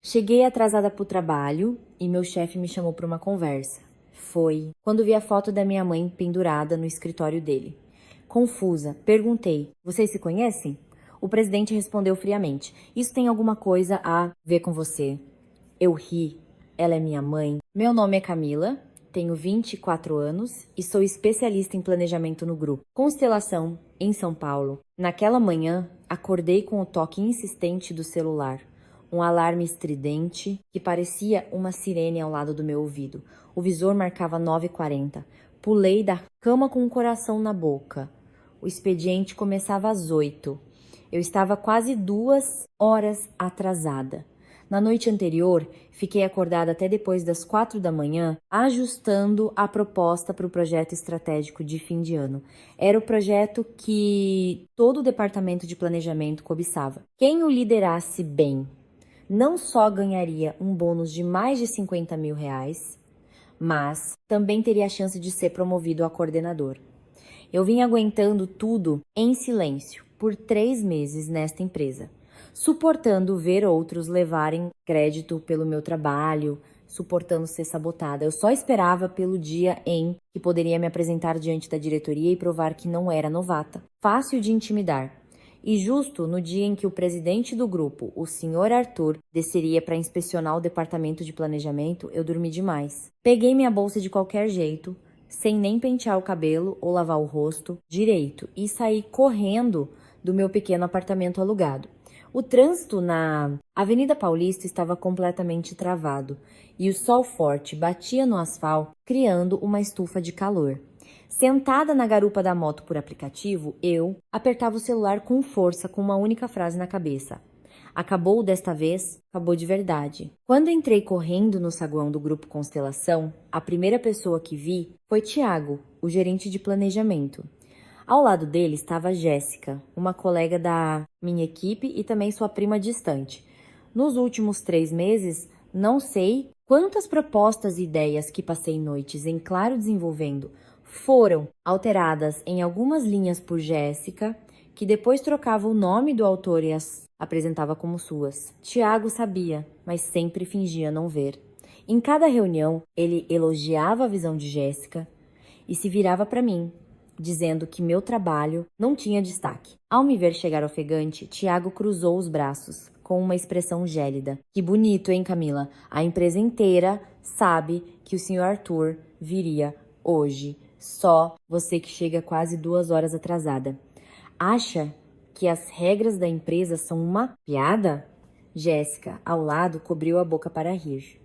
Cheguei atrasada para o trabalho e meu chefe me chamou para uma conversa. Foi quando vi a foto da minha mãe pendurada no escritório dele. Confusa, perguntei: Vocês se conhecem? O presidente respondeu friamente: Isso tem alguma coisa a ver com você? Eu ri. Ela é minha mãe. Meu nome é Camila, tenho 24 anos e sou especialista em planejamento no grupo Constelação, em São Paulo. Naquela manhã, acordei com o toque insistente do celular. Um alarme estridente que parecia uma sirene ao lado do meu ouvido. O visor marcava 9h40. Pulei da cama com o coração na boca. O expediente começava às 8h. Eu estava quase 2 horas atrasada. Na noite anterior, fiquei acordada até depois das 4 da manhã, ajustando a proposta para o projeto estratégico de fim de ano. Era o projeto que todo o departamento de planejamento cobiçava. Quem o liderasse bem não só ganharia um bônus de mais de 50 mil reais, mas também teria a chance de ser promovido a coordenador. Eu vim aguentando tudo em silêncio por 3 meses nesta empresa, suportando ver outros levarem crédito pelo meu trabalho, suportando ser sabotada. Eu só esperava pelo dia em que poderia me apresentar diante da diretoria e provar que não era novata, fácil de intimidar. E justo no dia em que o presidente do grupo, o senhor Arthur, desceria para inspecionar o departamento de planejamento, eu dormi demais. Peguei minha bolsa de qualquer jeito, sem nem pentear o cabelo ou lavar o rosto direito, e saí correndo do meu pequeno apartamento alugado. O trânsito na Avenida Paulista estava completamente travado e o sol forte batia no asfalto, criando uma estufa de calor. Sentada na garupa da moto por aplicativo, eu apertava o celular com força, com uma única frase na cabeça. Acabou desta vez, acabou de verdade. Quando entrei correndo no saguão do Grupo Constelação, a primeira pessoa que vi foi Tiago, o gerente de planejamento. Ao lado dele estava Jéssica, uma colega da minha equipe e também sua prima distante. Nos últimos 3 meses, não sei quantas propostas e ideias que passei noites em claro desenvolvendo foram alteradas em algumas linhas por Jéssica, que depois trocava o nome do autor e as apresentava como suas. Tiago sabia, mas sempre fingia não ver. Em cada reunião, ele elogiava a visão de Jéssica e se virava para mim, dizendo que meu trabalho não tinha destaque. Ao me ver chegar ofegante, Tiago cruzou os braços, com uma expressão gélida. Que bonito, hein, Camila? A empresa inteira sabe que o senhor Arthur viria hoje. Só você que chega quase 2 horas atrasada. Acha que as regras da empresa são uma piada? Jéssica, ao lado, cobriu a boca para rir.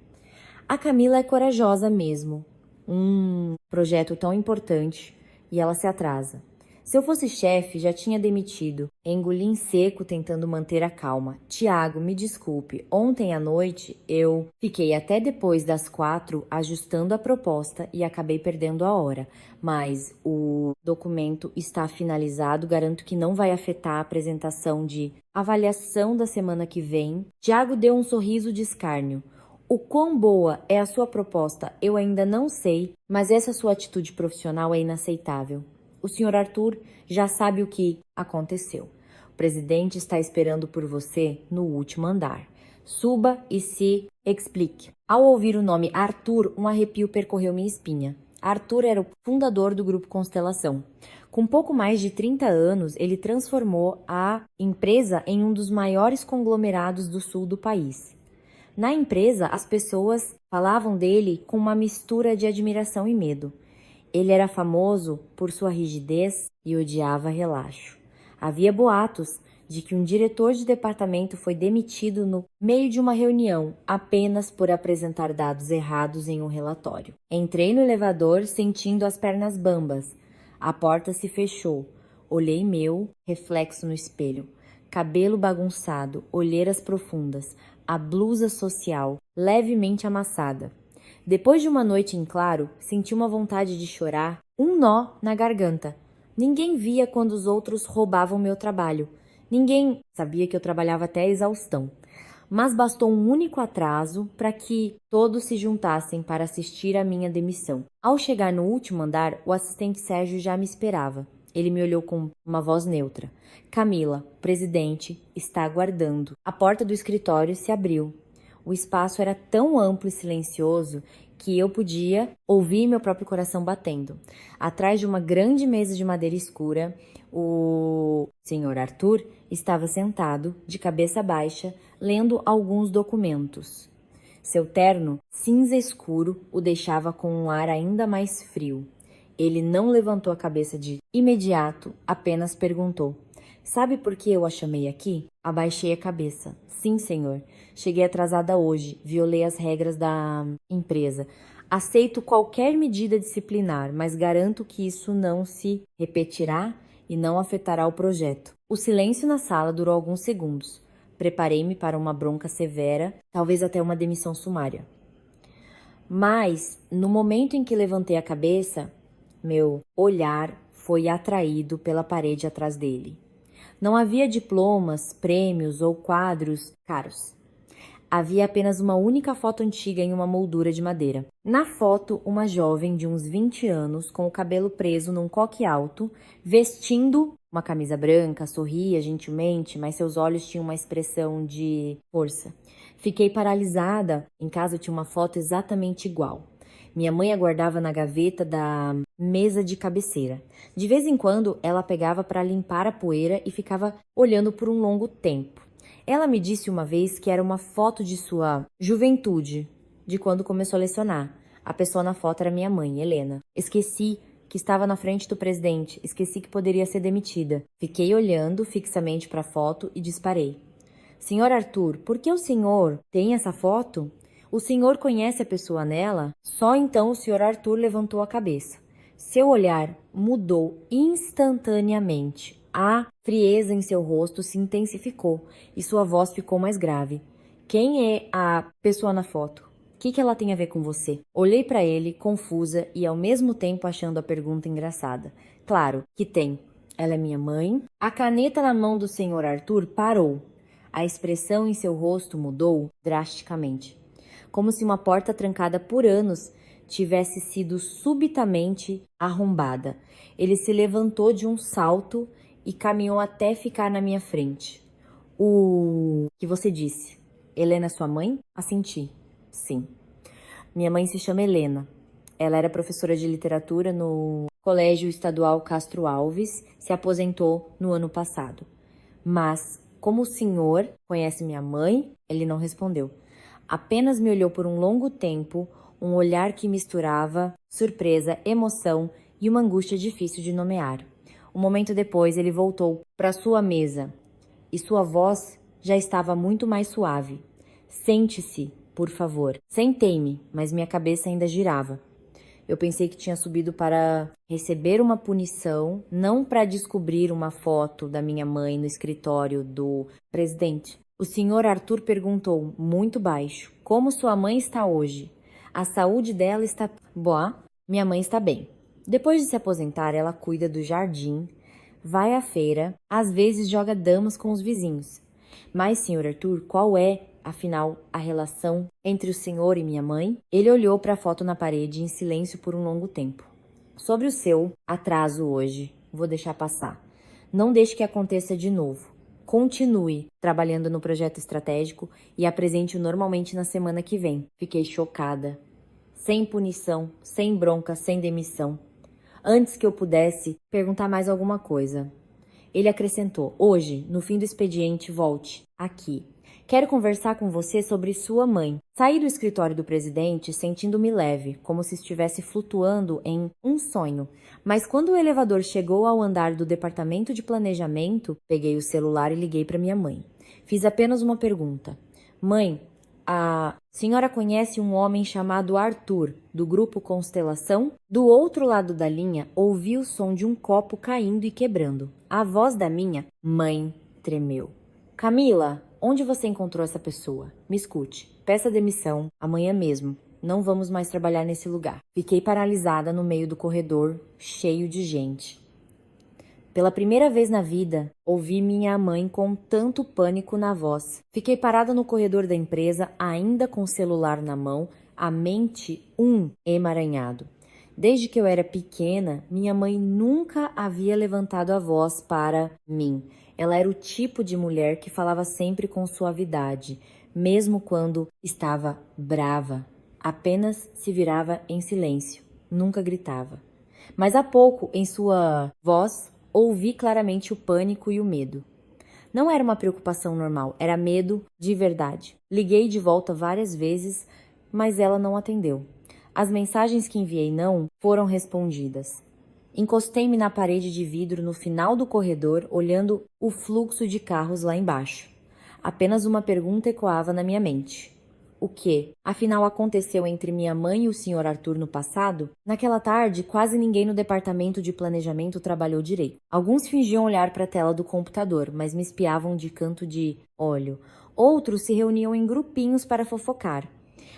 A Camila é corajosa mesmo. Um projeto tão importante e ela se atrasa. Se eu fosse chefe, já tinha demitido. Engoli em seco tentando manter a calma. Tiago, me desculpe, ontem à noite eu fiquei até depois das 4 ajustando a proposta e acabei perdendo a hora. Mas o documento está finalizado, garanto que não vai afetar a apresentação de avaliação da semana que vem. Tiago deu um sorriso de escárnio. O quão boa é a sua proposta eu ainda não sei, mas essa sua atitude profissional é inaceitável. O senhor Arthur já sabe o que aconteceu. O presidente está esperando por você no último andar. Suba e se explique. Ao ouvir o nome Arthur, um arrepio percorreu minha espinha. Arthur era o fundador do Grupo Constelação. Com pouco mais de 30 anos, ele transformou a empresa em um dos maiores conglomerados do sul do país. Na empresa, as pessoas falavam dele com uma mistura de admiração e medo. Ele era famoso por sua rigidez e odiava relaxo. Havia boatos de que um diretor de departamento foi demitido no meio de uma reunião apenas por apresentar dados errados em um relatório. Entrei no elevador sentindo as pernas bambas. A porta se fechou. Olhei meu reflexo no espelho. Cabelo bagunçado, olheiras profundas, a blusa social levemente amassada. Depois de uma noite em claro, senti uma vontade de chorar, um nó na garganta. Ninguém via quando os outros roubavam meu trabalho. Ninguém sabia que eu trabalhava até a exaustão. Mas bastou um único atraso para que todos se juntassem para assistir à minha demissão. Ao chegar no último andar, o assistente Sérgio já me esperava. Ele me olhou com uma voz neutra. Camila, o presidente, está aguardando. A porta do escritório se abriu. O espaço era tão amplo e silencioso que eu podia ouvir meu próprio coração batendo. Atrás de uma grande mesa de madeira escura, o senhor Arthur estava sentado, de cabeça baixa, lendo alguns documentos. Seu terno, cinza escuro, o deixava com um ar ainda mais frio. Ele não levantou a cabeça de imediato, apenas perguntou: "Sabe por que eu a chamei aqui?" Abaixei a cabeça. "Sim, senhor. Cheguei atrasada hoje, violei as regras da empresa. Aceito qualquer medida disciplinar, mas garanto que isso não se repetirá e não afetará o projeto." O silêncio na sala durou alguns segundos. Preparei-me para uma bronca severa, talvez até uma demissão sumária. Mas, no momento em que levantei a cabeça, meu olhar foi atraído pela parede atrás dele. Não havia diplomas, prêmios ou quadros caros. Havia apenas uma única foto antiga em uma moldura de madeira. Na foto, uma jovem de uns 20 anos, com o cabelo preso num coque alto, vestindo uma camisa branca, sorria gentilmente, mas seus olhos tinham uma expressão de força. Fiquei paralisada. Em casa tinha uma foto exatamente igual. Minha mãe a guardava na gaveta da mesa de cabeceira. De vez em quando, ela pegava para limpar a poeira e ficava olhando por um longo tempo. Ela me disse uma vez que era uma foto de sua juventude, de quando começou a lecionar. A pessoa na foto era minha mãe, Helena. Esqueci que estava na frente do presidente, esqueci que poderia ser demitida. Fiquei olhando fixamente para a foto e disparei: "Senhor Arthur, por que o senhor tem essa foto? O senhor conhece a pessoa nela?" Só então o senhor Arthur levantou a cabeça. Seu olhar mudou instantaneamente. A frieza em seu rosto se intensificou e sua voz ficou mais grave. "Quem é a pessoa na foto? O que ela tem a ver com você?" Olhei para ele, confusa e ao mesmo tempo achando a pergunta engraçada. "Claro que tem. Ela é minha mãe." A caneta na mão do senhor Arthur parou. A expressão em seu rosto mudou drasticamente, como se uma porta trancada por anos tivesse sido subitamente arrombada. Ele se levantou de um salto e caminhou até ficar na minha frente. "O que você disse? Helena é sua mãe?" Assenti. "Sim. Minha mãe se chama Helena. Ela era professora de literatura no Colégio Estadual Castro Alves, se aposentou no ano passado. Mas, como o senhor conhece minha mãe?" Ele não respondeu. Apenas me olhou por um longo tempo, um olhar que misturava surpresa, emoção e uma angústia difícil de nomear. Um momento depois, ele voltou para sua mesa e sua voz já estava muito mais suave. "Sente-se, por favor." Sentei-me, mas minha cabeça ainda girava. Eu pensei que tinha subido para receber uma punição, não para descobrir uma foto da minha mãe no escritório do presidente. O senhor Arthur perguntou, muito baixo: "Como sua mãe está hoje?" "A saúde dela está boa. Minha mãe está bem. Depois de se aposentar, ela cuida do jardim, vai à feira, às vezes joga damas com os vizinhos." "Mas, senhor Arthur, qual é, afinal, a relação entre o senhor e minha mãe?" Ele olhou para a foto na parede em silêncio por um longo tempo. "Sobre o seu atraso hoje, vou deixar passar. Não deixe que aconteça de novo. Continue trabalhando no projeto estratégico e apresente-o normalmente na semana que vem." Fiquei chocada. Sem punição, sem bronca, sem demissão. Antes que eu pudesse perguntar mais alguma coisa, ele acrescentou: "Hoje, no fim do expediente, volte aqui. Quero conversar com você sobre sua mãe." Saí do escritório do presidente sentindo-me leve, como se estivesse flutuando em um sonho. Mas quando o elevador chegou ao andar do departamento de planejamento, peguei o celular e liguei para minha mãe. Fiz apenas uma pergunta: "Mãe, a senhora conhece um homem chamado Arthur, do grupo Constelação?" Do outro lado da linha, ouvi o som de um copo caindo e quebrando. A voz da minha mãe tremeu. "Camila, onde você encontrou essa pessoa? Me escute. Peça demissão amanhã mesmo. Não vamos mais trabalhar nesse lugar." Fiquei paralisada no meio do corredor, cheio de gente. Pela primeira vez na vida, ouvi minha mãe com tanto pânico na voz. Fiquei parada no corredor da empresa, ainda com o celular na mão, a mente emaranhado. Desde que eu era pequena, minha mãe nunca havia levantado a voz para mim. Ela era o tipo de mulher que falava sempre com suavidade, mesmo quando estava brava. Apenas se virava em silêncio, nunca gritava. Mas há pouco, em sua voz, ouvi claramente o pânico e o medo. Não era uma preocupação normal, era medo de verdade. Liguei de volta várias vezes, mas ela não atendeu. As mensagens que enviei não foram respondidas. Encostei-me na parede de vidro no final do corredor, olhando o fluxo de carros lá embaixo. Apenas uma pergunta ecoava na minha mente. O que, afinal, aconteceu entre minha mãe e o Sr. Arthur no passado? Naquela tarde, quase ninguém no departamento de planejamento trabalhou direito. Alguns fingiam olhar para a tela do computador, mas me espiavam de canto de olho. Outros se reuniam em grupinhos para fofocar.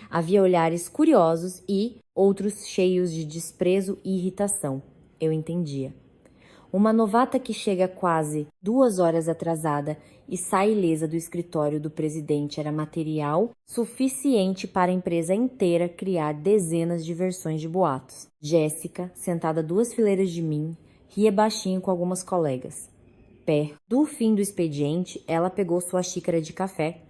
Havia olhares curiosos e outros cheios de desprezo e irritação. Eu entendia. Uma novata que chega quase 2 horas atrasada e sai ilesa do escritório do presidente era material suficiente para a empresa inteira criar dezenas de versões de boatos. Jéssica, sentada 2 fileiras de mim, ria baixinho com algumas colegas. Perto do fim do expediente, ela pegou sua xícara de café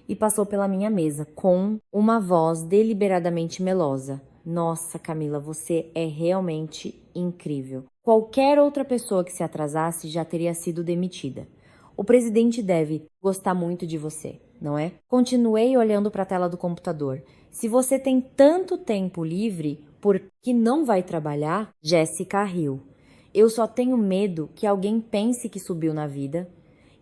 e passou pela minha mesa com uma voz deliberadamente melosa. Nossa, Camila, você é realmente incrível. Qualquer outra pessoa que se atrasasse já teria sido demitida. O presidente deve gostar muito de você, não é? Continuei olhando para a tela do computador. Se você tem tanto tempo livre, por que não vai trabalhar? Jéssica riu. Eu só tenho medo que alguém pense que subiu na vida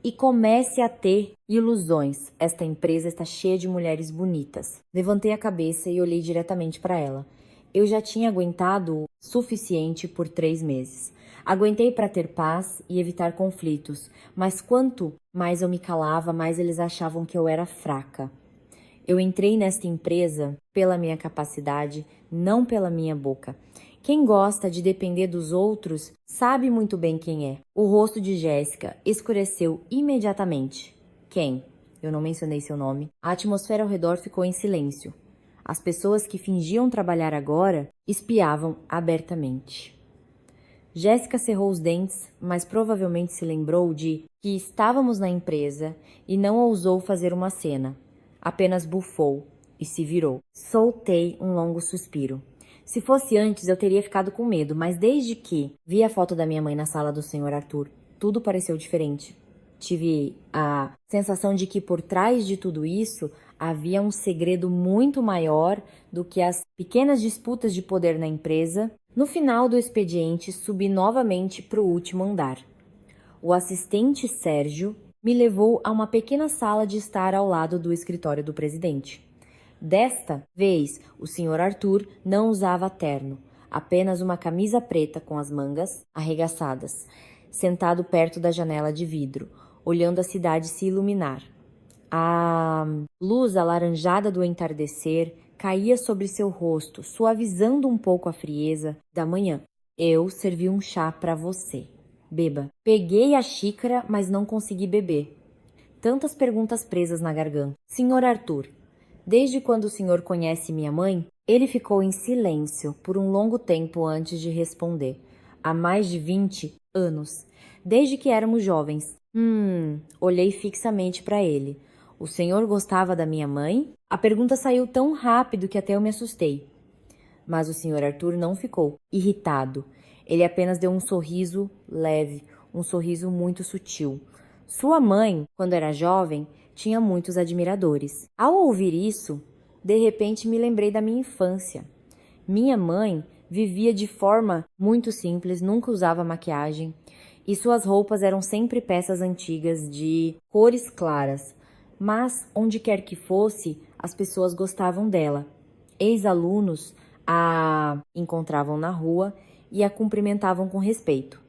e comece a ter ilusões. Esta empresa está cheia de mulheres bonitas. Levantei a cabeça e olhei diretamente para ela. Eu já tinha aguentado o suficiente por 3 meses. Aguentei para ter paz e evitar conflitos, mas quanto mais eu me calava, mais eles achavam que eu era fraca. Eu entrei nesta empresa pela minha capacidade, não pela minha boca. Quem gosta de depender dos outros sabe muito bem quem é. O rosto de Jéssica escureceu imediatamente. Quem? Eu não mencionei seu nome. A atmosfera ao redor ficou em silêncio. As pessoas que fingiam trabalhar agora espiavam abertamente. Jéssica cerrou os dentes, mas provavelmente se lembrou de que estávamos na empresa e não ousou fazer uma cena. Apenas bufou e se virou. Soltei um longo suspiro. Se fosse antes, eu teria ficado com medo, mas desde que vi a foto da minha mãe na sala do Sr. Arthur, tudo pareceu diferente. Tive a sensação de que por trás de tudo isso havia um segredo muito maior do que as pequenas disputas de poder na empresa. No final do expediente, subi novamente para o último andar. O assistente Sérgio me levou a uma pequena sala de estar ao lado do escritório do presidente. Desta vez, o Sr. Arthur não usava terno, apenas uma camisa preta com as mangas arregaçadas, sentado perto da janela de vidro, olhando a cidade se iluminar. A luz alaranjada do entardecer caía sobre seu rosto, suavizando um pouco a frieza da manhã. Eu servi um chá para você. Beba. Peguei a xícara, mas não consegui beber. Tantas perguntas presas na garganta. Sr. Arthur, desde quando o senhor conhece minha mãe? Ele ficou em silêncio por um longo tempo antes de responder. Há mais de 20 anos. Desde que éramos jovens. Olhei fixamente para ele. O senhor gostava da minha mãe? A pergunta saiu tão rápido que até eu me assustei. Mas o Sr. Arthur não ficou irritado. Ele apenas deu um sorriso leve, um sorriso muito sutil. Sua mãe, quando era jovem, tinha muitos admiradores. Ao ouvir isso, de repente me lembrei da minha infância. Minha mãe vivia de forma muito simples, nunca usava maquiagem, e suas roupas eram sempre peças antigas de cores claras. Mas, onde quer que fosse, as pessoas gostavam dela. Ex-alunos a encontravam na rua e a cumprimentavam com respeito.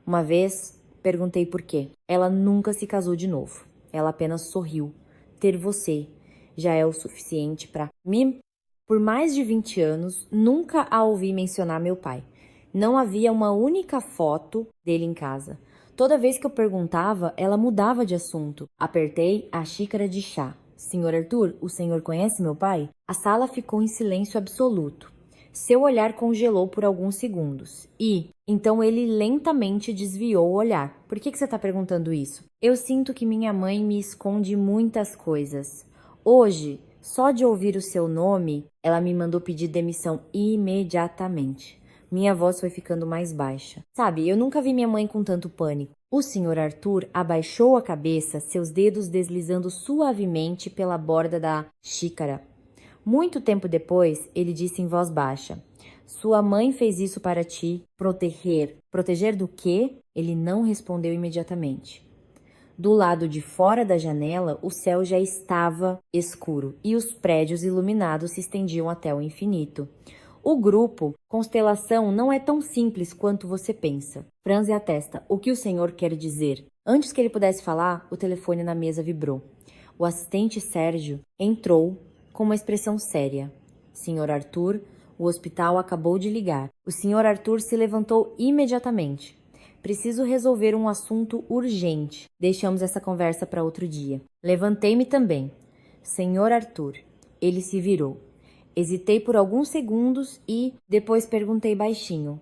Uma vez, perguntei por quê. Ela nunca se casou de novo. Ela apenas sorriu. Ter você já é o suficiente para mim. Por mais de 20 anos, nunca a ouvi mencionar meu pai. Não havia uma única foto dele em casa. Toda vez que eu perguntava, ela mudava de assunto. Apertei a xícara de chá. Senhor Arthur, o senhor conhece meu pai? A sala ficou em silêncio absoluto. Seu olhar congelou por alguns segundos. Então ele lentamente desviou o olhar. Por que você está perguntando isso? Eu sinto que minha mãe me esconde muitas coisas. Hoje, só de ouvir o seu nome, ela me mandou pedir demissão imediatamente. Minha voz foi ficando mais baixa. Sabe, eu nunca vi minha mãe com tanto pânico. O senhor Arthur abaixou a cabeça, seus dedos deslizando suavemente pela borda da xícara. Muito tempo depois, ele disse em voz baixa: Sua mãe fez isso para te proteger. Proteger do quê? Ele não respondeu imediatamente. Do lado de fora da janela, o céu já estava escuro e os prédios iluminados se estendiam até o infinito. O grupo, constelação, não é tão simples quanto você pensa. Franze a testa. O que o senhor quer dizer? Antes que ele pudesse falar, o telefone na mesa vibrou. O assistente Sérgio entrou com uma expressão séria. Senhor Arthur, o hospital acabou de ligar. O senhor Arthur se levantou imediatamente. Preciso resolver um assunto urgente. Deixamos essa conversa para outro dia. Levantei-me também. Senhor Arthur. Ele se virou. Hesitei por alguns segundos e depois perguntei baixinho.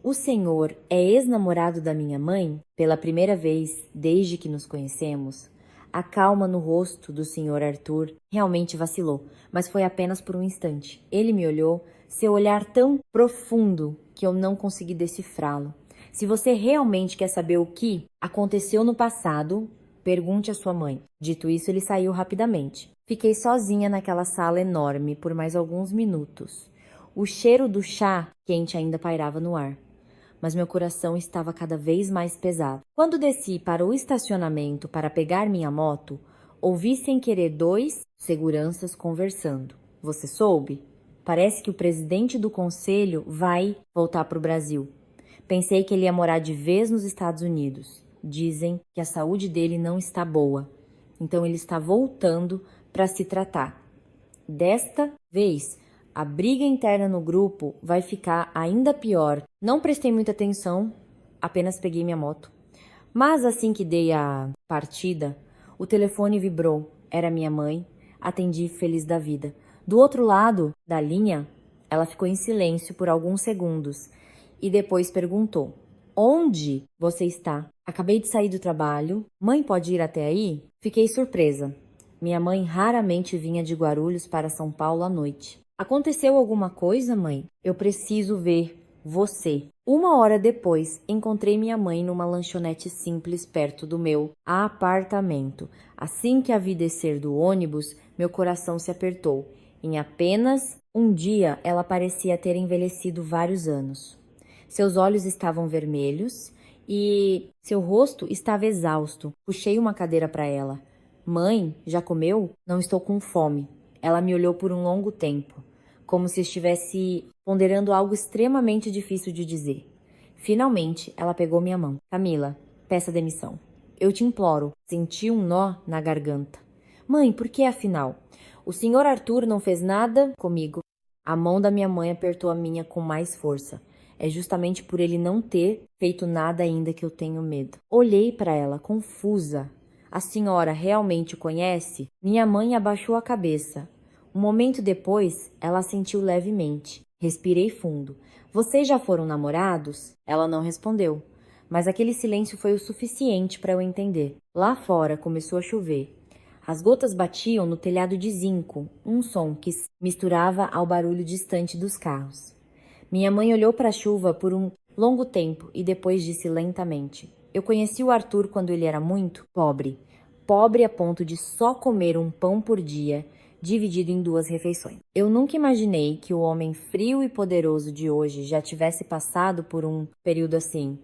O senhor é ex-namorado da minha mãe? Pela primeira vez desde que nos conhecemos? A calma no rosto do senhor Arthur realmente vacilou, mas foi apenas por um instante. Ele me olhou, seu olhar tão profundo que eu não consegui decifrá-lo. Se você realmente quer saber o que aconteceu no passado, pergunte à sua mãe. Dito isso, ele saiu rapidamente. Fiquei sozinha naquela sala enorme por mais alguns minutos. O cheiro do chá quente ainda pairava no ar, mas meu coração estava cada vez mais pesado. Quando desci para o estacionamento para pegar minha moto, ouvi sem querer 2 seguranças conversando. Você soube? Parece que o presidente do conselho vai voltar para o Brasil. Pensei que ele ia morar de vez nos Estados Unidos. Dizem que a saúde dele não está boa, então ele está voltando para se tratar. Desta vez, a briga interna no grupo vai ficar ainda pior. Não prestei muita atenção, apenas peguei minha moto. Mas assim que dei a partida, o telefone vibrou. Era minha mãe. Atendi feliz da vida. Do outro lado da linha, ela ficou em silêncio por alguns segundos e depois perguntou: Onde você está? Acabei de sair do trabalho. Mãe pode ir até aí? Fiquei surpresa. Minha mãe raramente vinha de Guarulhos para São Paulo à noite. Aconteceu alguma coisa, mãe? Eu preciso ver você. 1 hora depois, encontrei minha mãe numa lanchonete simples perto do meu apartamento. Assim que a vi descer do ônibus, meu coração se apertou. Em apenas um dia, ela parecia ter envelhecido vários anos. Seus olhos estavam vermelhos e seu rosto estava exausto. Puxei uma cadeira para ela. Mãe, já comeu? Não estou com fome. Ela me olhou por um longo tempo, como se estivesse ponderando algo extremamente difícil de dizer. Finalmente, ela pegou minha mão. Camila, peça demissão. Eu te imploro. Senti um nó na garganta. Mãe, por que afinal? O senhor Arthur não fez nada comigo. A mão da minha mãe apertou a minha com mais força. É justamente por ele não ter feito nada ainda que eu tenho medo. Olhei para ela, confusa. A senhora realmente o conhece? Minha mãe abaixou a cabeça. Um momento depois, ela assentiu levemente. Respirei fundo. Vocês já foram namorados? Ela não respondeu, mas aquele silêncio foi o suficiente para eu entender. Lá fora começou a chover. As gotas batiam no telhado de zinco, um som que se misturava ao barulho distante dos carros. Minha mãe olhou para a chuva por um longo tempo e depois disse lentamente: Eu conheci o Arthur quando ele era muito pobre. Pobre a ponto de só comer um pão por dia, dividido em 2 refeições. Eu nunca imaginei que o homem frio e poderoso de hoje já tivesse passado por um período assim.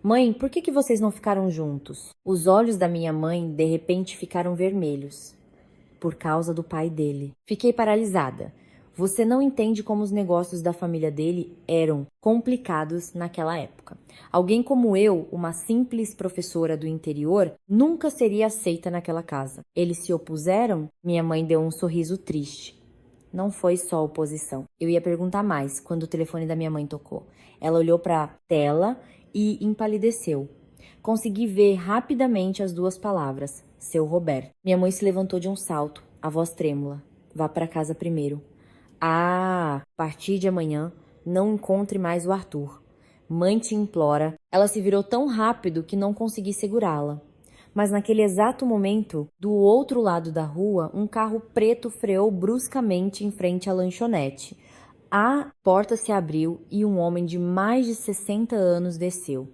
Mãe, por que vocês não ficaram juntos? Os olhos da minha mãe de repente ficaram vermelhos. Por causa do pai dele. Fiquei paralisada. Você não entende como os negócios da família dele eram complicados naquela época. Alguém como eu, uma simples professora do interior, nunca seria aceita naquela casa. Eles se opuseram? Minha mãe deu um sorriso triste. Não foi só oposição. Eu ia perguntar mais quando o telefone da minha mãe tocou. Ela olhou para a tela e empalideceu. Consegui ver rapidamente as 2 palavras: seu Roberto. Minha mãe se levantou de um salto, a voz trêmula. Vá para casa primeiro. A partir de amanhã, não encontre mais o Arthur. Mãe te implora. Ela se virou tão rápido que não consegui segurá-la. Mas naquele exato momento, do outro lado da rua, um carro preto freou bruscamente em frente à lanchonete. A porta se abriu e um homem de mais de 60 anos desceu.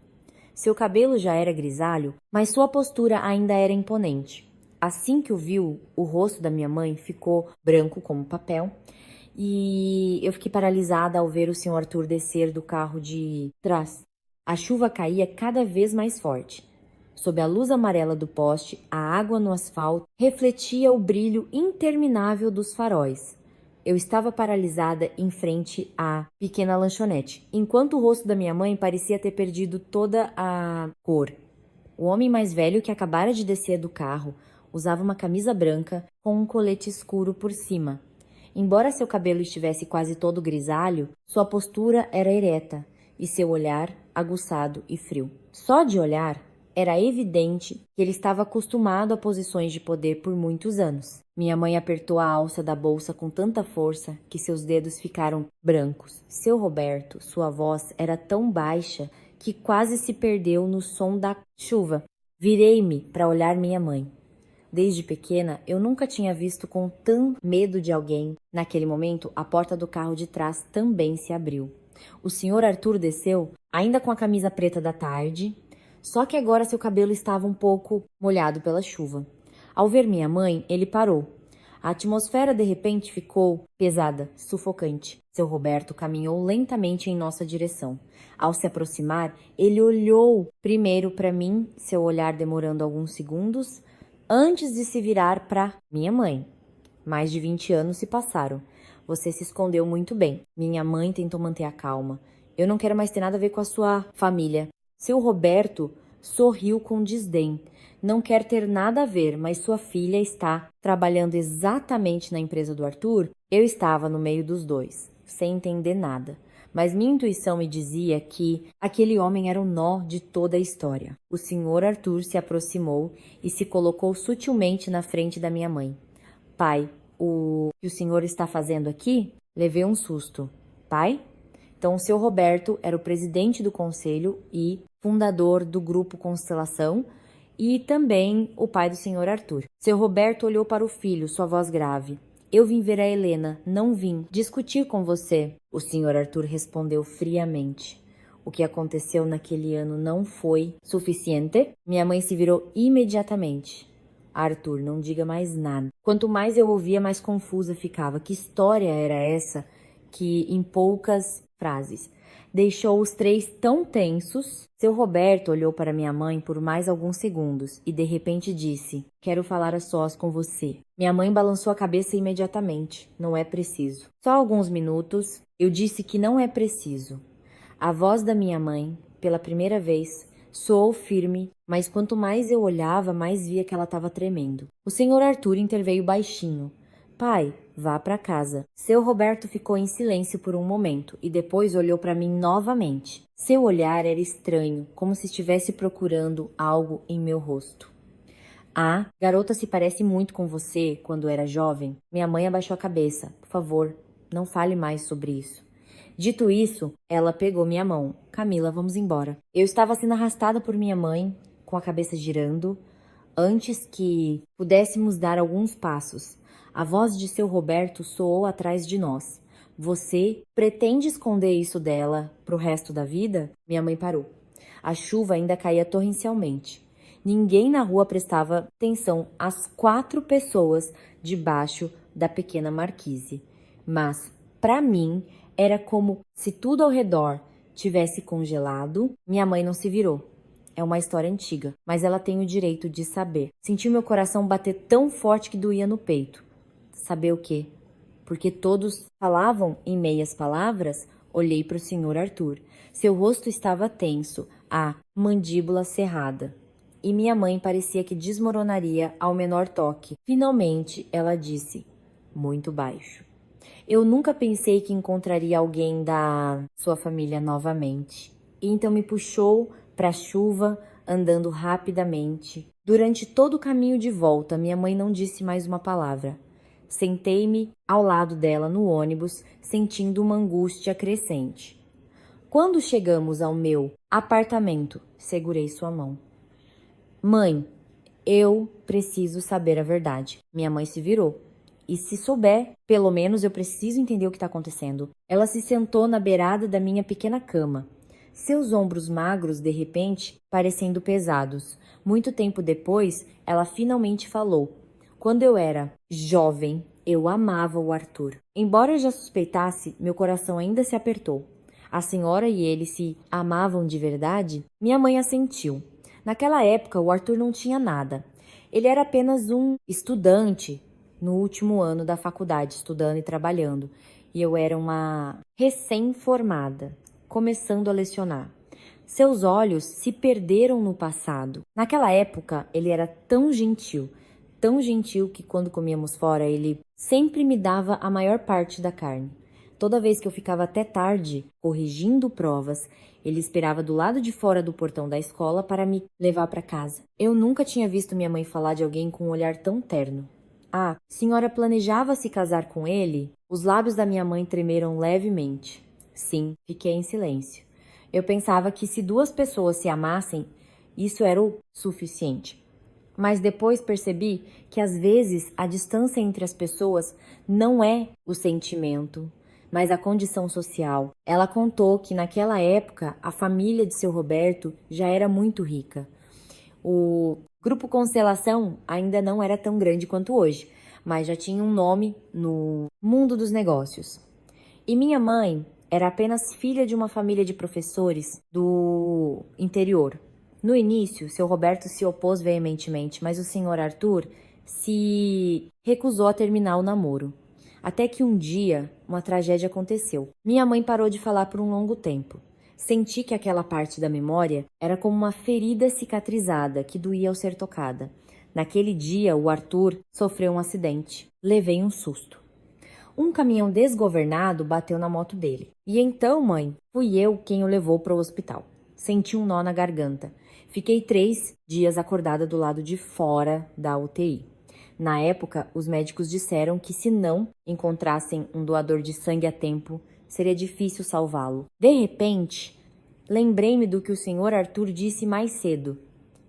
Seu cabelo já era grisalho, mas sua postura ainda era imponente. Assim que o viu, o rosto da minha mãe ficou branco como papel e eu fiquei paralisada ao ver o Sr. Arthur descer do carro de trás. A chuva caía cada vez mais forte. Sob a luz amarela do poste, a água no asfalto refletia o brilho interminável dos faróis. Eu estava paralisada em frente à pequena lanchonete, enquanto o rosto da minha mãe parecia ter perdido toda a cor. O homem mais velho, que acabara de descer do carro, usava uma camisa branca com um colete escuro por cima. Embora seu cabelo estivesse quase todo grisalho, sua postura era ereta e seu olhar aguçado e frio. Só de olhar, era evidente que ele estava acostumado a posições de poder por muitos anos. Minha mãe apertou a alça da bolsa com tanta força que seus dedos ficaram brancos. Seu Roberto, sua voz era tão baixa que quase se perdeu no som da chuva. Virei-me para olhar minha mãe. Desde pequena, eu nunca tinha visto com tanto medo de alguém. Naquele momento, a porta do carro de trás também se abriu. O Sr. Arthur desceu, ainda com a camisa preta da tarde, só que agora seu cabelo estava um pouco molhado pela chuva. Ao ver minha mãe, ele parou. A atmosfera de repente ficou pesada, sufocante. Seu Roberto caminhou lentamente em nossa direção. Ao se aproximar, ele olhou primeiro para mim, seu olhar demorando alguns segundos, antes de se virar para minha mãe. Mais de 20 anos se passaram. Você se escondeu muito bem. Minha mãe tentou manter a calma. Eu não quero mais ter nada a ver com a sua família. Seu Roberto sorriu com desdém. Não quer ter nada a ver, mas sua filha está trabalhando exatamente na empresa do Arthur. Eu estava no meio dos dois, sem entender nada. Mas minha intuição me dizia que aquele homem era o nó de toda a história. O Sr. Arthur se aproximou e se colocou sutilmente na frente da minha mãe. Pai, o que o senhor está fazendo aqui? Levei um susto. Pai? Então, o seu Roberto era o presidente do conselho e fundador do grupo Constelação e também o pai do senhor Arthur. Seu Roberto olhou para o filho, sua voz grave. Eu vim ver a Helena, não vim discutir com você. O senhor Arthur respondeu friamente. O que aconteceu naquele ano não foi suficiente? Minha mãe se virou imediatamente. Arthur, não diga mais nada. Quanto mais eu ouvia, mais confusa ficava. Que história era essa que, em poucas frases, deixou os três tão tensos? Seu Roberto olhou para minha mãe por mais alguns segundos e de repente disse: Quero falar a sós com você. Minha mãe balançou a cabeça imediatamente. Não é preciso. Só alguns minutos, eu disse que não é preciso. A voz da minha mãe, pela primeira vez, soou firme, mas quanto mais eu olhava, mais via que ela estava tremendo. O senhor Arthur interveio baixinho. Pai, vá para casa. Seu Roberto ficou em silêncio por um momento e depois olhou para mim novamente. Seu olhar era estranho, como se estivesse procurando algo em meu rosto. Ah, garota se parece muito com você quando era jovem. Minha mãe abaixou a cabeça. Por favor, não fale mais sobre isso. Dito isso, ela pegou minha mão. Camila, vamos embora. Eu estava sendo arrastada por minha mãe, com a cabeça girando, antes que pudéssemos dar alguns passos. A voz de seu Roberto soou atrás de nós. Você pretende esconder isso dela pro resto da vida? Minha mãe parou. A chuva ainda caía torrencialmente. Ninguém na rua prestava atenção às 4 pessoas debaixo da pequena marquise. Mas, para mim, era como se tudo ao redor tivesse congelado. Minha mãe não se virou. É uma história antiga, mas ela tem o direito de saber. Senti meu coração bater tão forte que doía no peito. Saber o quê? Porque todos falavam em meias palavras, olhei para o senhor Arthur. Seu rosto estava tenso, a mandíbula cerrada. E minha mãe parecia que desmoronaria ao menor toque. Finalmente, ela disse, muito baixo. Eu nunca pensei que encontraria alguém da sua família novamente. E então me puxou para a chuva, andando rapidamente. Durante todo o caminho de volta, minha mãe não disse mais uma palavra. Sentei-me ao lado dela no ônibus, sentindo uma angústia crescente. Quando chegamos ao meu apartamento, segurei sua mão. Mãe, Eu preciso saber a verdade. Minha mãe se virou. E se souber, pelo menos eu preciso entender o que está acontecendo. Ela se sentou na beirada da minha pequena cama. Seus ombros magros, de repente, parecendo pesados. Muito tempo depois, ela finalmente falou. Quando eu era jovem, eu amava o Arthur. Embora eu já suspeitasse, meu coração ainda se apertou. A senhora e ele se amavam de verdade? Minha mãe assentiu. Naquela época, o Arthur não tinha nada. Ele era apenas um estudante no último ano da faculdade, estudando e trabalhando. E eu era uma recém-formada, começando a lecionar. Seus olhos se perderam no passado. Naquela época, ele era tão gentil que quando comíamos fora, ele sempre me dava a maior parte da carne. Toda vez que eu ficava até tarde corrigindo provas, ele esperava do lado de fora do portão da escola para me levar para casa. Eu nunca tinha visto minha mãe falar de alguém com um olhar tão terno. Ah, senhora planejava se casar com ele? Os lábios da minha mãe tremeram levemente. Sim, fiquei em silêncio. Eu pensava que se duas pessoas se amassem, isso era o suficiente. Mas depois percebi que às vezes a distância entre as pessoas não é o sentimento, mas a condição social. Ela contou que naquela época a família de seu Roberto já era muito rica. O Grupo Constelação ainda não era tão grande quanto hoje, mas já tinha um nome no mundo dos negócios. E minha mãe era apenas filha de uma família de professores do interior. No início, seu Roberto se opôs veementemente, mas o senhor Arthur se recusou a terminar o namoro. Até que um dia, uma tragédia aconteceu. Minha mãe parou de falar por um longo tempo. Senti que aquela parte da memória era como uma ferida cicatrizada que doía ao ser tocada. Naquele dia, o Arthur sofreu um acidente. Levei um susto. Um caminhão desgovernado bateu na moto dele. E então, mãe, fui eu quem o levou para o hospital. Senti um nó na garganta. Fiquei 3 dias acordada do lado de fora da UTI. Na época, os médicos disseram que se não encontrassem um doador de sangue a tempo, seria difícil salvá-lo. De repente, lembrei-me do que o senhor Arthur disse mais cedo.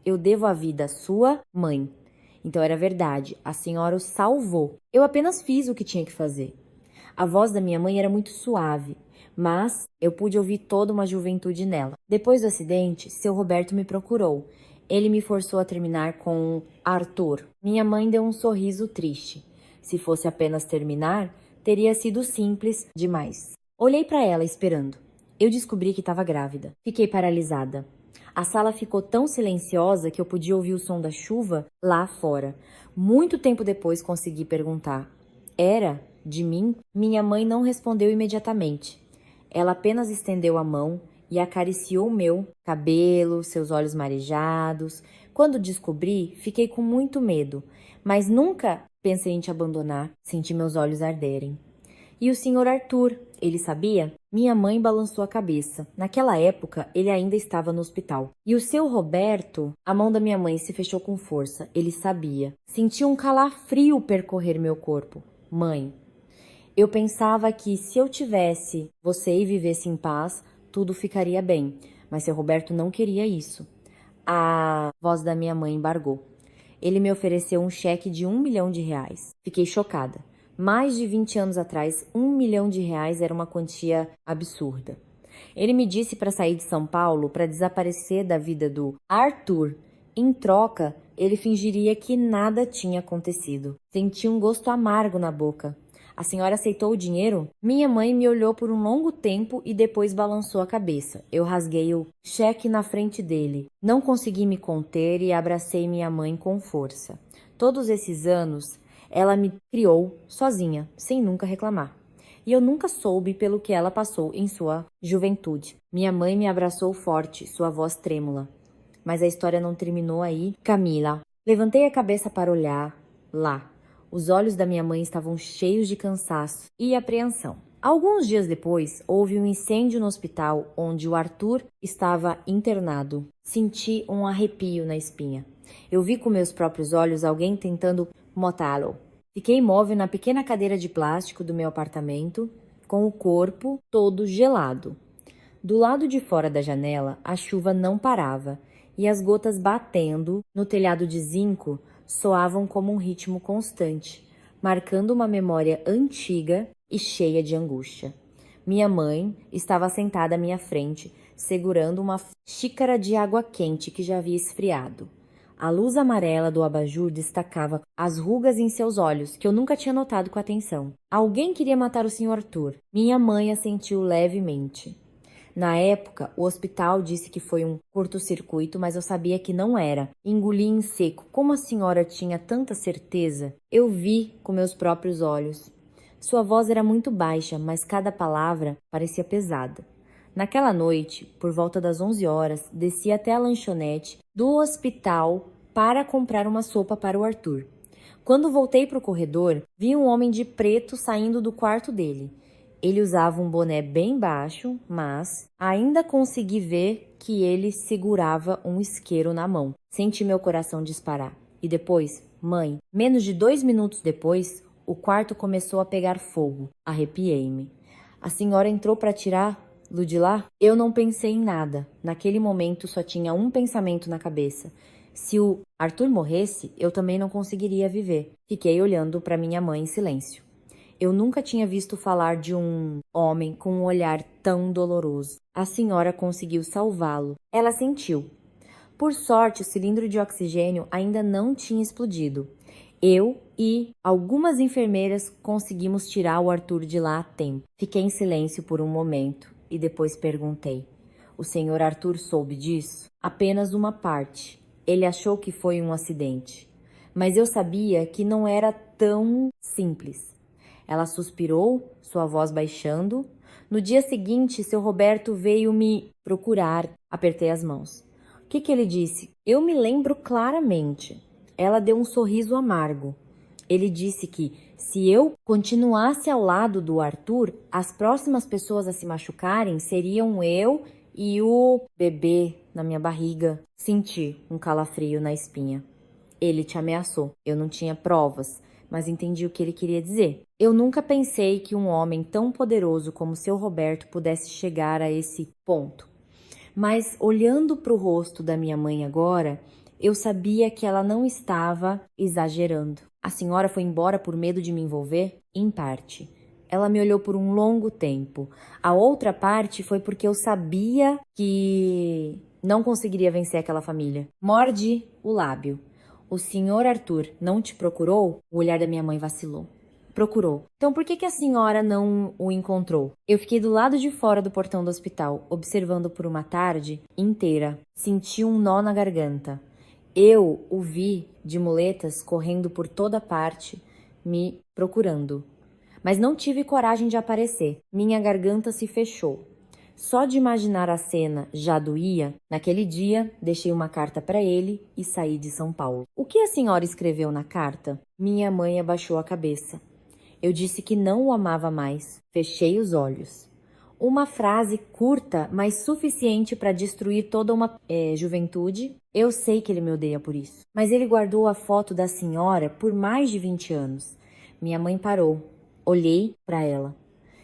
Eu devo a vida à sua mãe. Então era verdade, a senhora o salvou. Eu apenas fiz o que tinha que fazer. A voz da minha mãe era muito suave, mas eu pude ouvir toda uma juventude nela. Depois do acidente, seu Roberto me procurou. Ele me forçou a terminar com Arthur. Minha mãe deu um sorriso triste. Se fosse apenas terminar, teria sido simples demais. Olhei para ela esperando. Eu descobri que estava grávida. Fiquei paralisada. A sala ficou tão silenciosa que eu podia ouvir o som da chuva lá fora. Muito tempo depois consegui perguntar. Era de mim? Minha mãe não respondeu imediatamente. Ela apenas estendeu a mão e acariciou o meu cabelo, seus olhos marejados. Quando descobri, fiquei com muito medo, mas nunca pensei em te abandonar. Senti meus olhos arderem. E o senhor Arthur, ele sabia? Minha mãe balançou a cabeça. Naquela época, ele ainda estava no hospital. E o seu Roberto? A mão da minha mãe se fechou com força. Ele sabia. Senti um calafrio percorrer meu corpo. Mãe, eu pensava que se eu tivesse você e vivesse em paz, tudo ficaria bem. Mas seu Roberto não queria isso. A voz da minha mãe embargou. Ele me ofereceu um cheque de R$1 milhão. Fiquei chocada. Mais de 20 anos atrás, R$1 milhão era uma quantia absurda. Ele me disse para sair de São Paulo para desaparecer da vida do Arthur. Em troca, ele fingiria que nada tinha acontecido. Senti um gosto amargo na boca. A senhora aceitou o dinheiro? Minha mãe me olhou por um longo tempo e depois balançou a cabeça. Eu rasguei o cheque na frente dele. Não consegui me conter e abracei minha mãe com força. Todos esses anos, ela me criou sozinha, sem nunca reclamar. E eu nunca soube pelo que ela passou em sua juventude. Minha mãe me abraçou forte, sua voz trêmula. Mas a história não terminou aí, Camila. Levantei a cabeça para olhar lá. Os olhos da minha mãe estavam cheios de cansaço e apreensão. Alguns dias depois, houve um incêndio no hospital onde o Arthur estava internado. Senti um arrepio na espinha. Eu vi com meus próprios olhos alguém tentando matá-lo. Fiquei imóvel na pequena cadeira de plástico do meu apartamento, com o corpo todo gelado. Do lado de fora da janela, a chuva não parava e as gotas batendo no telhado de zinco soavam como um ritmo constante, marcando uma memória antiga e cheia de angústia. Minha mãe estava sentada à minha frente, segurando uma xícara de água quente que já havia esfriado. A luz amarela do abajur destacava as rugas em seus olhos, que eu nunca tinha notado com atenção. Alguém queria matar o Sr. Arthur. Minha mãe assentiu levemente. Na época, o hospital disse que foi um curto-circuito, mas eu sabia que não era. Engoli em seco. Como a senhora tinha tanta certeza? Eu vi com meus próprios olhos. Sua voz era muito baixa, mas cada palavra parecia pesada. Naquela noite, por volta das 11 horas, desci até a lanchonete do hospital para comprar uma sopa para o Arthur. Quando voltei para o corredor, vi um homem de preto saindo do quarto dele. Ele usava um boné bem baixo, mas ainda consegui ver que ele segurava um isqueiro na mão. Senti meu coração disparar. E depois, mãe, menos de 2 minutos depois, o quarto começou a pegar fogo. Arrepiei-me. A senhora entrou para tirar de lá? Eu não pensei em nada. Naquele momento só tinha um pensamento na cabeça. Se o Arthur morresse, eu também não conseguiria viver. Fiquei olhando para minha mãe em silêncio. Eu nunca tinha visto falar de um homem com um olhar tão doloroso. A senhora conseguiu salvá-lo. Ela sentiu. Por sorte, o cilindro de oxigênio ainda não tinha explodido. Eu e algumas enfermeiras conseguimos tirar o Arthur de lá a tempo. Fiquei em silêncio por um momento e depois perguntei: o senhor Arthur soube disso? Apenas uma parte. Ele achou que foi um acidente. Mas eu sabia que não era tão simples. Ela suspirou, sua voz baixando. No dia seguinte, seu Roberto veio me procurar. Apertei as mãos. O que ele disse? Eu me lembro claramente. Ela deu um sorriso amargo. Ele disse que, se eu continuasse ao lado do Arthur, as próximas pessoas a se machucarem seriam eu e o bebê na minha barriga. Senti um calafrio na espinha. Ele te ameaçou. Eu não tinha provas, mas entendi o que ele queria dizer. Eu nunca pensei que um homem tão poderoso como seu Roberto pudesse chegar a esse ponto. Mas olhando para o rosto da minha mãe agora, eu sabia que ela não estava exagerando. A senhora foi embora por medo de me envolver? Em parte. Ela me olhou por um longo tempo. A outra parte foi porque eu sabia que não conseguiria vencer aquela família. Morde o lábio. O senhor Arthur não te procurou? O olhar da minha mãe vacilou. Procurou. Então por que a senhora não o encontrou? Eu fiquei do lado de fora do portão do hospital, observando por uma tarde inteira. Senti um nó na garganta. Eu o vi de muletas correndo por toda parte, me procurando. Mas não tive coragem de aparecer. Minha garganta se fechou. Só de imaginar a cena já doía. Naquele dia, deixei uma carta para ele e saí de São Paulo. O que a senhora escreveu na carta? Minha mãe abaixou a cabeça. Eu disse que não o amava mais. Fechei os olhos. Uma frase curta, mas suficiente para destruir toda uma juventude. Eu sei que ele me odeia por isso. Mas ele guardou a foto da senhora por mais de 20 anos. Minha mãe parou. Olhei para ela.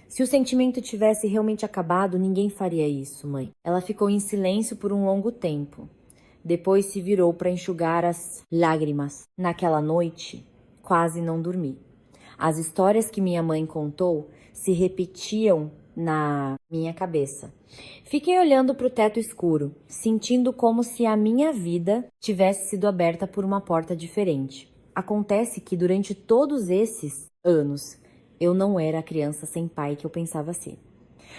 Se o sentimento tivesse realmente acabado, ninguém faria isso, mãe. Ela ficou em silêncio por um longo tempo. Depois se virou para enxugar as lágrimas. Naquela noite, quase não dormi. As histórias que minha mãe contou se repetiam na minha cabeça. Fiquei olhando para o teto escuro, sentindo como se a minha vida tivesse sido aberta por uma porta diferente. Acontece que durante todos esses anos, eu não era a criança sem pai que eu pensava ser.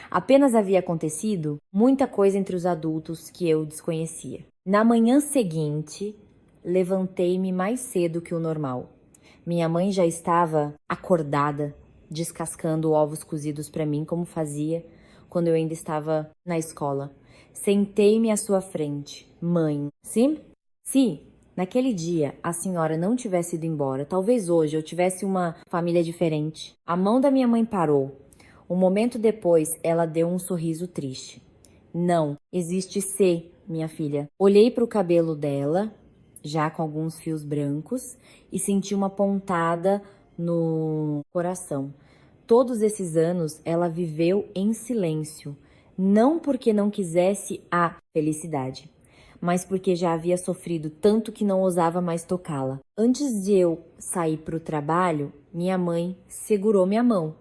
Apenas havia acontecido muita coisa entre os adultos que eu desconhecia. Na manhã seguinte, levantei-me mais cedo que o normal. Minha mãe já estava acordada, descascando ovos cozidos para mim, como fazia quando eu ainda estava na escola. Sentei-me à sua frente. Mãe, sim? Se naquele dia a senhora não tivesse ido embora, talvez hoje eu tivesse uma família diferente. A mão da minha mãe parou. Um momento depois, ela deu um sorriso triste. Não, existe se, minha filha. Olhei para o cabelo dela, já com alguns fios brancos, e senti uma pontada no coração. Todos esses anos ela viveu em silêncio, não porque não quisesse a felicidade, mas porque já havia sofrido tanto que não ousava mais tocá-la. Antes de eu sair para o trabalho, minha mãe segurou minha mão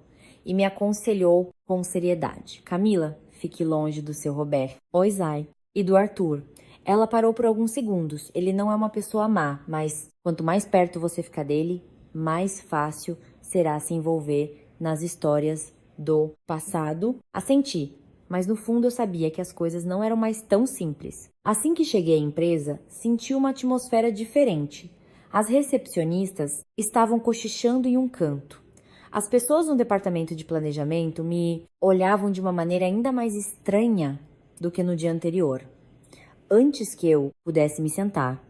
e me aconselhou com seriedade. Camila, fique longe do seu Roberto. Oi, Zay. E do Arthur. Ela parou por alguns segundos. Ele não é uma pessoa má, mas quanto mais perto você ficar dele, mais fácil será se envolver nas histórias do passado. Assenti, mas no fundo eu sabia que as coisas não eram mais tão simples. Assim que cheguei à empresa, senti uma atmosfera diferente. As recepcionistas estavam cochichando em um canto. As pessoas no departamento de planejamento me olhavam de uma maneira ainda mais estranha do que no dia anterior. Antes que eu pudesse me sentar,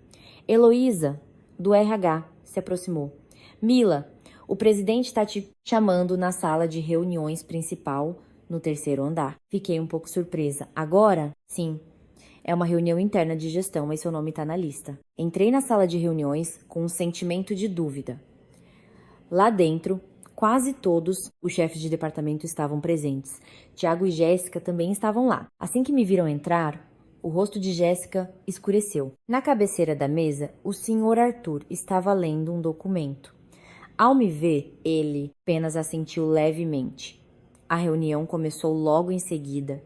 Heloísa, do RH, se aproximou. Mila, o presidente está te chamando na sala de reuniões principal no 3º andar. Fiquei um pouco surpresa. Agora? Sim. É uma reunião interna de gestão, mas seu nome está na lista. Entrei na sala de reuniões com um sentimento de dúvida. Lá dentro, quase todos os chefes de departamento estavam presentes. Tiago e Jéssica também estavam lá. Assim que me viram entrar, o rosto de Jéssica escureceu. Na cabeceira da mesa, o senhor Arthur estava lendo um documento. Ao me ver, ele apenas assentiu levemente. A reunião começou logo em seguida.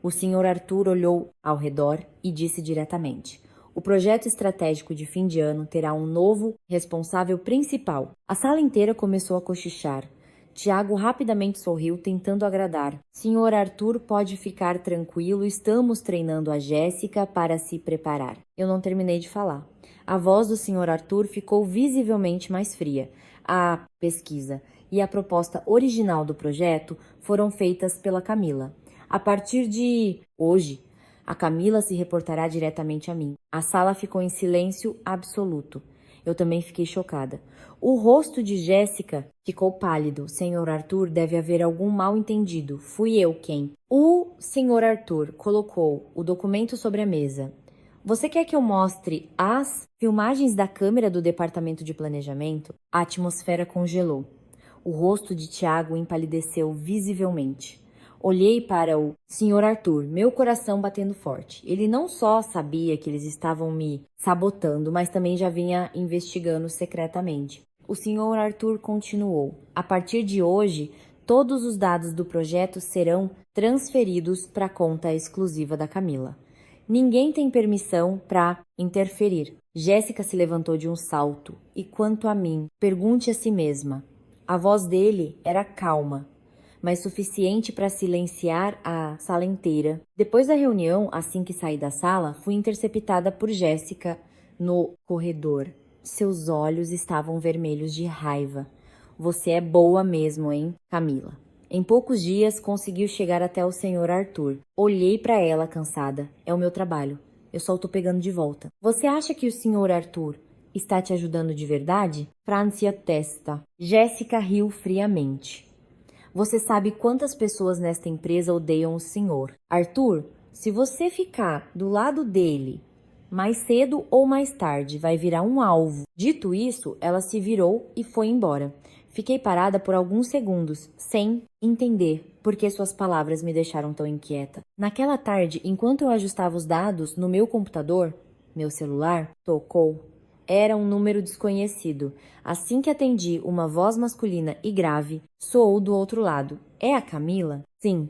O senhor Arthur olhou ao redor e disse diretamente: o projeto estratégico de fim de ano terá um novo responsável principal. A sala inteira começou a cochichar. Tiago rapidamente sorriu, tentando agradar. Senhor Arthur, pode ficar tranquilo, estamos treinando a Jéssica para se preparar. Eu não terminei de falar. A voz do senhor Arthur ficou visivelmente mais fria. A pesquisa e a proposta original do projeto foram feitas pela Camila. A partir de hoje, a Camila se reportará diretamente a mim. A sala ficou em silêncio absoluto. Eu também fiquei chocada. O rosto de Jéssica ficou pálido. Senhor Arthur, deve haver algum mal-entendido. Fui eu quem. O senhor Arthur colocou o documento sobre a mesa. Você quer que eu mostre as filmagens da câmera do departamento de planejamento? A atmosfera congelou. O rosto de Tiago empalideceu visivelmente. Olhei para o senhor Arthur, meu coração batendo forte. Ele não só sabia que eles estavam me sabotando, mas também já vinha investigando secretamente. O senhor Arthur continuou. A partir de hoje, todos os dados do projeto serão transferidos para a conta exclusiva da Camila. Ninguém tem permissão para interferir. Jéssica se levantou de um salto. E quanto a mim, pergunte a si mesma. A voz dele era calma, mas suficiente para silenciar a sala inteira. Depois da reunião, assim que saí da sala, fui interceptada por Jéssica no corredor. Seus olhos estavam vermelhos de raiva. Você é boa mesmo, hein, Camila? Em poucos dias, conseguiu chegar até o senhor Arthur. Olhei para ela cansada. É o meu trabalho. Eu só tô pegando de volta. Você acha que o senhor Arthur está te ajudando de verdade? Francia testa. Jéssica riu friamente. Você sabe quantas pessoas nesta empresa odeiam o senhor. Arthur, se você ficar do lado dele, mais cedo ou mais tarde, vai virar um alvo. Dito isso, ela se virou e foi embora. Fiquei parada por alguns segundos, sem entender por que suas palavras me deixaram tão inquieta. Naquela tarde, enquanto eu ajustava os dados no meu computador, meu celular tocou. Era um número desconhecido. Assim que atendi, uma voz masculina e grave soou do outro lado. É a Camila? Sim.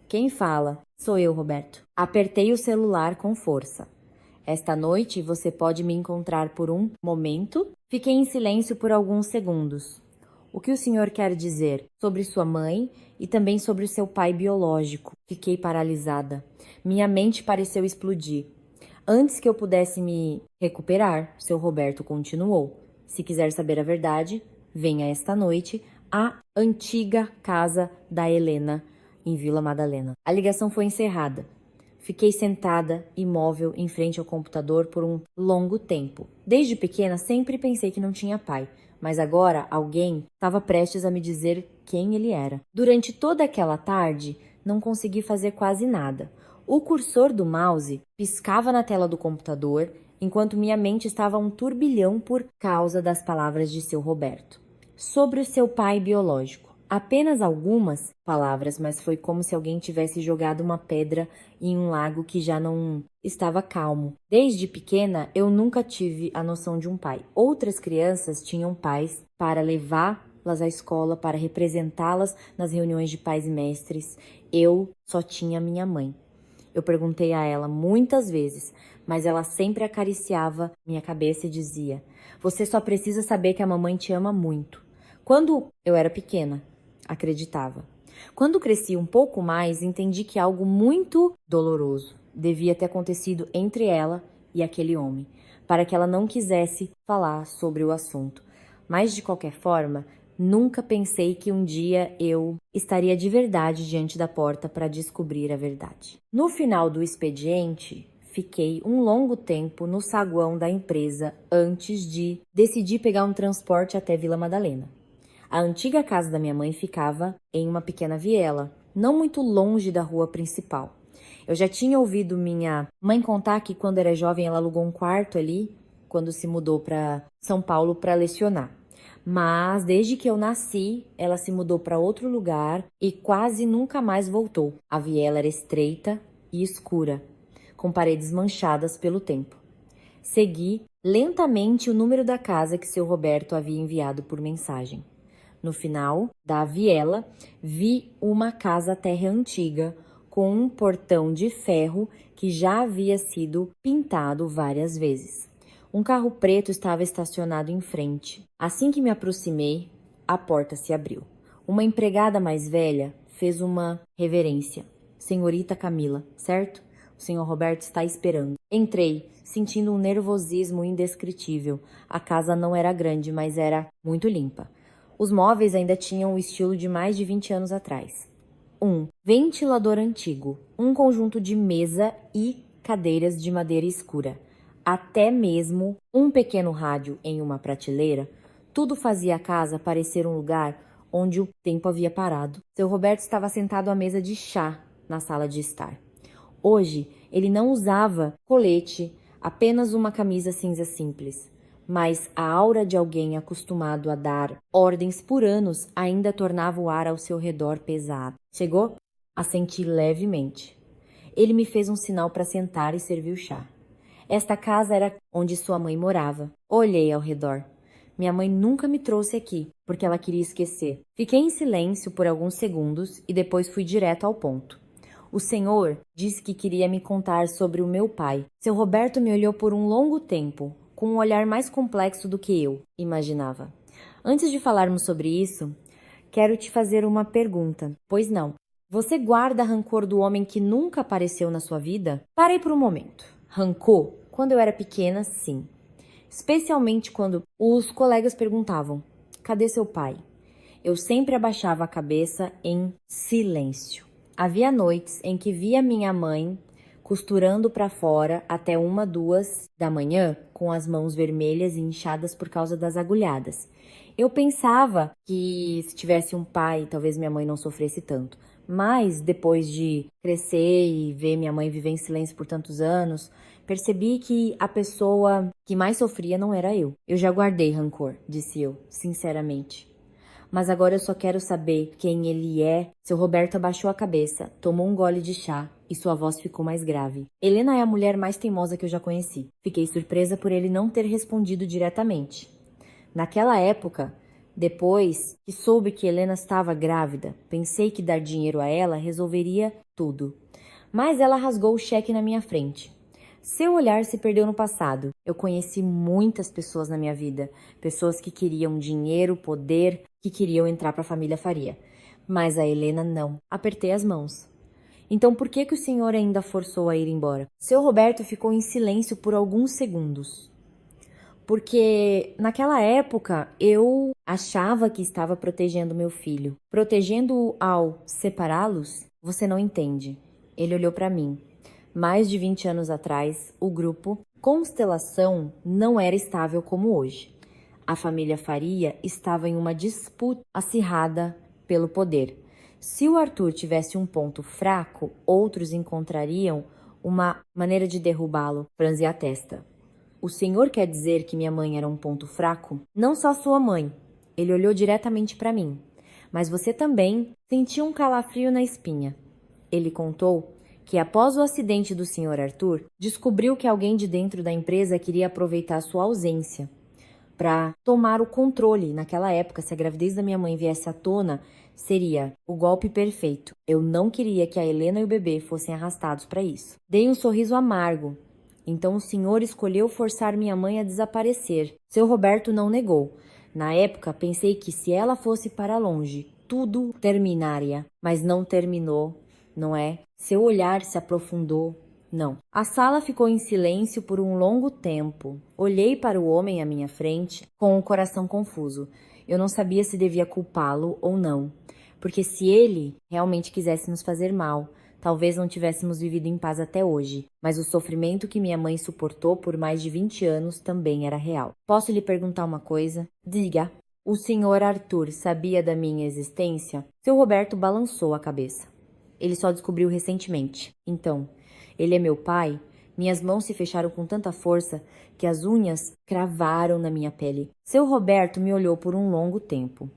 Quem fala? Sou eu, Roberto. Apertei o celular com força. Esta noite você pode me encontrar por um momento? Fiquei em silêncio por alguns segundos. O que o senhor quer dizer? Sobre sua mãe e também sobre seu pai biológico. Fiquei paralisada. Minha mente pareceu explodir. Antes que eu pudesse me recuperar, seu Roberto continuou. Se quiser saber a verdade, venha esta noite à antiga casa da Helena, em Vila Madalena. A ligação foi encerrada. Fiquei sentada, imóvel, em frente ao computador por um longo tempo. Desde pequena, sempre pensei que não tinha pai, mas agora alguém estava prestes a me dizer quem ele era. Durante toda aquela tarde, não consegui fazer quase nada. O cursor do mouse piscava na tela do computador, enquanto minha mente estava um turbilhão por causa das palavras de seu Roberto. Sobre o seu pai biológico. Apenas algumas palavras, mas foi como se alguém tivesse jogado uma pedra em um lago que já não estava calmo. Desde pequena, eu nunca tive a noção de um pai. Outras crianças tinham pais para levá-las à escola, para representá-las nas reuniões de pais e mestres. Eu só tinha minha mãe. Eu perguntei a ela muitas vezes, mas ela sempre acariciava minha cabeça e dizia: "Você só precisa saber que a mamãe te ama muito." Quando eu era pequena, acreditava. Quando cresci um pouco mais, entendi que algo muito doloroso devia ter acontecido entre ela e aquele homem, para que ela não quisesse falar sobre o assunto. Mas, de qualquer forma, nunca pensei que um dia eu estaria de verdade diante da porta para descobrir a verdade. No final do expediente, fiquei um longo tempo no saguão da empresa antes de decidir pegar um transporte até Vila Madalena. A antiga casa da minha mãe ficava em uma pequena viela, não muito longe da rua principal. Eu já tinha ouvido minha mãe contar que quando era jovem ela alugou um quarto ali, quando se mudou para São Paulo para lecionar. Mas desde que eu nasci, ela se mudou para outro lugar e quase nunca mais voltou. A viela era estreita e escura, com paredes manchadas pelo tempo. Segui lentamente o número da casa que seu Roberto havia enviado por mensagem. No final da viela, vi uma casa térrea antiga, com um portão de ferro que já havia sido pintado várias vezes. Um carro preto estava estacionado em frente. Assim que me aproximei, a porta se abriu. Uma empregada mais velha fez uma reverência. "Senhorita Camila, certo? O senhor Roberto está esperando." Entrei, sentindo um nervosismo indescritível. A casa não era grande, mas era muito limpa. Os móveis ainda tinham o estilo de mais de 20 anos atrás. Um ventilador antigo, um conjunto de mesa e cadeiras de madeira escura, até mesmo um pequeno rádio em uma prateleira. Tudo fazia a casa parecer um lugar onde o tempo havia parado. Seu Roberto estava sentado à mesa de chá na sala de estar. Hoje, ele não usava colete, apenas uma camisa cinza simples. Mas a aura de alguém acostumado a dar ordens por anos ainda tornava o ar ao seu redor pesado. Chegou? Assenti levemente. Ele me fez um sinal para sentar e serviu chá. Esta casa era onde sua mãe morava. Olhei ao redor. Minha mãe nunca me trouxe aqui, porque ela queria esquecer. Fiquei em silêncio por alguns segundos e depois fui direto ao ponto. "O senhor disse que queria me contar sobre o meu pai." Seu Roberto me olhou por um longo tempo, com um olhar mais complexo do que eu imaginava. "Antes de falarmos sobre isso, quero te fazer uma pergunta." "Pois não." "Você guarda rancor do homem que nunca apareceu na sua vida?" Parei por um momento. Rancor? Quando eu era pequena, sim. Especialmente quando os colegas perguntavam: "Cadê seu pai?" Eu sempre abaixava a cabeça em silêncio. Havia noites em que via minha mãe costurando para fora até 1, 2 da manhã, com as mãos vermelhas e inchadas por causa das agulhadas. Eu pensava que se tivesse um pai, talvez minha mãe não sofresse tanto. Mas depois de crescer e ver minha mãe viver em silêncio por tantos anos, percebi que a pessoa que mais sofria não era eu. "Eu já guardei rancor", disse eu, sinceramente. "Mas agora eu só quero saber quem ele é." Seu Roberto abaixou a cabeça, tomou um gole de chá e sua voz ficou mais grave. "Helena é a mulher mais teimosa que eu já conheci." Fiquei surpresa por ele não ter respondido diretamente. Naquela época, depois que soube que Helena estava grávida, pensei que dar dinheiro a ela resolveria tudo. Mas ela rasgou o cheque na minha frente. Seu olhar se perdeu no passado. Eu conheci muitas pessoas na minha vida, pessoas que queriam dinheiro, poder, que queriam entrar para a família Faria. Mas a Helena não. Apertei as mãos. "Então por que o senhor ainda forçou a ir embora?" Seu Roberto ficou em silêncio por alguns segundos. "Porque naquela época eu achava que estava protegendo meu filho. Protegendo-o ao separá-los? Você não entende." Ele olhou para mim. Mais de 20 anos atrás, o grupo Constelação não era estável como hoje. A família Faria estava em uma disputa acirrada pelo poder. Se o Arthur tivesse um ponto fraco, outros encontrariam uma maneira de derrubá-lo. Franzi a testa. "O senhor quer dizer que minha mãe era um ponto fraco?" "Não só sua mãe." Ele olhou diretamente para mim. mas você também sentiu um calafrio na espinha. Ele contou que após o acidente do Sr. Arthur, descobriu que alguém de dentro da empresa queria aproveitar sua ausência para tomar o controle. Naquela época, se a gravidez da minha mãe viesse à tona, seria o golpe perfeito. Eu não queria que a Helena e o bebê fossem arrastados para isso. Dei um sorriso amargo. Então o senhor escolheu forçar minha mãe a desaparecer. Seu Roberto não negou. Na época, pensei que se ela fosse para longe, tudo terminaria. Mas não terminou, não é? Seu olhar se aprofundou. Não. A sala ficou em silêncio por um longo tempo. Olhei para o homem à minha frente com o coração confuso. Eu não sabia se devia culpá-lo ou não. Porque se ele realmente quisesse nos fazer mal, talvez não tivéssemos vivido em paz até hoje. Mas o sofrimento que minha mãe suportou por mais de 20 anos também era real. Posso lhe perguntar uma coisa? Diga. O senhor Arthur sabia da minha existência? Seu Roberto balançou a cabeça. Ele só descobriu recentemente. Então, ele é meu pai? Minhas mãos se fecharam com tanta força que as unhas cravaram na minha pele. Seu Roberto me olhou por um longo tempo.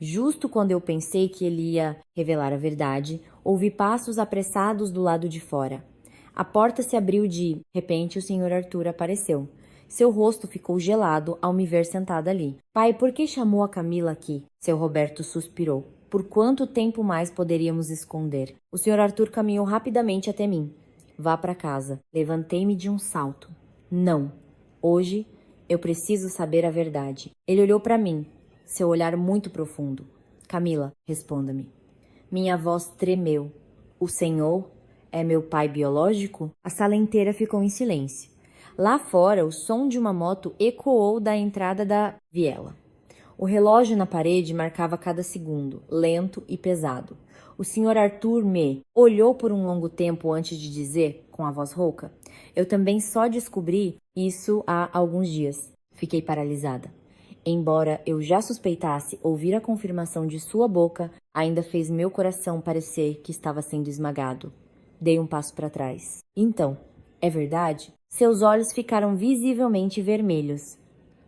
Justo quando eu pensei que ele ia revelar a verdade, ouvi passos apressados do lado de fora. A porta se abriu de repente, o Sr. Arthur apareceu. Seu rosto ficou gelado ao me ver sentada ali. Pai, por que chamou a Camila aqui? Seu Roberto suspirou. Por quanto tempo mais poderíamos esconder? O Sr. Arthur caminhou rapidamente até mim. Vá para casa. Levantei-me de um salto. Não. Hoje eu preciso saber a verdade. Ele olhou para mim, seu olhar muito profundo. Camila, responda-me. Minha voz tremeu. O senhor é meu pai biológico? A sala inteira ficou em silêncio. Lá fora, o som de uma moto ecoou da entrada da viela. O relógio na parede marcava cada segundo, lento e pesado. O Sr. Arthur me olhou por um longo tempo antes de dizer, com a voz rouca, eu também só descobri isso há alguns dias. Fiquei paralisada. Embora eu já suspeitasse, ouvir a confirmação de sua boca ainda fez meu coração parecer que estava sendo esmagado. Dei um passo para trás. Então, é verdade? Seus olhos ficaram visivelmente vermelhos.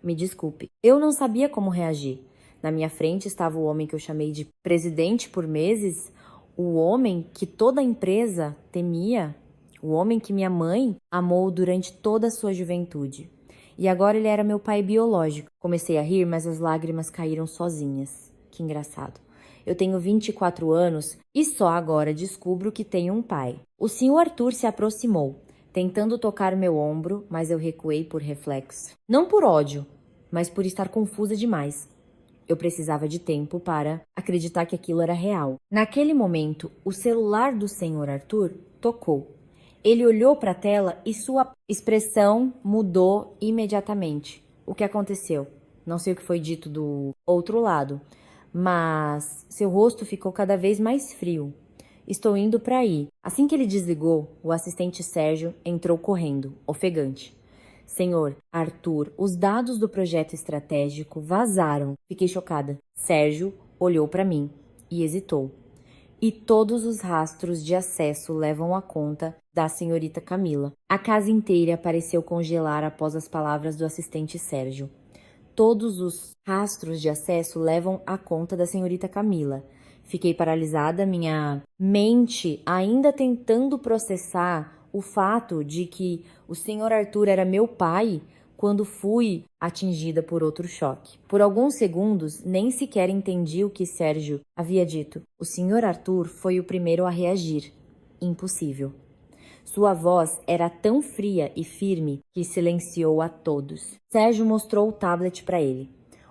Me desculpe. Eu não sabia como reagir. Na minha frente estava o homem que eu chamei de presidente por meses, o homem que toda a empresa temia, o homem que minha mãe amou durante toda a sua juventude. E agora ele era meu pai biológico. Comecei a rir, mas as lágrimas caíram sozinhas. Que engraçado. Eu tenho 24 anos e só agora descubro que tenho um pai. O Sr. Arthur se aproximou, tentando tocar meu ombro, mas eu recuei por reflexo. Não por ódio, mas por estar confusa demais. Eu precisava de tempo para acreditar que aquilo era real. Naquele momento, o celular do Sr. Arthur tocou. Ele olhou para a tela e sua expressão mudou imediatamente. O que aconteceu? Não sei o que foi dito do outro lado, mas seu rosto ficou cada vez mais frio. Estou indo para aí. Assim que ele desligou, o assistente Sérgio entrou correndo, ofegante. Senhor Arthur, os dados do projeto estratégico vazaram. Fiquei chocada. Sérgio olhou para mim e hesitou. E todos os rastros de acesso levam a conta da senhorita Camila. A casa inteira pareceu congelar após as palavras do assistente Sérgio. Todos os rastros de acesso levam a conta da senhorita Camila. Fiquei paralisada, minha mente ainda tentando processar o fato de que o Sr. Arthur era meu pai quando fui atingida por outro choque. Por alguns segundos, nem sequer entendi o que Sérgio havia dito. O Sr. Arthur foi o primeiro a reagir. Impossível. Sua voz era tão fria e firme que silenciou a todos. Sérgio mostrou o tablet para ele.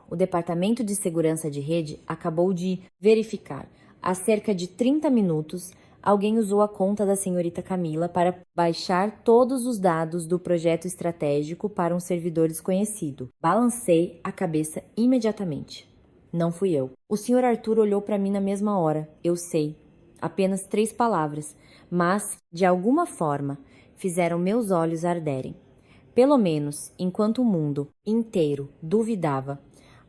O Departamento de Segurança de Rede acabou de verificar. Há cerca de 30 minutos, alguém usou a conta da senhorita Camila para baixar todos os dados do projeto estratégico para um servidor desconhecido. Balancei a cabeça imediatamente. Não fui eu. O Sr. Arthur olhou para mim na mesma hora. Eu sei. Apenas 3 palavras, mas, de alguma forma, fizeram meus olhos arderem. Pelo menos, enquanto o mundo inteiro duvidava,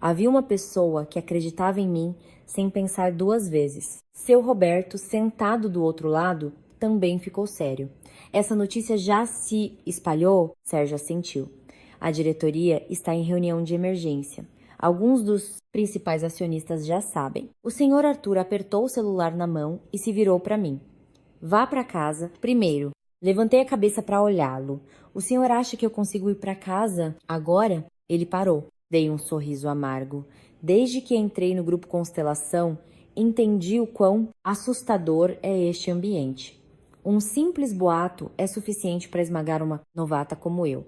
havia uma pessoa que acreditava em mim sem pensar 2 vezes. Seu Roberto, sentado do outro lado, também ficou sério. Essa notícia já se espalhou? Sérgio assentiu. A diretoria está em reunião de emergência. Alguns dos principais acionistas já sabem. O senhor Arthur apertou o celular na mão e se virou para mim. Vá para casa primeiro. Levantei a cabeça para olhá-lo. O senhor acha que eu consigo ir para casa agora? Ele parou. Dei um sorriso amargo. Desde que entrei no grupo Constelação, entendi o quão assustador é este ambiente. Um simples boato é suficiente para esmagar uma novata como eu.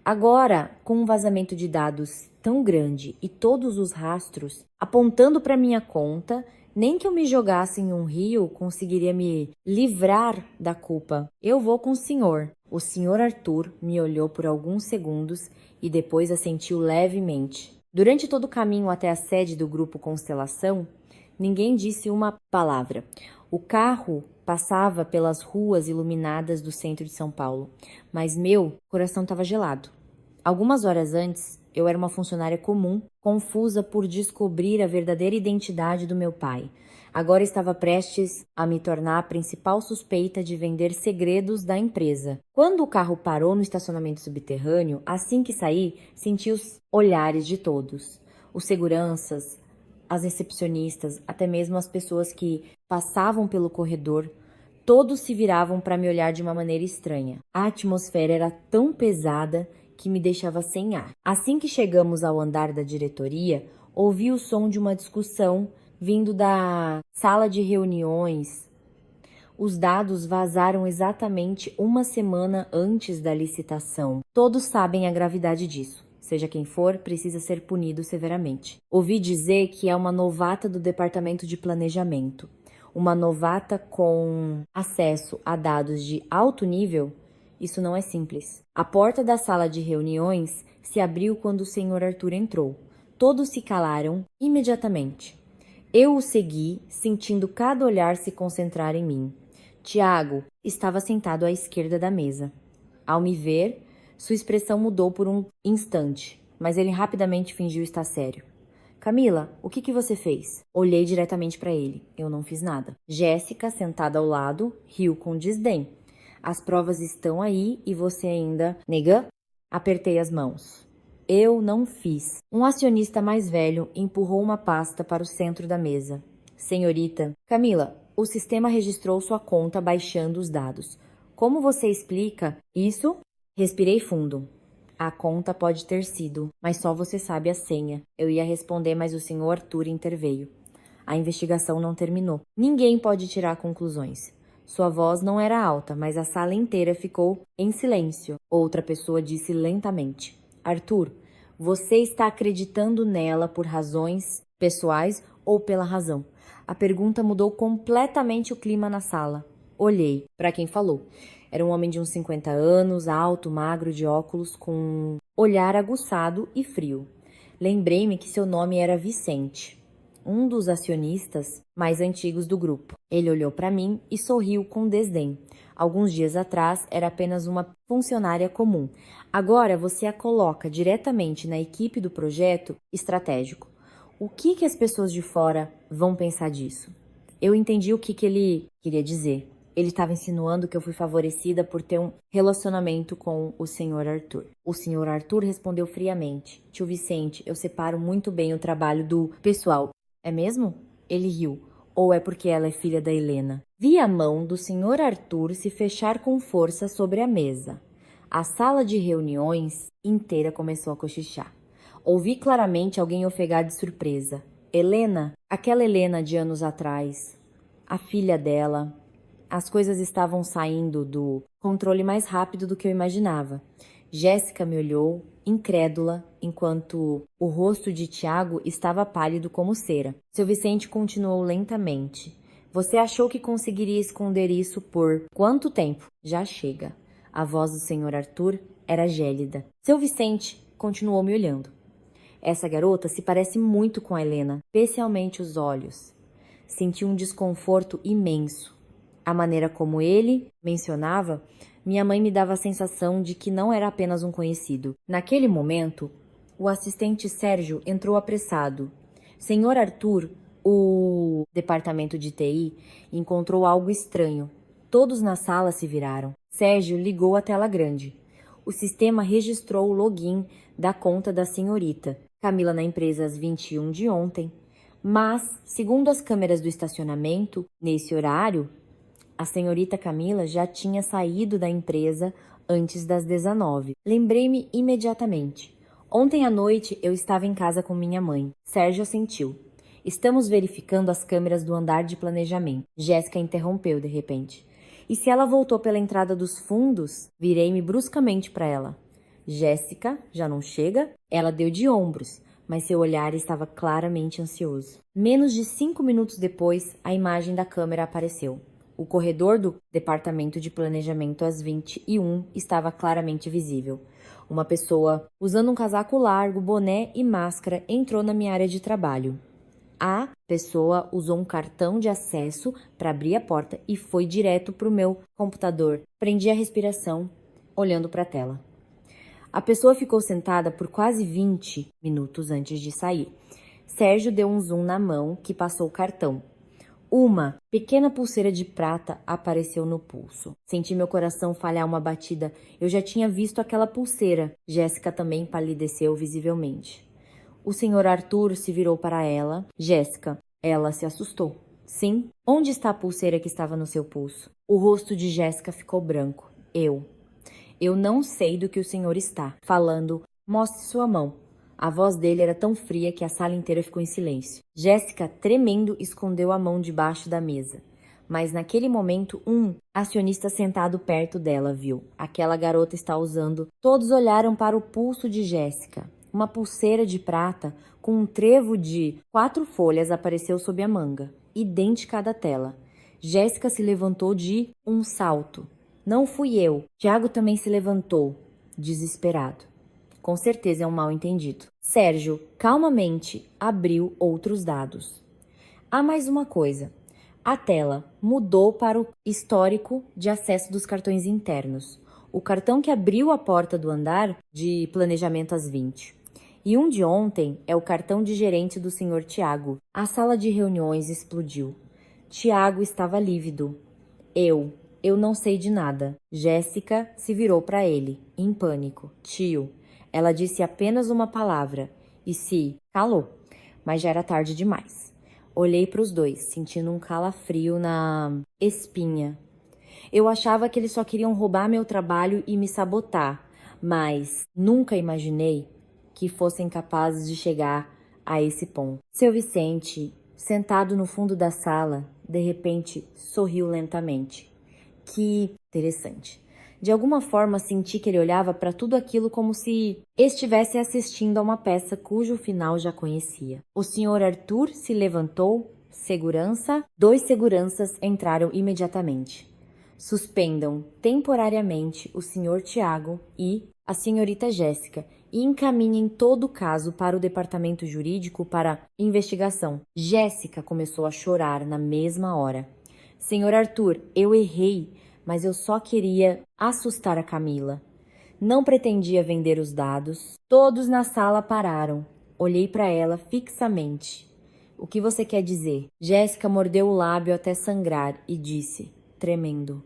Agora, com um vazamento de dados tão grande e todos os rastros apontando para minha conta, nem que eu me jogasse em um rio conseguiria me livrar da culpa. Eu vou com o senhor. O senhor Arthur me olhou por alguns segundos e depois assentiu levemente. Durante todo o caminho até a sede do grupo Constelação, ninguém disse uma palavra. O carro passava pelas ruas iluminadas do centro de São Paulo, mas meu coração estava gelado. Algumas horas antes, eu era uma funcionária comum, confusa por descobrir a verdadeira identidade do meu pai. Agora estava prestes a me tornar a principal suspeita de vender segredos da empresa. Quando o carro parou no estacionamento subterrâneo, assim que saí, senti os olhares de todos. Os seguranças, as recepcionistas, até mesmo as pessoas que passavam pelo corredor, todos se viravam para me olhar de uma maneira estranha. A atmosfera era tão pesada que me deixava sem ar. Assim que chegamos ao andar da diretoria, ouvi o som de uma discussão vindo da sala de reuniões. Os dados vazaram exatamente uma semana antes da licitação. Todos sabem a gravidade disso. Seja quem for, precisa ser punido severamente. Ouvi dizer que é uma novata do departamento de planejamento. Uma novata com acesso a dados de alto nível. Isso não é simples. A porta da sala de reuniões se abriu quando o senhor Arthur entrou. Todos se calaram imediatamente. Eu o segui, sentindo cada olhar se concentrar em mim. Tiago estava sentado à esquerda da mesa. Ao me ver, sua expressão mudou por um instante, mas ele rapidamente fingiu estar sério. Camila, o que você fez? Olhei diretamente para ele. Eu não fiz nada. Jéssica, sentada ao lado, riu com desdém. As provas estão aí e você ainda nega? Apertei as mãos. Eu não fiz. Um acionista mais velho empurrou uma pasta para o centro da mesa. Senhorita, Camila, o sistema registrou sua conta baixando os dados. Como você explica isso? Respirei fundo. A conta pode ter sido, mas só você sabe a senha. Eu ia responder, mas o senhor Arthur interveio. A investigação não terminou. Ninguém pode tirar conclusões. Sua voz não era alta, mas a sala inteira ficou em silêncio. Outra pessoa disse lentamente: Arthur, você está acreditando nela por razões pessoais ou pela razão? A pergunta mudou completamente o clima na sala. Olhei para quem falou. Era um homem de uns 50 anos, alto, magro, de óculos, com um olhar aguçado e frio. Lembrei-me que seu nome era Vicente, um dos acionistas mais antigos do grupo. Ele olhou para mim e sorriu com desdém. Alguns dias atrás era apenas uma funcionária comum. Agora você a coloca diretamente na equipe do projeto estratégico. O que as pessoas de fora vão pensar disso? Eu entendi o que ele queria dizer. Ele estava insinuando que eu fui favorecida por ter um relacionamento com o senhor Arthur. O senhor Arthur respondeu friamente: Tio Vicente, eu separo muito bem o trabalho do pessoal. É mesmo? Ele riu. Ou é porque ela é filha da Helena? Vi a mão do senhor Arthur se fechar com força sobre a mesa. A sala de reuniões inteira começou a cochichar. Ouvi claramente alguém ofegar de surpresa. Helena? Aquela Helena de anos atrás. A filha dela. As coisas estavam saindo do controle mais rápido do que eu imaginava. Jéssica me olhou, incrédula, enquanto o rosto de Tiago estava pálido como cera. Seu Vicente continuou lentamente. Você achou que conseguiria esconder isso por quanto tempo? Já chega. A voz do senhor Arthur era gélida. Seu Vicente continuou me olhando. Essa garota se parece muito com a Helena, especialmente os olhos. Senti um desconforto imenso. A maneira como ele mencionava, minha mãe me dava a sensação de que não era apenas um conhecido. Naquele momento, o assistente Sérgio entrou apressado. Senhor Arthur, o departamento de TI encontrou algo estranho. Todos na sala se viraram. Sérgio ligou a tela grande. O sistema registrou o login da conta da senhorita. Camila na empresa às 21 de ontem. Mas, segundo as câmeras do estacionamento, nesse horário, a senhorita Camila já tinha saído da empresa antes das 19. Lembrei-me imediatamente. Ontem à noite eu estava em casa com minha mãe. Sérgio assentiu. Estamos verificando as câmeras do andar de planejamento. Jéssica interrompeu de repente. E se ela voltou pela entrada dos fundos? Virei-me bruscamente para ela. Jéssica, já não chega? Ela deu de ombros, mas seu olhar estava claramente ansioso. Menos de 5 minutos depois, a imagem da câmera apareceu. O corredor do departamento de planejamento às 21 estava claramente visível. Uma pessoa, usando um casaco largo, boné e máscara, entrou na minha área de trabalho. A pessoa usou um cartão de acesso para abrir a porta e foi direto para o meu computador. Prendi a respiração, olhando para a tela. A pessoa ficou sentada por quase 20 minutos antes de sair. Sérgio deu um zoom na mão que passou o cartão. Uma pequena pulseira de prata apareceu no pulso. Senti meu coração falhar uma batida. Eu já tinha visto aquela pulseira. Jéssica também palideceu visivelmente. O senhor Arthur se virou para ela. Jéssica, ela se assustou. Sim? Onde está a pulseira que estava no seu pulso? O rosto de Jéssica ficou branco. Eu não sei do que o senhor está falando. Mostre sua mão. A voz dele era tão fria que a sala inteira ficou em silêncio. Jéssica, tremendo, escondeu a mão debaixo da mesa. Mas naquele momento, um acionista sentado perto dela viu. Aquela garota está usando. Todos olharam para o pulso de Jéssica. Uma pulseira de prata com um trevo de 4 folhas apareceu sob a manga, idêntica à da tela. Jéssica se levantou de um salto. Não fui eu. Tiago também se levantou, desesperado. Com certeza é um mal-entendido. Sérgio, calmamente, abriu outros dados. Há mais uma coisa. A tela mudou para o histórico de acesso dos cartões internos. O cartão que abriu a porta do andar de planejamento às 20. E um de ontem é o cartão de gerente do Sr. Tiago. A sala de reuniões explodiu. Tiago estava lívido. Eu não sei de nada. Jéssica se virou para ele, em pânico. Tio. Ela disse apenas uma palavra e se calou, mas já era tarde demais. Olhei para os dois, sentindo um calafrio na espinha. Eu achava que eles só queriam roubar meu trabalho e me sabotar, mas nunca imaginei que fossem capazes de chegar a esse ponto. Seu Vicente, sentado no fundo da sala, de repente sorriu lentamente. Que interessante. De alguma forma, senti que ele olhava para tudo aquilo como se estivesse assistindo a uma peça cujo final já conhecia. O senhor Arthur se levantou. Segurança. 2 seguranças entraram imediatamente. Suspendam temporariamente o senhor Tiago e a senhorita Jéssica e encaminhem todo o caso para o departamento jurídico para investigação. Jéssica começou a chorar na mesma hora. Senhor Arthur, eu errei. Mas eu só queria assustar a Camila. Não pretendia vender os dados. Todos na sala pararam. Olhei para ela fixamente. O que você quer dizer? Jéssica mordeu o lábio até sangrar e disse, tremendo.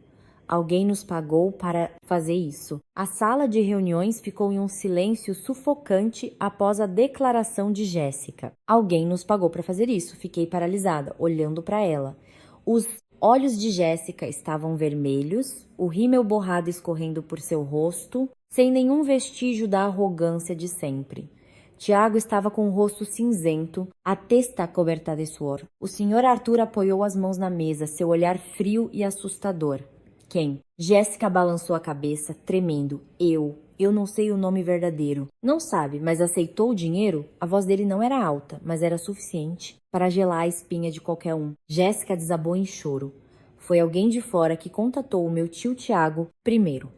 Alguém nos pagou para fazer isso. A sala de reuniões ficou em um silêncio sufocante após a declaração de Jéssica. Alguém nos pagou para fazer isso. Fiquei paralisada, olhando para ela. Os olhos de Jéssica estavam vermelhos, o rímel borrado escorrendo por seu rosto, sem nenhum vestígio da arrogância de sempre. Tiago estava com o rosto cinzento, a testa coberta de suor. O senhor Arthur apoiou as mãos na mesa, seu olhar frio e assustador. Quem? Jéssica balançou a cabeça, tremendo. Eu não sei o nome verdadeiro. Não sabe, mas aceitou o dinheiro? A voz dele não era alta, mas era suficiente para gelar a espinha de qualquer um. Jéssica desabou em choro. Foi alguém de fora que contatou o meu tio Tiago primeiro.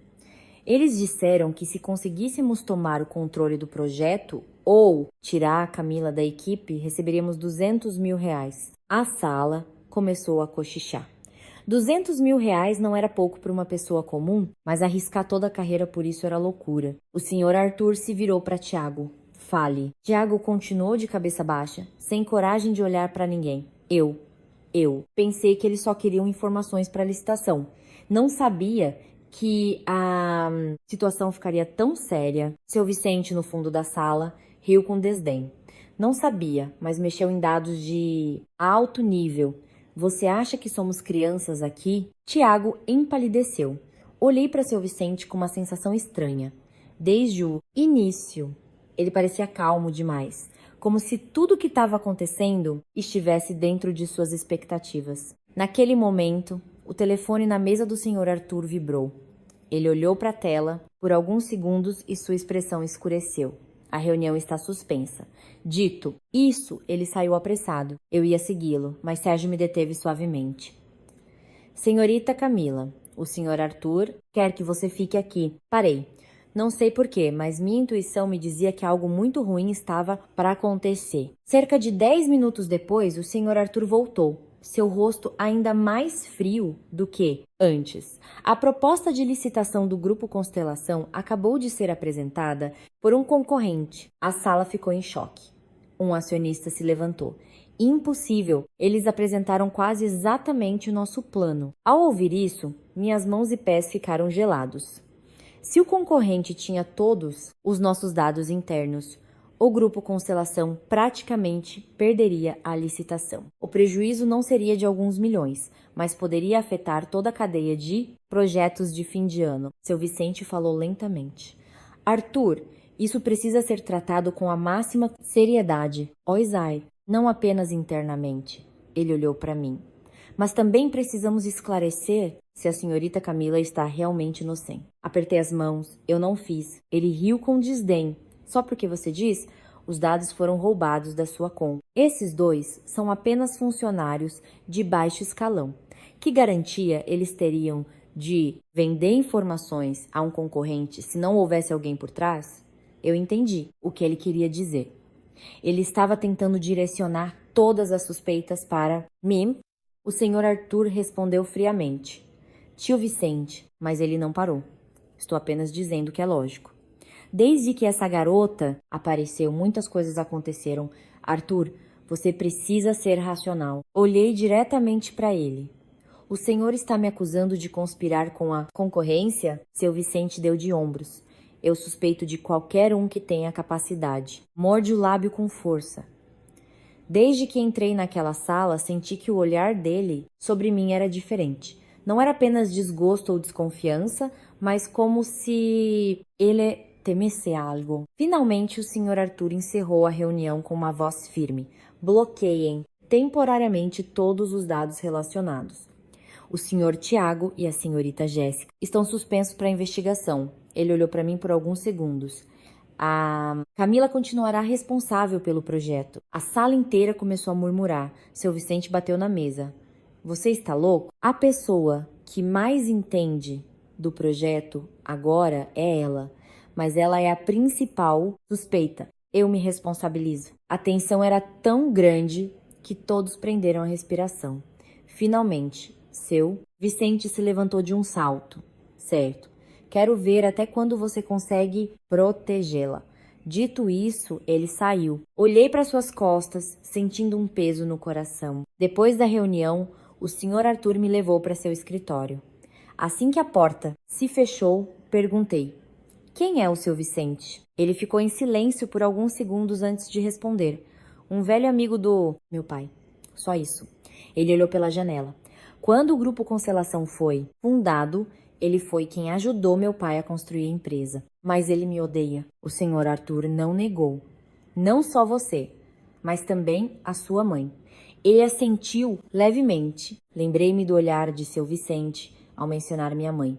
Eles disseram que se conseguíssemos tomar o controle do projeto ou tirar a Camila da equipe, receberíamos 200 mil reais. A sala começou a cochichar. 200 mil reais não era pouco para uma pessoa comum, mas arriscar toda a carreira por isso era loucura. O senhor Arthur se virou para Tiago. Fale. Tiago continuou de cabeça baixa, sem coragem de olhar para ninguém. Eu. Pensei que eles só queriam informações para a licitação. Não sabia que a situação ficaria tão séria. Seu Vicente, no fundo da sala, Riu com desdém. Não sabia, mas mexeu em dados de alto nível. Você acha que somos crianças aqui? Tiago empalideceu. Olhei para seu Vicente com uma sensação estranha. Desde o início, ele parecia calmo demais, como se tudo o que estava acontecendo estivesse dentro de suas expectativas. Naquele momento, o telefone na mesa do Sr. Arthur vibrou. Ele olhou para a tela por alguns segundos e sua expressão escureceu. A reunião está suspensa. Dito isso, ele saiu apressado. Eu ia segui-lo, mas Sérgio me deteve suavemente. Senhorita Camila, o Sr. Arthur quer que você fique aqui. Parei. Não sei porquê, mas minha intuição me dizia que algo muito ruim estava para acontecer. Cerca de 10 minutos depois, o Sr. Arthur voltou, seu rosto ainda mais frio do que antes. A proposta de licitação do Grupo Constelação acabou de ser apresentada por um concorrente. A sala ficou em choque. Um acionista se levantou. Impossível! Eles apresentaram quase exatamente o nosso plano. Ao ouvir isso, minhas mãos e pés ficaram gelados. Se o concorrente tinha todos os nossos dados internos, o Grupo Constelação praticamente perderia a licitação. O prejuízo não seria de alguns milhões, mas poderia afetar toda a cadeia de projetos de fim de ano. Seu Vicente falou lentamente. Arthur, isso precisa ser tratado com a máxima seriedade. Oisai, não apenas internamente. Ele olhou para mim. Mas também precisamos esclarecer se a senhorita Camila está realmente inocente. Apertei as mãos. Eu não fiz. Ele riu com desdém. Só porque você diz, os dados foram roubados da sua conta. Esses dois são apenas funcionários de baixo escalão. Que garantia eles teriam de vender informações a um concorrente se não houvesse alguém por trás? Eu entendi o que ele queria dizer. Ele estava tentando direcionar todas as suspeitas para mim. O senhor Arthur respondeu friamente. Tio Vicente, mas ele não parou. Estou apenas dizendo que é lógico. Desde que essa garota apareceu, muitas coisas aconteceram. Arthur, você precisa ser racional. Olhei diretamente para ele. O senhor está me acusando de conspirar com a concorrência? Seu Vicente deu de ombros. Eu suspeito de qualquer um que tenha capacidade. Morde o lábio com força. Desde que entrei naquela sala, senti que o olhar dele sobre mim era diferente. Não era apenas desgosto ou desconfiança, mas como se ele temesse algo. Finalmente, o Sr. Arthur encerrou a reunião com uma voz firme. Bloqueiem temporariamente todos os dados relacionados. O Sr. Tiago e a Srta. Jéssica estão suspensos para a investigação. Ele olhou para mim por alguns segundos. A Camila continuará responsável pelo projeto. A sala inteira começou a murmurar. Seu Vicente bateu na mesa. Você está louco? A pessoa que mais entende do projeto agora é ela, mas ela é a principal suspeita. Eu me responsabilizo. A tensão era tão grande que todos prenderam a respiração. Finalmente, seu Vicente se levantou de um salto. Certo. Quero ver até quando você consegue protegê-la. Dito isso, ele saiu. Olhei para suas costas, sentindo um peso no coração. Depois da reunião, o Sr. Arthur me levou para seu escritório. Assim que a porta se fechou, perguntei: quem é o seu Vicente? Ele ficou em silêncio por alguns segundos antes de responder. Um velho amigo do meu pai. Só isso. Ele olhou pela janela. Quando o Grupo Constelação foi fundado, ele foi quem ajudou meu pai a construir a empresa. Mas ele me odeia. O Sr. Arthur não negou. Não só você, mas também a sua mãe. Ele assentiu levemente. Lembrei-me do olhar de seu Vicente ao mencionar minha mãe.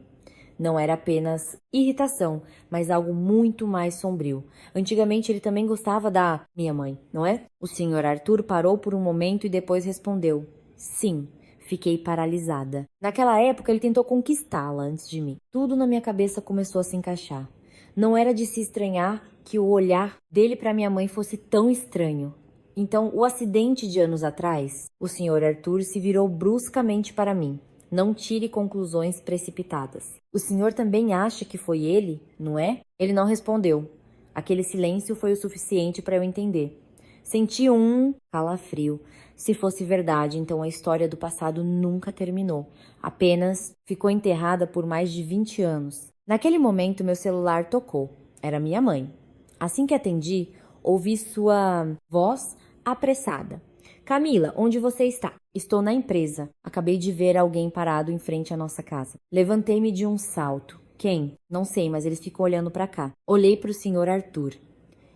Não era apenas irritação, mas algo muito mais sombrio. Antigamente ele também gostava da minha mãe, não é? O Sr. Arthur parou por um momento e depois respondeu: sim. Fiquei paralisada. Naquela época, ele tentou conquistá-la antes de mim. Tudo na minha cabeça começou a se encaixar. Não era de se estranhar que o olhar dele para minha mãe fosse tão estranho. Então, o acidente de anos atrás, o Sr. Arthur se virou bruscamente para mim. Não tire conclusões precipitadas. O senhor também acha que foi ele, não é? Ele não respondeu. Aquele silêncio foi o suficiente para eu entender. Senti um calafrio. Se fosse verdade, então a história do passado nunca terminou. Apenas ficou enterrada por mais de 20 anos. Naquele momento, meu celular tocou. Era minha mãe. Assim que atendi, Ouvi sua voz apressada. Camila, onde você está? Estou na empresa. Acabei de ver alguém parado em frente à nossa casa. Levantei-me de um salto. Quem? Não sei, mas eles ficam olhando para cá. Olhei para o senhor Arthur.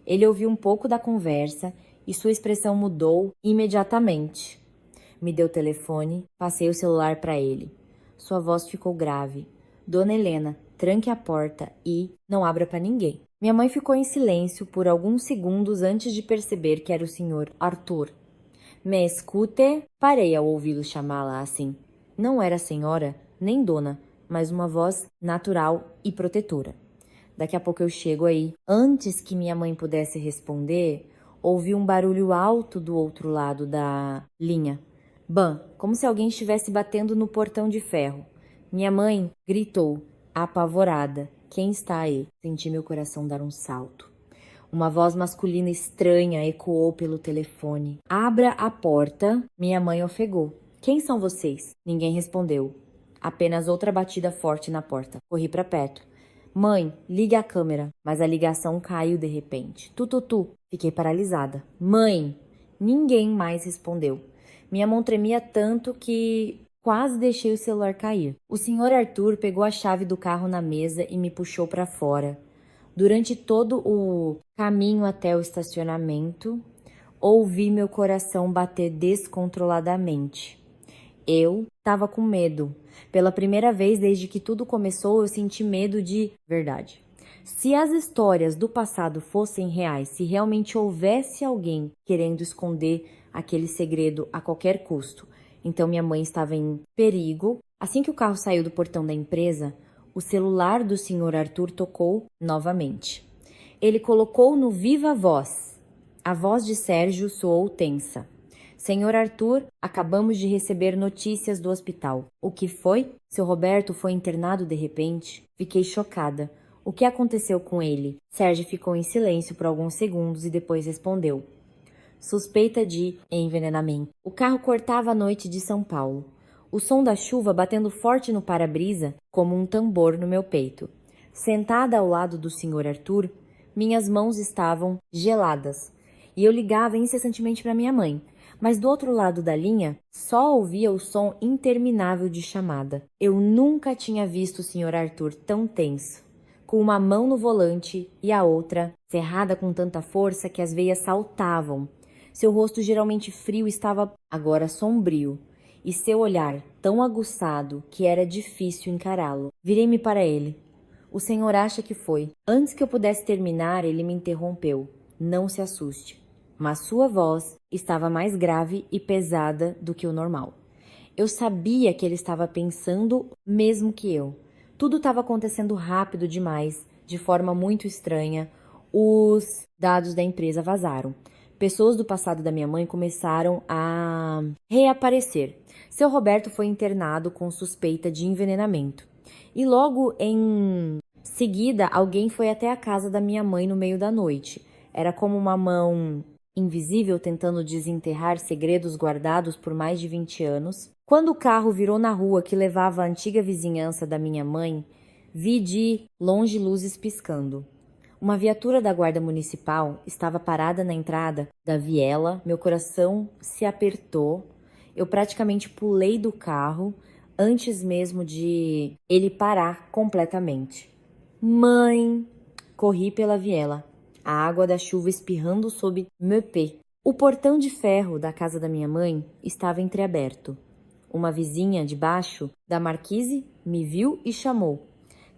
Ele ouviu um pouco da conversa e sua expressão mudou imediatamente. Me deu o telefone, passei o celular para ele. Sua voz ficou grave. Dona Helena, tranque a porta e não abra para ninguém. Minha mãe ficou em silêncio por alguns segundos antes de perceber que era o senhor Arthur. Me escute? Parei ao ouvi-lo chamá-la assim. Não era senhora, nem dona, mas uma voz natural e protetora. Daqui a pouco eu chego aí. Antes que minha mãe pudesse responder, ouvi um barulho alto do outro lado da linha. Bam, como se alguém estivesse batendo no portão de ferro. Minha mãe gritou, apavorada. Quem está aí? Senti meu coração dar um salto. Uma voz masculina estranha ecoou pelo telefone. Abra a porta. Minha mãe ofegou. Quem são vocês? Ninguém respondeu. Apenas outra batida forte na porta. Corri para perto. Mãe, ligue a câmera. Mas a ligação caiu de repente. Tu. Fiquei paralisada. Mãe! Ninguém mais respondeu. Minha mão tremia tanto que quase deixei o celular cair. O senhor Arthur pegou a chave do carro na mesa e me puxou para fora. Durante todo o caminho até o estacionamento, ouvi meu coração bater descontroladamente. Eu estava com medo. Pela primeira vez desde que tudo começou, eu senti medo de verdade. Se as histórias do passado fossem reais, se realmente houvesse alguém querendo esconder aquele segredo a qualquer custo, então minha mãe estava em perigo. Assim que o carro saiu do portão da empresa, o celular do senhor Arthur tocou novamente. Ele colocou no viva voz. A voz de Sérgio soou tensa. Senhor Arthur, acabamos de receber notícias do hospital. O que foi? Seu Roberto foi internado de repente? Fiquei chocada. O que aconteceu com ele? Sérgio ficou em silêncio por alguns segundos e depois respondeu. Suspeita de envenenamento. O carro cortava a noite de São Paulo. O som da chuva batendo forte no para-brisa, como um tambor no meu peito. Sentada ao lado do senhor Arthur, minhas mãos estavam geladas. E eu ligava incessantemente para minha mãe. Mas do outro lado da linha, só ouvia o som interminável de chamada. Eu nunca tinha visto o senhor Arthur tão tenso, com uma mão no volante e a outra cerrada com tanta força que as veias saltavam. Seu rosto geralmente frio estava agora sombrio, e seu olhar tão aguçado que era difícil encará-lo. Virei-me para ele. O senhor acha que foi? Antes que eu pudesse terminar, ele me interrompeu. Não se assuste. Mas sua voz estava mais grave e pesada do que o normal. Eu sabia que ele estava pensando mesmo que eu. Tudo estava acontecendo rápido demais, de forma muito estranha. Os dados da empresa vazaram. Pessoas do passado da minha mãe começaram a reaparecer. Seu Roberto foi internado com suspeita de envenenamento. E logo em seguida, alguém foi até a casa da minha mãe no meio da noite. Era como uma mão invisível tentando desenterrar segredos guardados por mais de 20 anos. Quando o carro virou na rua que levava à antiga vizinhança da minha mãe, vi de longe luzes piscando. Uma viatura da guarda municipal estava parada na entrada da viela. Meu coração se apertou. Eu praticamente pulei do carro antes mesmo de ele parar completamente. Mãe! Corri pela viela, a água da chuva espirrando sob meu pé. O portão de ferro da casa da minha mãe estava entreaberto. Uma vizinha de baixo da marquise me viu e chamou.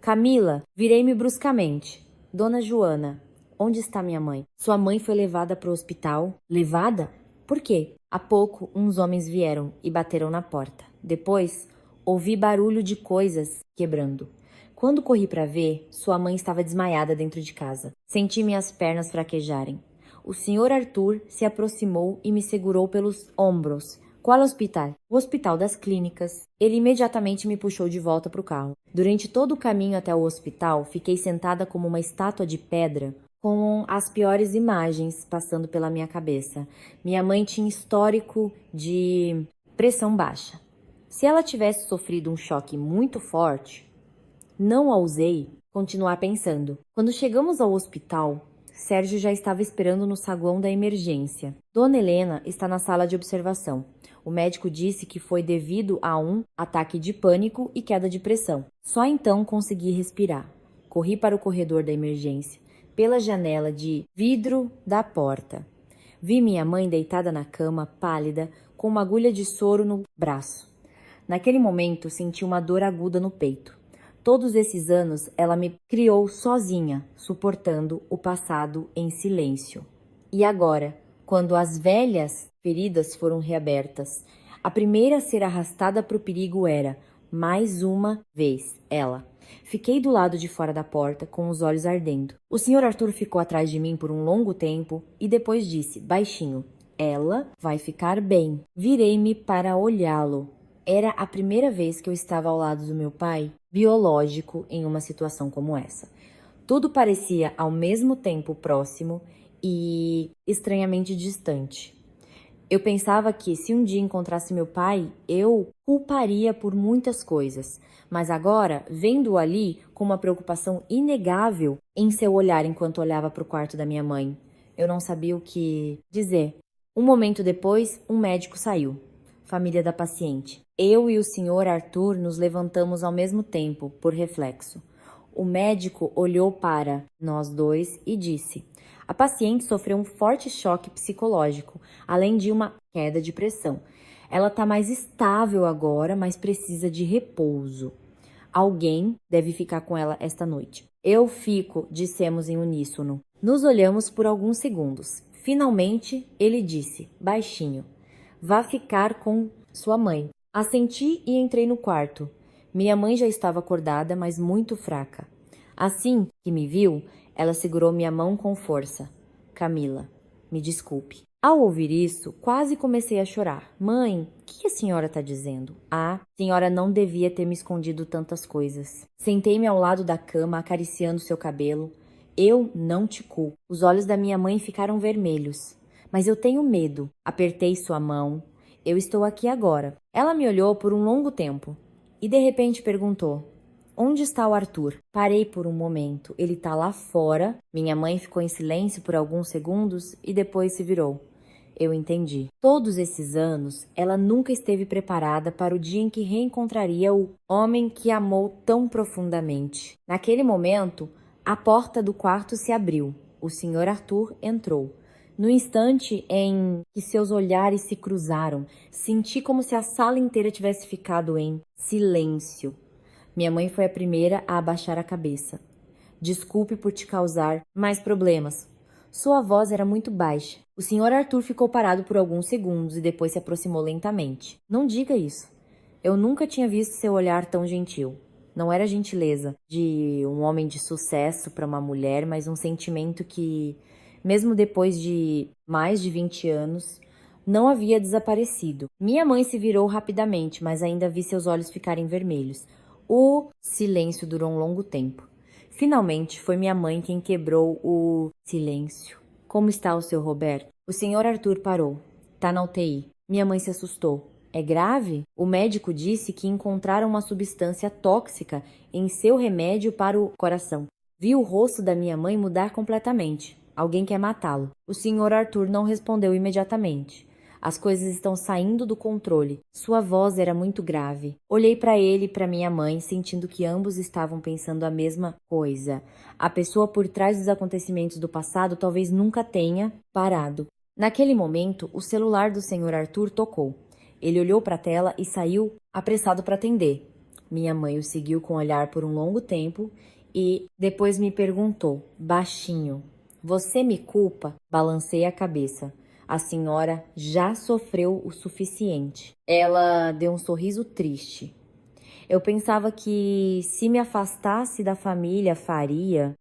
Camila, virei-me bruscamente. Dona Joana, onde está minha mãe? Sua mãe foi levada para o hospital. Levada? Por quê? Há pouco, uns homens vieram e bateram na porta. Depois, ouvi barulho de coisas quebrando. Quando corri para ver, sua mãe estava desmaiada dentro de casa. Senti minhas pernas fraquejarem. O senhor Arthur se aproximou e me segurou pelos ombros. Qual hospital? O hospital das clínicas. Ele imediatamente me puxou de volta para o carro. Durante todo o caminho até o hospital, fiquei sentada como uma estátua de pedra, com as piores imagens passando pela minha cabeça. Minha mãe tinha histórico de pressão baixa. Se ela tivesse sofrido um choque muito forte, não ousei continuar pensando. Quando chegamos ao hospital, Sérgio já estava esperando no saguão da emergência. Dona Helena está na sala de observação. O médico disse que foi devido a um ataque de pânico e queda de pressão. Só então consegui respirar. Corri para o corredor da emergência, pela janela de vidro da porta. Vi minha mãe deitada na cama, pálida, com uma agulha de soro no braço. Naquele momento, senti uma dor aguda no peito. Todos esses anos, ela me criou sozinha, suportando o passado em silêncio. E agora, quando as velhas feridas foram reabertas, a primeira a ser arrastada para o perigo era, mais uma vez, ela. Fiquei do lado de fora da porta, com os olhos ardendo. O Sr. Arthur ficou atrás de mim por um longo tempo e depois disse, baixinho, ela vai ficar bem. Virei-me para olhá-lo. Era a primeira vez que eu estava ao lado do meu pai, biológico, em uma situação como essa. Tudo parecia ao mesmo tempo próximo e estranhamente distante. Eu pensava que, se um dia encontrasse meu pai, eu culparia por muitas coisas. Mas agora, vendo-o ali com uma preocupação inegável em seu olhar enquanto olhava para o quarto da minha mãe, eu não sabia o que dizer. Um momento depois, um médico saiu. Família da paciente. Eu e o senhor Arthur nos levantamos ao mesmo tempo, por reflexo. O médico olhou para nós dois e disse: a paciente sofreu um forte choque psicológico, além de uma queda de pressão. Ela está mais estável agora, mas precisa de repouso. Alguém deve ficar com ela esta noite. Eu fico, dissemos em uníssono. Nos olhamos por alguns segundos. Finalmente, ele disse, baixinho: vá ficar com sua mãe. Assenti e entrei no quarto. Minha mãe já estava acordada, mas muito fraca. Assim que me viu, ela segurou minha mão com força. Camila, me desculpe. Ao ouvir isso, quase comecei a chorar. Mãe, o que a senhora está dizendo? A senhora não devia ter me escondido tantas coisas. Sentei-me ao lado da cama, acariciando seu cabelo. Eu não te culpo. Os olhos da minha mãe ficaram vermelhos. Mas eu tenho medo. Apertei sua mão. Eu estou aqui agora. Ela me olhou por um longo tempo e de repente perguntou: onde está o Arthur? Parei por um momento. Ele está lá fora. Minha mãe ficou em silêncio por alguns segundos e depois se virou. Eu entendi. Todos esses anos, ela nunca esteve preparada para o dia em que reencontraria o homem que amou tão profundamente. Naquele momento, a porta do quarto se abriu. O Sr. Arthur entrou. No instante em que seus olhares se cruzaram, senti como se a sala inteira tivesse ficado em silêncio. Minha mãe foi a primeira a abaixar a cabeça. Desculpe por te causar mais problemas. Sua voz era muito baixa. O Sr. Arthur ficou parado por alguns segundos e depois se aproximou lentamente. Não diga isso. Eu nunca tinha visto seu olhar tão gentil. Não era gentileza de um homem de sucesso para uma mulher, mas um sentimento que, mesmo depois de mais de 20 anos, não havia desaparecido. Minha mãe se virou rapidamente, mas ainda vi seus olhos ficarem vermelhos. O silêncio durou um longo tempo. Finalmente, foi minha mãe quem quebrou o silêncio. Como está o seu Roberto? O Sr. Arthur parou. Tá na UTI. Minha mãe se assustou. É grave? O médico disse que encontraram uma substância tóxica em seu remédio para o coração. Vi o rosto da minha mãe mudar completamente. Alguém quer matá-lo. O Sr. Arthur não respondeu imediatamente. As coisas estão saindo do controle. Sua voz era muito grave. Olhei para ele e para minha mãe, sentindo que ambos estavam pensando a mesma coisa. A pessoa por trás dos acontecimentos do passado talvez nunca tenha parado. Naquele momento, o celular do Sr. Arthur tocou. Ele olhou para a tela e saiu apressado para atender. Minha mãe o seguiu com o olhar por um longo tempo e depois me perguntou, baixinho: você me culpa? Balancei a cabeça. A senhora já sofreu o suficiente. Ela deu um sorriso triste. Eu pensava que, se me afastasse da família,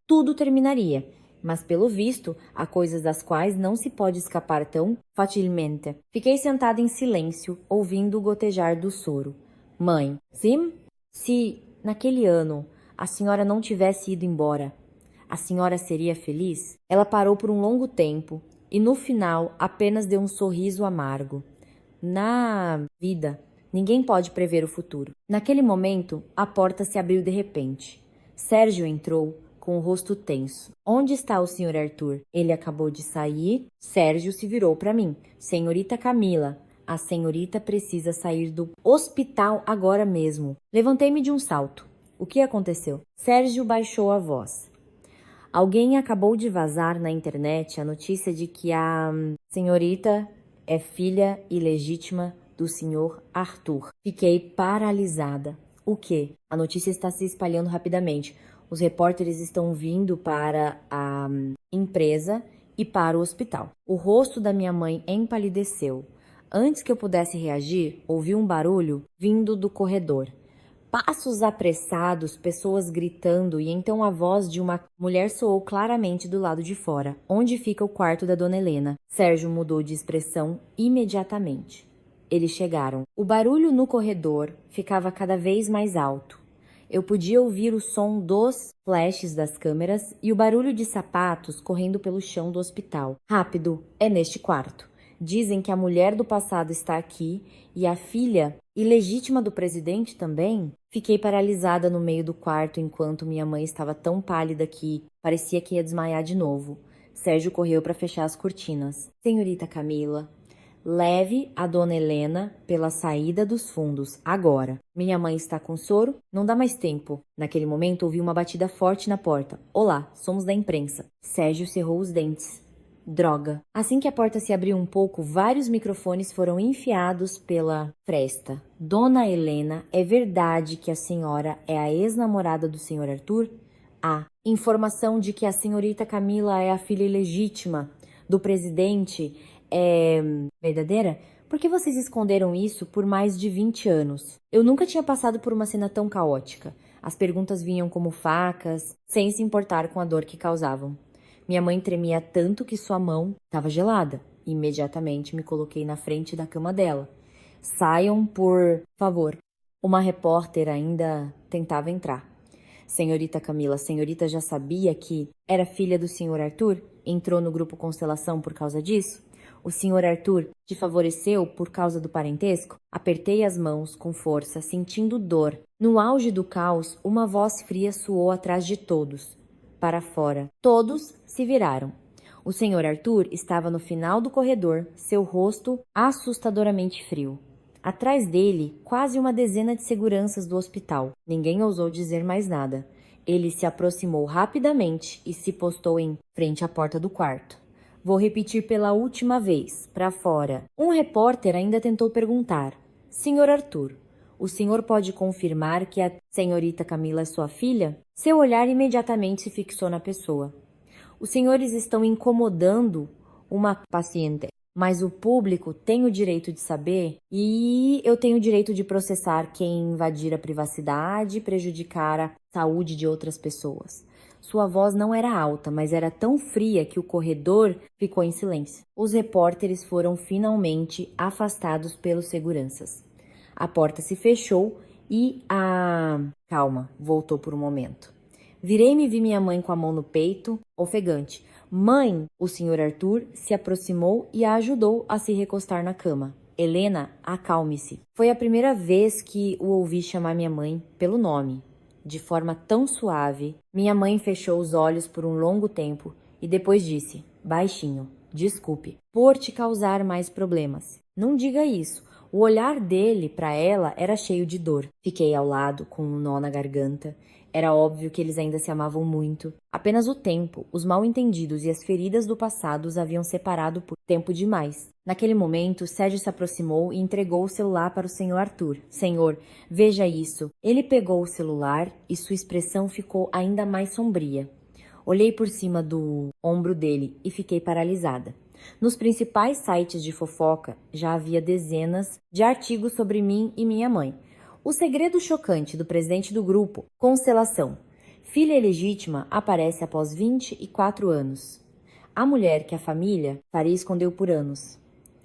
tudo terminaria. Mas, pelo visto, há coisas das quais não se pode escapar tão facilmente. Fiquei sentada em silêncio, ouvindo o gotejar do soro. Mãe, sim? Se, naquele ano, a senhora não tivesse ido embora, a senhora seria feliz? Ela parou por um longo tempo e, no final, apenas deu um sorriso amargo. Na vida, ninguém pode prever o futuro. Naquele momento, a porta se abriu de repente. Sérgio entrou com o rosto tenso. Onde está o Sr. Arthur? Ele acabou de sair. Sérgio se virou para mim. Senhorita Camila, a senhorita precisa sair do hospital agora mesmo. Levantei-me de um salto. O que aconteceu? Sérgio baixou a voz. Alguém acabou de vazar na internet a notícia de que a senhorita é filha ilegítima do Sr. Arthur. Fiquei paralisada. O quê? A notícia está se espalhando rapidamente. Os repórteres estão vindo para a empresa e para o hospital. O rosto da minha mãe empalideceu. Antes que eu pudesse reagir, ouvi um barulho vindo do corredor. Passos apressados, pessoas gritando e então a voz de uma mulher soou claramente do lado de fora. Onde fica o quarto da Dona Helena? Sérgio mudou de expressão imediatamente. Eles chegaram. O barulho no corredor ficava cada vez mais alto. Eu podia ouvir o som dos flashes das câmeras e o barulho de sapatos correndo pelo chão do hospital. Rápido, é neste quarto. Dizem que a mulher do passado está aqui e a filha ilegítima do presidente também. Fiquei paralisada no meio do quarto enquanto minha mãe estava tão pálida que parecia que ia desmaiar de novo. Sérgio correu para fechar as cortinas. Senhorita Camila, leve a Dona Helena pela saída dos fundos, agora. Minha mãe está com soro? Não dá mais tempo. Naquele momento ouvi uma batida forte na porta. Olá, somos da imprensa. Sérgio cerrou os dentes. Droga. Assim que a porta se abriu um pouco, vários microfones foram enfiados pela fresta. Dona Helena, é verdade que a senhora é a ex-namorada do Sr. Arthur? Informação de que a senhorita Camila é a filha ilegítima do presidente é verdadeira? Por que vocês esconderam isso por mais de 20 anos? Eu nunca tinha passado por uma cena tão caótica. As perguntas vinham como facas, sem se importar com a dor que causavam. Minha mãe tremia tanto que sua mão estava gelada. Imediatamente me coloquei na frente da cama dela. Saiam, por favor. Uma repórter ainda tentava entrar. Senhorita Camila, a senhorita já sabia que era filha do Sr. Arthur? Entrou no grupo Constelação por causa disso? O Sr. Arthur te favoreceu por causa do parentesco? Apertei as mãos com força, sentindo dor. No auge do caos, uma voz fria soou atrás de todos. Para fora. Todos se viraram. O Sr. Arthur estava no final do corredor, seu rosto assustadoramente frio. Atrás dele, quase uma dezena de seguranças do hospital. Ninguém ousou dizer mais nada. Ele se aproximou rapidamente e se postou em frente à porta do quarto. Vou repetir pela última vez, para fora. Um repórter ainda tentou perguntar. Sr. Arthur, o senhor pode confirmar que a senhorita Camila é sua filha? Seu olhar imediatamente se fixou na pessoa. Os senhores estão incomodando uma paciente, mas o público tem o direito de saber e eu tenho o direito de processar quem invadir a privacidade e prejudicar a saúde de outras pessoas. Sua voz não era alta, mas era tão fria que o corredor ficou em silêncio. Os repórteres foram finalmente afastados pelos seguranças. A porta se fechou e Calma, voltou por um momento. Virei-me e vi minha mãe com a mão no peito, ofegante. Mãe! O Sr. Arthur se aproximou e a ajudou a se recostar na cama. Helena, acalme-se. Foi a primeira vez que o ouvi chamar minha mãe pelo nome, de forma tão suave. Minha mãe fechou os olhos por um longo tempo e depois disse, baixinho, desculpe, por te causar mais problemas. Não diga isso. O olhar dele para ela era cheio de dor. Fiquei ao lado, com um nó na garganta. Era óbvio que eles ainda se amavam muito. Apenas o tempo, os mal-entendidos e as feridas do passado os haviam separado por tempo demais. Naquele momento, Sérgio se aproximou e entregou o celular para o Sr. Arthur. Senhor, veja isso. Ele pegou o celular e sua expressão ficou ainda mais sombria. Olhei por cima do ombro dele e fiquei paralisada. Nos principais sites de fofoca já havia dezenas de artigos sobre mim e minha mãe. O segredo chocante do presidente do grupo, Constelação. Filha ilegítima aparece após 24 anos. A mulher que a família faria escondeu por anos.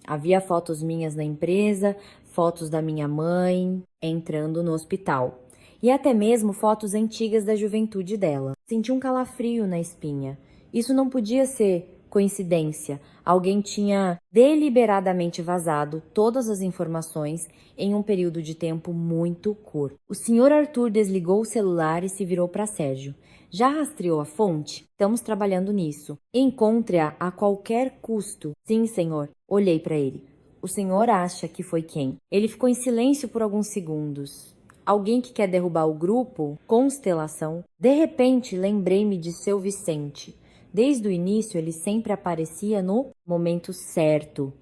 Havia fotos minhas na empresa, fotos da minha mãe entrando no hospital. E até mesmo fotos antigas da juventude dela. Senti um calafrio na espinha. Isso não podia ser coincidência. Alguém tinha deliberadamente vazado todas as informações em um período de tempo muito curto. O Sr. Arthur desligou o celular e se virou para Sérgio. Já rastreou a fonte? Estamos trabalhando nisso. Encontre-a a qualquer custo. Sim, senhor. Olhei para ele. O senhor acha que foi quem? Ele ficou em silêncio por alguns segundos. Alguém que quer derrubar o grupo? Constelação. De repente, lembrei-me de seu Vicente. Desde o início, ele sempre aparecia no momento certo,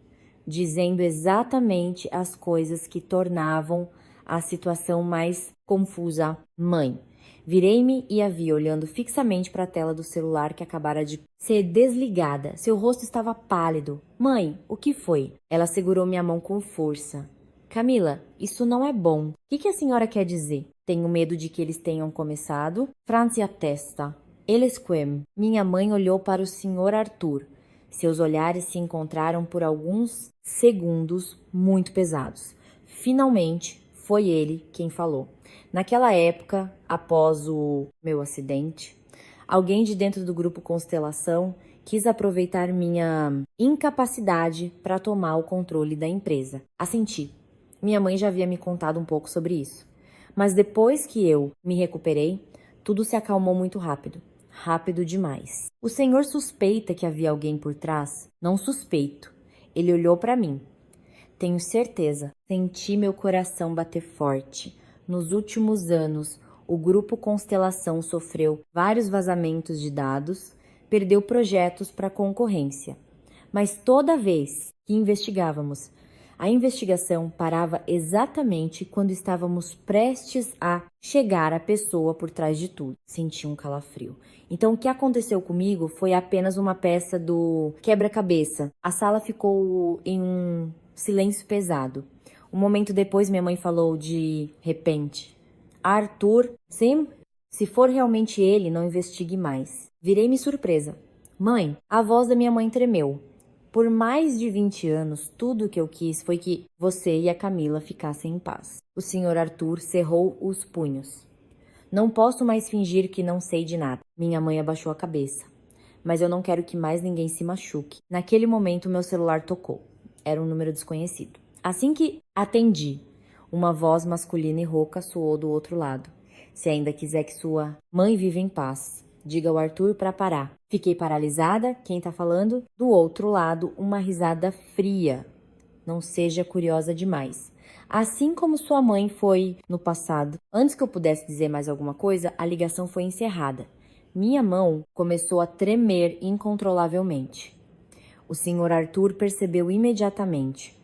dizendo exatamente as coisas que tornavam a situação mais confusa. Mãe. Virei-me e a vi olhando fixamente para a tela do celular que acabara de ser desligada. Seu rosto estava pálido. Mãe, o que foi? Ela segurou minha mão com força. Camila, isso não é bom. O que a senhora quer dizer? Tenho medo de que eles tenham começado. Franzi attesta. Elesquem. Minha mãe olhou para o Sr. Arthur. Seus olhares se encontraram por alguns segundos muito pesados. Finalmente, foi ele quem falou. Naquela época, após o meu acidente, alguém de dentro do grupo Constelação quis aproveitar minha incapacidade para tomar o controle da empresa. Assenti. Minha mãe já havia me contado um pouco sobre isso. Mas depois que eu me recuperei, tudo se acalmou muito rápido. Rápido demais. O senhor suspeita que havia alguém por trás? Não suspeito. Ele olhou para mim. Tenho certeza. Senti meu coração bater forte. Nos últimos anos, o grupo Constelação sofreu vários vazamentos de dados, perdeu projetos para concorrência. Mas toda vez que investigávamos, a investigação parava exatamente quando estávamos prestes a chegar à pessoa por trás de tudo. Senti um calafrio. Então, o que aconteceu comigo foi apenas uma peça do quebra-cabeça. A sala ficou em um silêncio pesado. Um momento depois, minha mãe falou de repente. Arthur, sim? Se for realmente ele, não investigue mais. Virei-me surpresa. Mãe, a voz da minha mãe tremeu. Por mais de 20 anos, tudo o que eu quis foi que você e a Camila ficassem em paz. O Sr. Arthur cerrou os punhos. Não posso mais fingir que não sei de nada. Minha mãe abaixou a cabeça. Mas eu não quero que mais ninguém se machuque. Naquele momento, meu celular tocou. Era um número desconhecido. Assim que atendi, uma voz masculina e rouca soou do outro lado. Se ainda quiser que sua mãe viva em paz, diga ao Arthur para parar. Fiquei paralisada. Quem tá falando? Do outro lado, uma risada fria. Não seja curiosa demais. Assim como sua mãe foi no passado. Antes que eu pudesse dizer mais alguma coisa, a ligação foi encerrada. Minha mão começou a tremer incontrolavelmente. O Sr. Arthur percebeu imediatamente.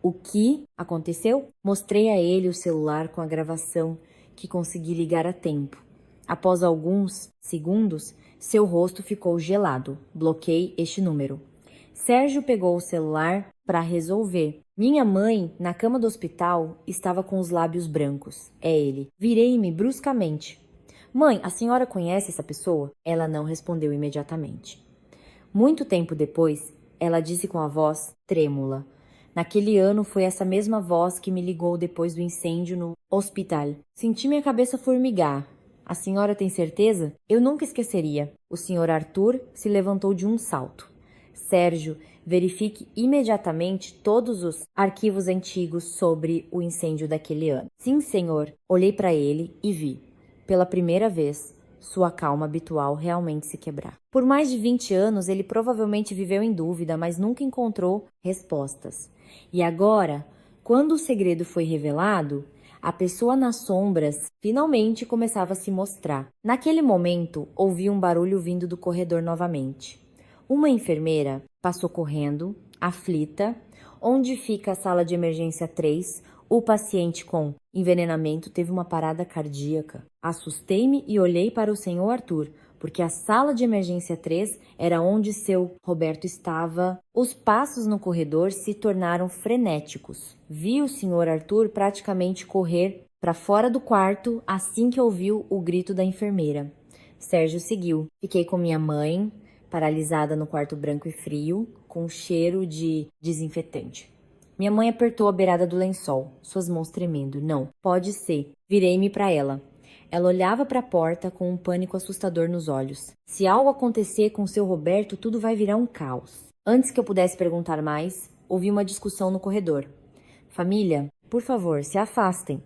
O que aconteceu? Mostrei a ele o celular com a gravação que consegui ligar a tempo. Após alguns segundos, seu rosto ficou gelado. Bloqueei este número. Sérgio pegou o celular para resolver. Minha mãe, na cama do hospital, estava com os lábios brancos. É ele. Virei-me bruscamente. Mãe, a senhora conhece essa pessoa? Ela não respondeu imediatamente. Muito tempo depois, ela disse com a voz trêmula. Naquele ano foi essa mesma voz que me ligou depois do incêndio no hospital. Senti minha cabeça formigar. A senhora tem certeza? Eu nunca esqueceria. O Sr. Arthur se levantou de um salto. Sérgio, verifique imediatamente todos os arquivos antigos sobre o incêndio daquele ano. Sim, senhor. Olhei para ele e vi, pela primeira vez, sua calma habitual realmente se quebrar. Por mais de 20 anos, ele provavelmente viveu em dúvida, mas nunca encontrou respostas. E agora, quando o segredo foi revelado, a pessoa nas sombras finalmente começava a se mostrar. Naquele momento, ouvi um barulho vindo do corredor novamente. Uma enfermeira passou correndo, aflita. Onde fica a sala de emergência 3, o paciente com envenenamento teve uma parada cardíaca. Assustei-me e olhei para o Sr. Arthur, porque a sala de emergência 3 era onde seu Roberto estava. Os passos no corredor se tornaram frenéticos. Vi o Sr. Arthur praticamente correr para fora do quarto assim que ouviu o grito da enfermeira. Sérgio seguiu. Fiquei com minha mãe, paralisada no quarto branco e frio, com cheiro de desinfetante. Minha mãe apertou a beirada do lençol, suas mãos tremendo. Não, pode ser. Virei-me para ela. Ela olhava para a porta com um pânico assustador nos olhos. Se algo acontecer com seu Roberto, tudo vai virar um caos. Antes que eu pudesse perguntar mais, ouvi uma discussão no corredor. Família, por favor, se afastem.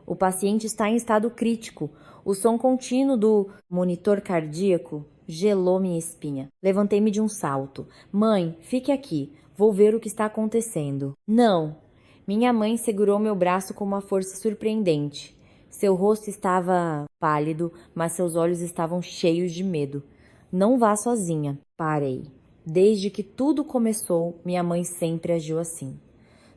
O paciente está em estado crítico. O som contínuo do monitor cardíaco gelou minha espinha. Levantei-me de um salto. Mãe, fique aqui. Vou ver o que está acontecendo. Não. Minha mãe segurou meu braço com uma força surpreendente. Seu rosto estava pálido, mas seus olhos estavam cheios de medo. Não vá sozinha. Parei. Desde que tudo começou, minha mãe sempre agiu assim.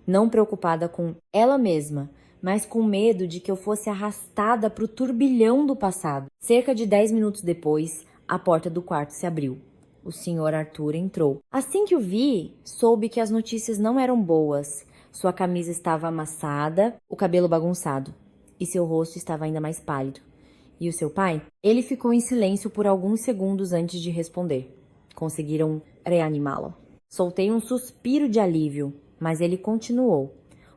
Não preocupada com ela mesma, mas com medo de que eu fosse arrastada para o turbilhão do passado. Cerca de 10 minutos depois, a porta do quarto se abriu. O Sr. Arthur entrou. Assim que o vi, soube que as notícias não eram boas. Sua camisa estava amassada, o cabelo bagunçado, e seu rosto estava ainda mais pálido. E o seu pai? Ele ficou em silêncio por alguns segundos antes de responder. Conseguiram reanimá-lo. Soltei um suspiro de alívio, mas ele continuou.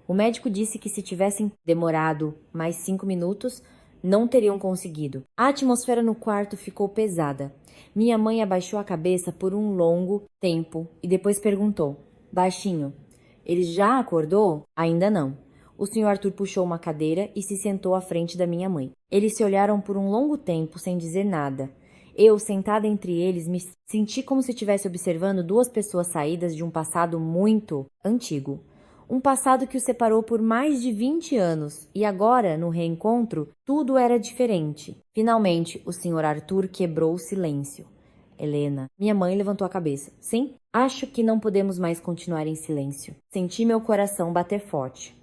O médico disse que se tivessem demorado mais 5 minutos, não teriam conseguido. A atmosfera no quarto ficou pesada. Minha mãe abaixou a cabeça por um longo tempo e depois perguntou, baixinho, ele já acordou? Ainda não. O Sr. Arthur puxou uma cadeira e se sentou à frente da minha mãe. Eles se olharam por um longo tempo sem dizer nada. Eu, sentada entre eles, me senti como se estivesse observando duas pessoas saídas de um passado muito antigo. Um passado que os separou por mais de 20 anos, e agora, no reencontro, tudo era diferente. Finalmente, o Sr. Arthur quebrou o silêncio. Helena, minha mãe levantou a cabeça. Sim? Acho que não podemos mais continuar em silêncio. Senti meu coração bater forte.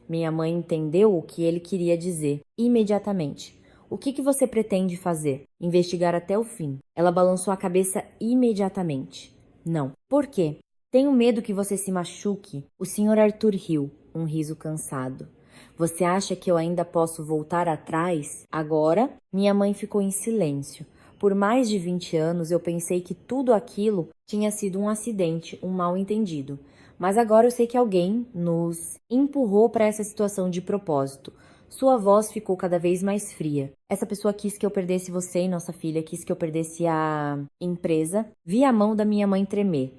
Minha mãe entendeu o que ele queria dizer, imediatamente. O que você pretende fazer? Investigar até o fim. Ela balançou a cabeça imediatamente. Não. Por quê? Tenho medo que você se machuque. O Sr. Arthur riu, um riso cansado. Você acha que eu ainda posso voltar atrás? Agora, minha mãe ficou em silêncio. Por mais de 20 anos eu pensei que tudo aquilo tinha sido um acidente, um mal-entendido. Mas agora eu sei que alguém nos empurrou para essa situação de propósito. Sua voz ficou cada vez mais fria. Essa pessoa quis que eu perdesse você e nossa filha, quis que eu perdesse a empresa. Vi a mão da minha mãe tremer.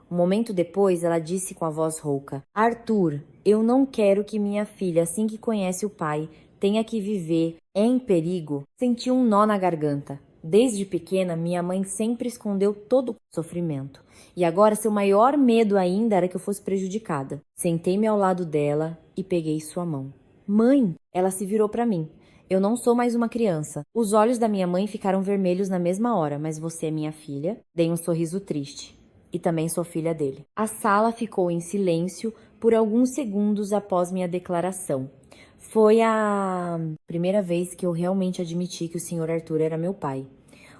Um momento depois, ela disse com a voz rouca: Arthur, eu não quero que minha filha, assim que conhece o pai, tenha que viver em perigo. Senti um nó na garganta. Desde pequena, minha mãe sempre escondeu todo o sofrimento. E agora seu maior medo ainda era que eu fosse prejudicada. Sentei-me ao lado dela e peguei sua mão. Mãe! Ela se virou para mim. Eu não sou mais uma criança. Os olhos da minha mãe ficaram vermelhos na mesma hora, mas você é minha filha. Dei um sorriso triste. E também sou filha dele. A sala ficou em silêncio por alguns segundos após minha declaração. Foi a primeira vez que eu realmente admiti que o Sr. Arthur era meu pai.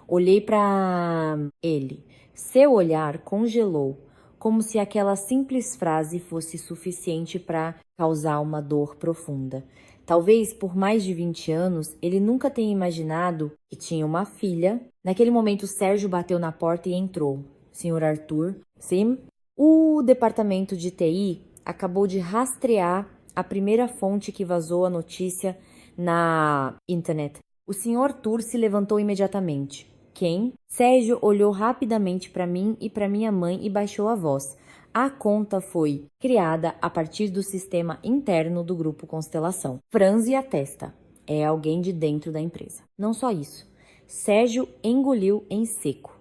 Olhei para ele. Seu olhar congelou, como se aquela simples frase fosse suficiente para causar uma dor profunda. Talvez por mais de 20 anos ele nunca tenha imaginado que tinha uma filha. Naquele momento, Sérgio bateu na porta e entrou. Sr. Arthur, sim? O departamento de TI acabou de rastrear a primeira fonte que vazou a notícia na internet. O Sr. Arthur se levantou imediatamente. Quem? Sérgio olhou rapidamente para mim e para minha mãe e baixou a voz. A conta foi criada a partir do sistema interno do Grupo Constelação. Franze a testa. É alguém de dentro da empresa. Não só isso. Sérgio engoliu em seco.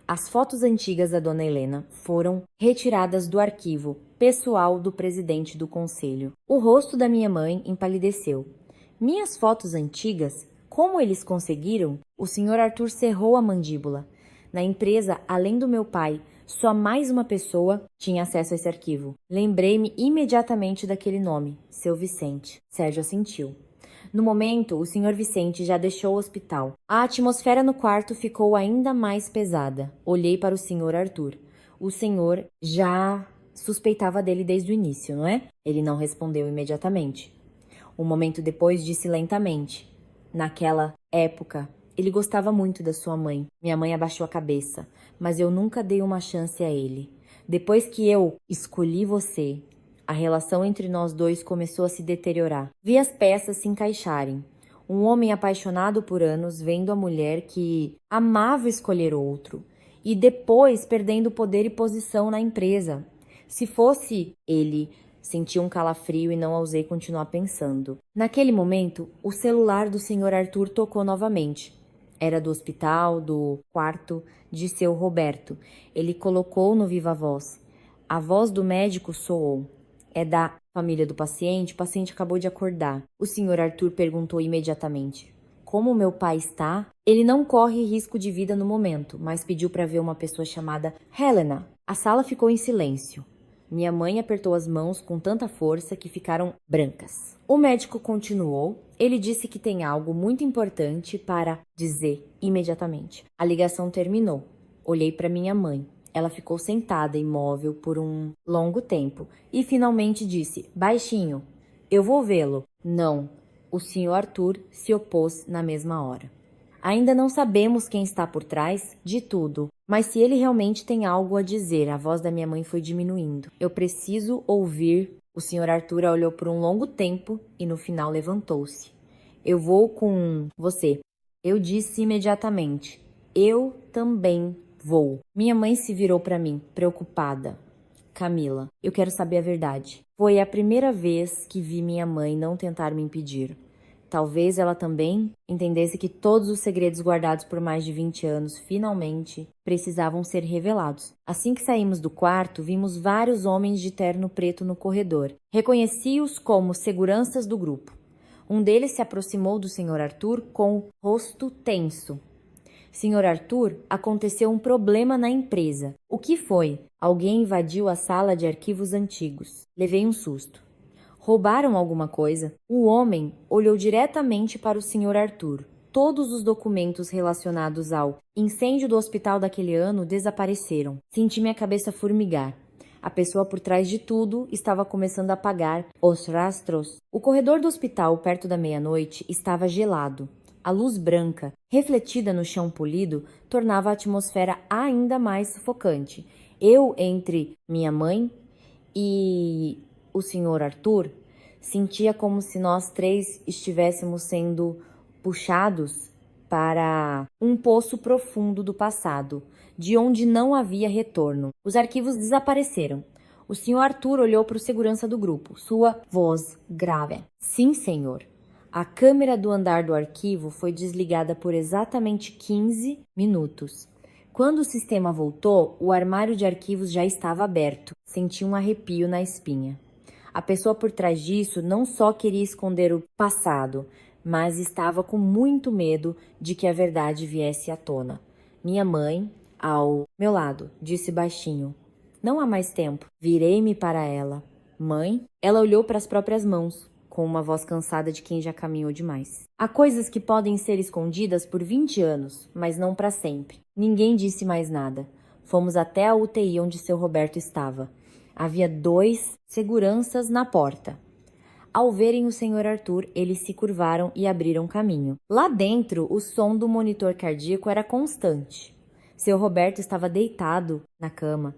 As fotos antigas da dona Helena foram retiradas do arquivo pessoal do presidente do conselho. O rosto da minha mãe empalideceu. Minhas fotos antigas? Como eles conseguiram? O Sr. Arthur cerrou a mandíbula. Na empresa, além do meu pai, só mais uma pessoa tinha acesso a esse arquivo. Lembrei-me imediatamente daquele nome, seu Vicente. Sérgio assentiu. No momento, o Sr. Vicente já deixou o hospital. A atmosfera no quarto ficou ainda mais pesada. Olhei para o Sr. Arthur. O senhor já suspeitava dele desde o início, não é? Ele não respondeu imediatamente. Um momento depois, disse lentamente. Naquela época, ele gostava muito da sua mãe. Minha mãe abaixou a cabeça, mas eu nunca dei uma chance a ele. Depois que eu escolhi você, a relação entre nós dois começou a se deteriorar. Vi as peças se encaixarem. Um homem apaixonado por anos vendo a mulher que amava escolher outro e depois perdendo poder e posição na empresa. Se fosse ele, senti um calafrio e não ousei continuar pensando. Naquele momento, o celular do Sr. Arthur tocou novamente. Era do hospital, do quarto de seu Roberto. Ele colocou no viva voz. A voz do médico soou. É da família do paciente? O paciente acabou de acordar. O Sr. Arthur perguntou imediatamente. Como meu pai está? Ele não corre risco de vida no momento, mas pediu para ver uma pessoa chamada Helena. A sala ficou em silêncio. Minha mãe apertou as mãos com tanta força que ficaram brancas. O médico continuou. Ele disse que tem algo muito importante para dizer imediatamente. A ligação terminou. Olhei para minha mãe. Ela ficou sentada, imóvel, por um longo tempo e finalmente disse, baixinho, eu vou vê-lo. Não, o Sr. Arthur se opôs na mesma hora. Ainda não sabemos quem está por trás de tudo, mas se ele realmente tem algo a dizer, a voz da minha mãe foi diminuindo. Eu preciso ouvir. O Sr. Arthur olhou por um longo tempo e no final levantou-se. Eu vou com você. Eu disse imediatamente. Eu também vou. Minha mãe se virou para mim, preocupada. Camila, eu quero saber a verdade. Foi a primeira vez que vi minha mãe não tentar me impedir. Talvez ela também entendesse que todos os segredos guardados por mais de 20 anos finalmente precisavam ser revelados. Assim que saímos do quarto, vimos vários homens de terno preto no corredor. Reconheci-os como seguranças do grupo. Um deles se aproximou do Sr. Arthur com o rosto tenso. Sr. Arthur, aconteceu um problema na empresa. O que foi? Alguém invadiu a sala de arquivos antigos. Levei um susto. Roubaram alguma coisa? O homem olhou diretamente para o Sr. Arthur. Todos os documentos relacionados ao incêndio do hospital daquele ano desapareceram. Senti minha cabeça formigar. A pessoa por trás de tudo estava começando a apagar os rastros. O corredor do hospital, perto da meia-noite, estava gelado. A luz branca, refletida no chão polido, tornava a atmosfera ainda mais sufocante. Eu, entre minha mãe e o Sr. Arthur, sentia como se nós três estivéssemos sendo puxados para um poço profundo do passado, de onde não havia retorno. Os arquivos desapareceram. O Sr. Arthur olhou para o segurança do grupo. Sua voz grave. Sim, senhor. A câmera do andar do arquivo foi desligada por exatamente 15 minutos. Quando o sistema voltou, o armário de arquivos já estava aberto. Senti um arrepio na espinha. A pessoa por trás disso não só queria esconder o passado, mas estava com muito medo de que a verdade viesse à tona. Minha mãe, ao meu lado, disse baixinho: não há mais tempo. Virei-me para ela. Mãe? Ela olhou para as próprias mãos, com uma voz cansada de quem já caminhou demais. Há coisas que podem ser escondidas por 20 anos, mas não para sempre. Ninguém disse mais nada. Fomos até a UTI onde seu Roberto estava. Havia 2 seguranças na porta. Ao verem o Sr. Arthur, eles se curvaram e abriram caminho. Lá dentro, o som do monitor cardíaco era constante. Seu Roberto estava deitado na cama,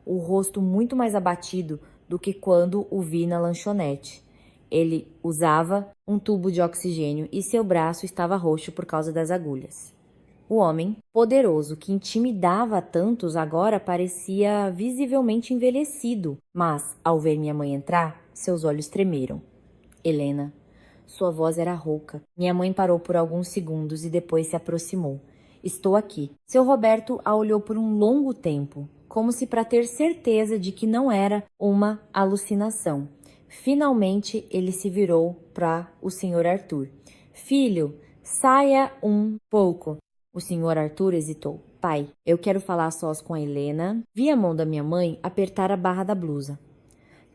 o rosto muito mais abatido do que quando o vi na lanchonete. Ele usava um tubo de oxigênio e seu braço estava roxo por causa das agulhas. O homem, poderoso, que intimidava tantos, agora parecia visivelmente envelhecido. Mas, ao ver minha mãe entrar, seus olhos tremeram. Helena. Sua voz era rouca. Minha mãe parou por alguns segundos e depois se aproximou. Estou aqui. Seu Roberto a olhou por um longo tempo, como se para ter certeza de que não era uma alucinação. Finalmente, ele se virou para o Sr. Arthur. Filho, saia um pouco. O Sr. Arthur hesitou. Pai, eu quero falar a sós com a Helena. Vi a mão da minha mãe apertar a barra da blusa.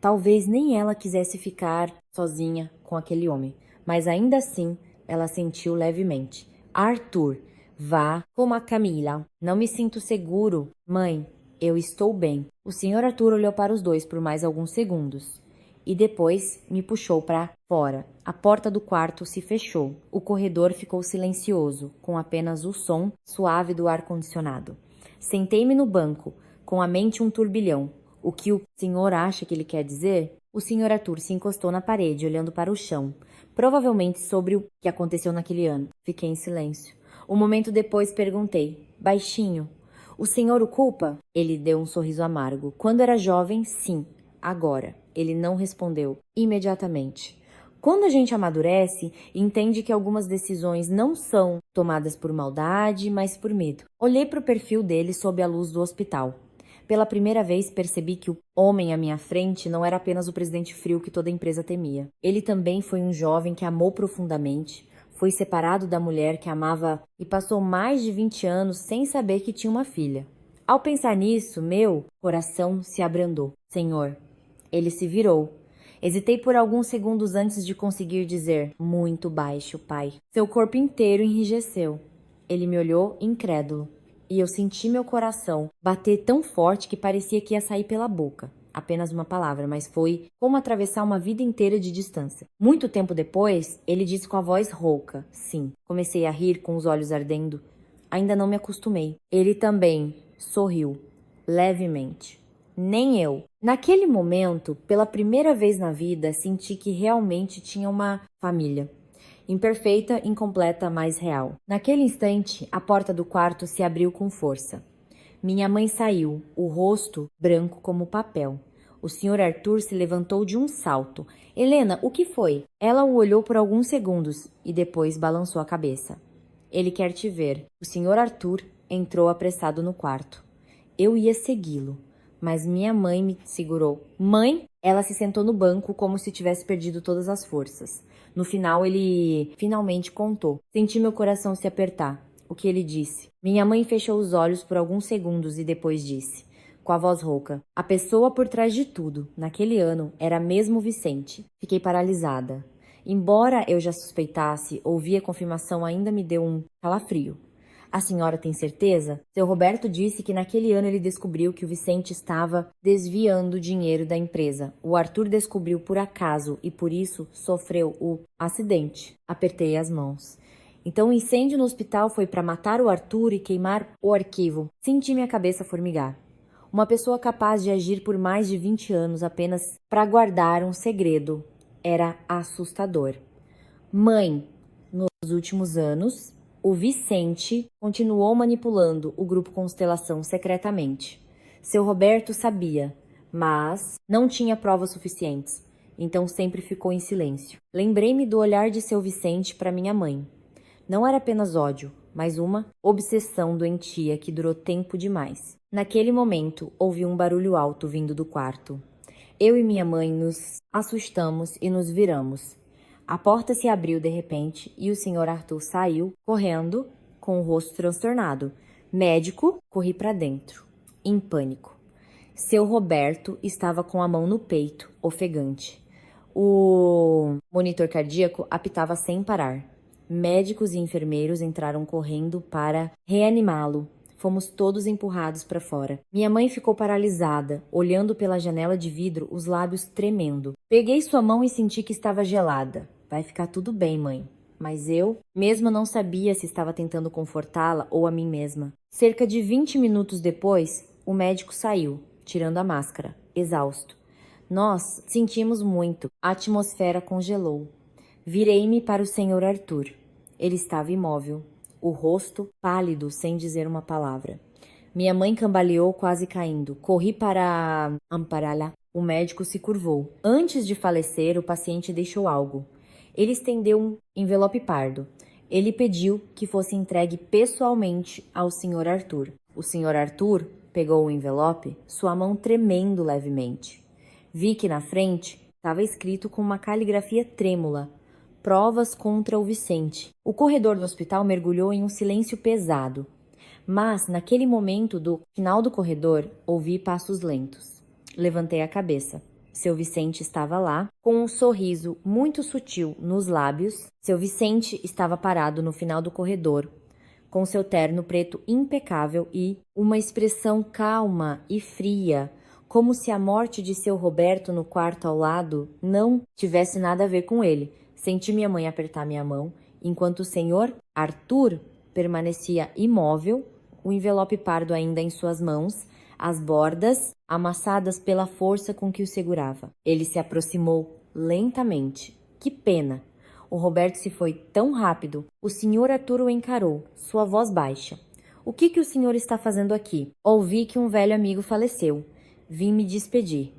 Talvez nem ela quisesse ficar sozinha com aquele homem, mas ainda assim ela sentiu levemente. Arthur, vá com a Camila. Não me sinto seguro. Mãe, eu estou bem. O Sr. Arthur olhou para os dois por mais alguns segundos e depois me puxou para fora. A porta do quarto se fechou. O corredor ficou silencioso, com apenas o som suave do ar-condicionado. Sentei-me no banco, com a mente um turbilhão. O que o senhor acha que ele quer dizer? O Sr. Arthur se encostou na parede, olhando para o chão, provavelmente sobre o que aconteceu naquele ano. Fiquei em silêncio. Um momento depois perguntei, baixinho, o senhor o culpa? Ele deu um sorriso amargo. Quando era jovem, sim. Agora. Ele não respondeu imediatamente. Quando a gente amadurece, entende que algumas decisões não são tomadas por maldade, mas por medo. Olhei para o perfil dele sob a luz do hospital. Pela primeira vez percebi que o homem à minha frente não era apenas o presidente frio que toda a empresa temia. Ele também foi um jovem que amou profundamente, foi separado da mulher que amava e passou mais de 20 anos sem saber que tinha uma filha. Ao pensar nisso, meu coração se abrandou. Senhor, ele se virou. Hesitei por alguns segundos antes de conseguir dizer, muito baixo, pai. Seu corpo inteiro enrijeceu. Ele me olhou incrédulo. E eu senti meu coração bater tão forte que parecia que ia sair pela boca. Apenas uma palavra, mas foi como atravessar uma vida inteira de distância. Muito tempo depois, ele disse com a voz rouca. Sim, comecei a rir com os olhos ardendo. Ainda não me acostumei. Ele também sorriu, levemente. Nem eu. Naquele momento, pela primeira vez na vida, senti que realmente tinha uma família. Imperfeita, incompleta, mas real. Naquele instante, a porta do quarto se abriu com força. Minha mãe saiu, o rosto branco como papel. O Sr. Arthur se levantou de um salto. Helena, o que foi? Ela o olhou por alguns segundos e depois balançou a cabeça. Ele quer te ver. O Sr. Arthur entrou apressado no quarto. Eu ia segui-lo, mas minha mãe me segurou. Mãe? Ela se sentou no banco como se tivesse perdido todas as forças. No final, ele finalmente contou. Senti meu coração se apertar. O que ele disse? Minha mãe fechou os olhos por alguns segundos e depois disse, com a voz rouca, a pessoa por trás de tudo, naquele ano, era mesmo Vicente. Fiquei paralisada. Embora eu já suspeitasse, ouvir a confirmação ainda me deu um calafrio. A senhora tem certeza? Seu Roberto disse que naquele ano ele descobriu que o Vicente estava desviando dinheiro da empresa. O Arthur descobriu por acaso e por isso sofreu o acidente. Apertei as mãos. Então o incêndio no hospital foi para matar o Arthur e queimar o arquivo. Senti minha cabeça formigar. Uma pessoa capaz de agir por mais de 20 anos apenas para guardar um segredo. Era assustador. Mãe, nos últimos anos, o Vicente continuou manipulando o grupo Constelação secretamente. Seu Roberto sabia, mas não tinha provas suficientes, então sempre ficou em silêncio. Lembrei-me do olhar de seu Vicente para minha mãe. Não era apenas ódio, mas uma obsessão doentia que durou tempo demais. Naquele momento, ouvi um barulho alto vindo do quarto. Eu e minha mãe nos assustamos e nos viramos. A porta se abriu de repente e o Sr. Arthur saiu, correndo, com o rosto transtornado. Médico, corri para dentro, em pânico. Seu Roberto estava com a mão no peito, ofegante. O monitor cardíaco apitava sem parar. Médicos e enfermeiros entraram correndo para reanimá-lo. Fomos todos empurrados para fora. Minha mãe ficou paralisada, olhando pela janela de vidro, os lábios tremendo. Peguei sua mão e senti que estava gelada. Vai ficar tudo bem, mãe. Mas eu, mesmo não sabia se estava tentando confortá-la ou a mim mesma. Cerca de 20 minutos depois, o médico saiu, tirando a máscara, exausto. Nós sentimos muito. A atmosfera congelou. Virei-me para o Sr. Arthur. Ele estava imóvel, o rosto pálido, sem dizer uma palavra. Minha mãe cambaleou, quase caindo. Corri para ampará-la. O médico se curvou. Antes de falecer, o paciente deixou algo. Ele estendeu um envelope pardo. Ele pediu que fosse entregue pessoalmente ao Sr. Arthur. O Sr. Arthur pegou o envelope, sua mão tremendo levemente. Vi que na frente estava escrito com uma caligrafia trêmula: provas contra o Vicente. O corredor do hospital mergulhou em um silêncio pesado. Mas, naquele momento do final do corredor, ouvi passos lentos. Levantei a cabeça. Seu Vicente estava lá, com um sorriso muito sutil nos lábios. Seu Vicente estava parado no final do corredor, com seu terno preto impecável e uma expressão calma e fria, como se a morte de seu Roberto no quarto ao lado não tivesse nada a ver com ele. Senti minha mãe apertar minha mão, enquanto o senhor Arthur permanecia imóvel, o envelope pardo ainda em suas mãos, as bordas amassadas pela força com que o segurava. Ele se aproximou lentamente. Que pena! O Roberto se foi tão rápido. O Sr. Arthur o encarou, sua voz baixa. O que o senhor está fazendo aqui? Ouvi que um velho amigo faleceu. Vim me despedir.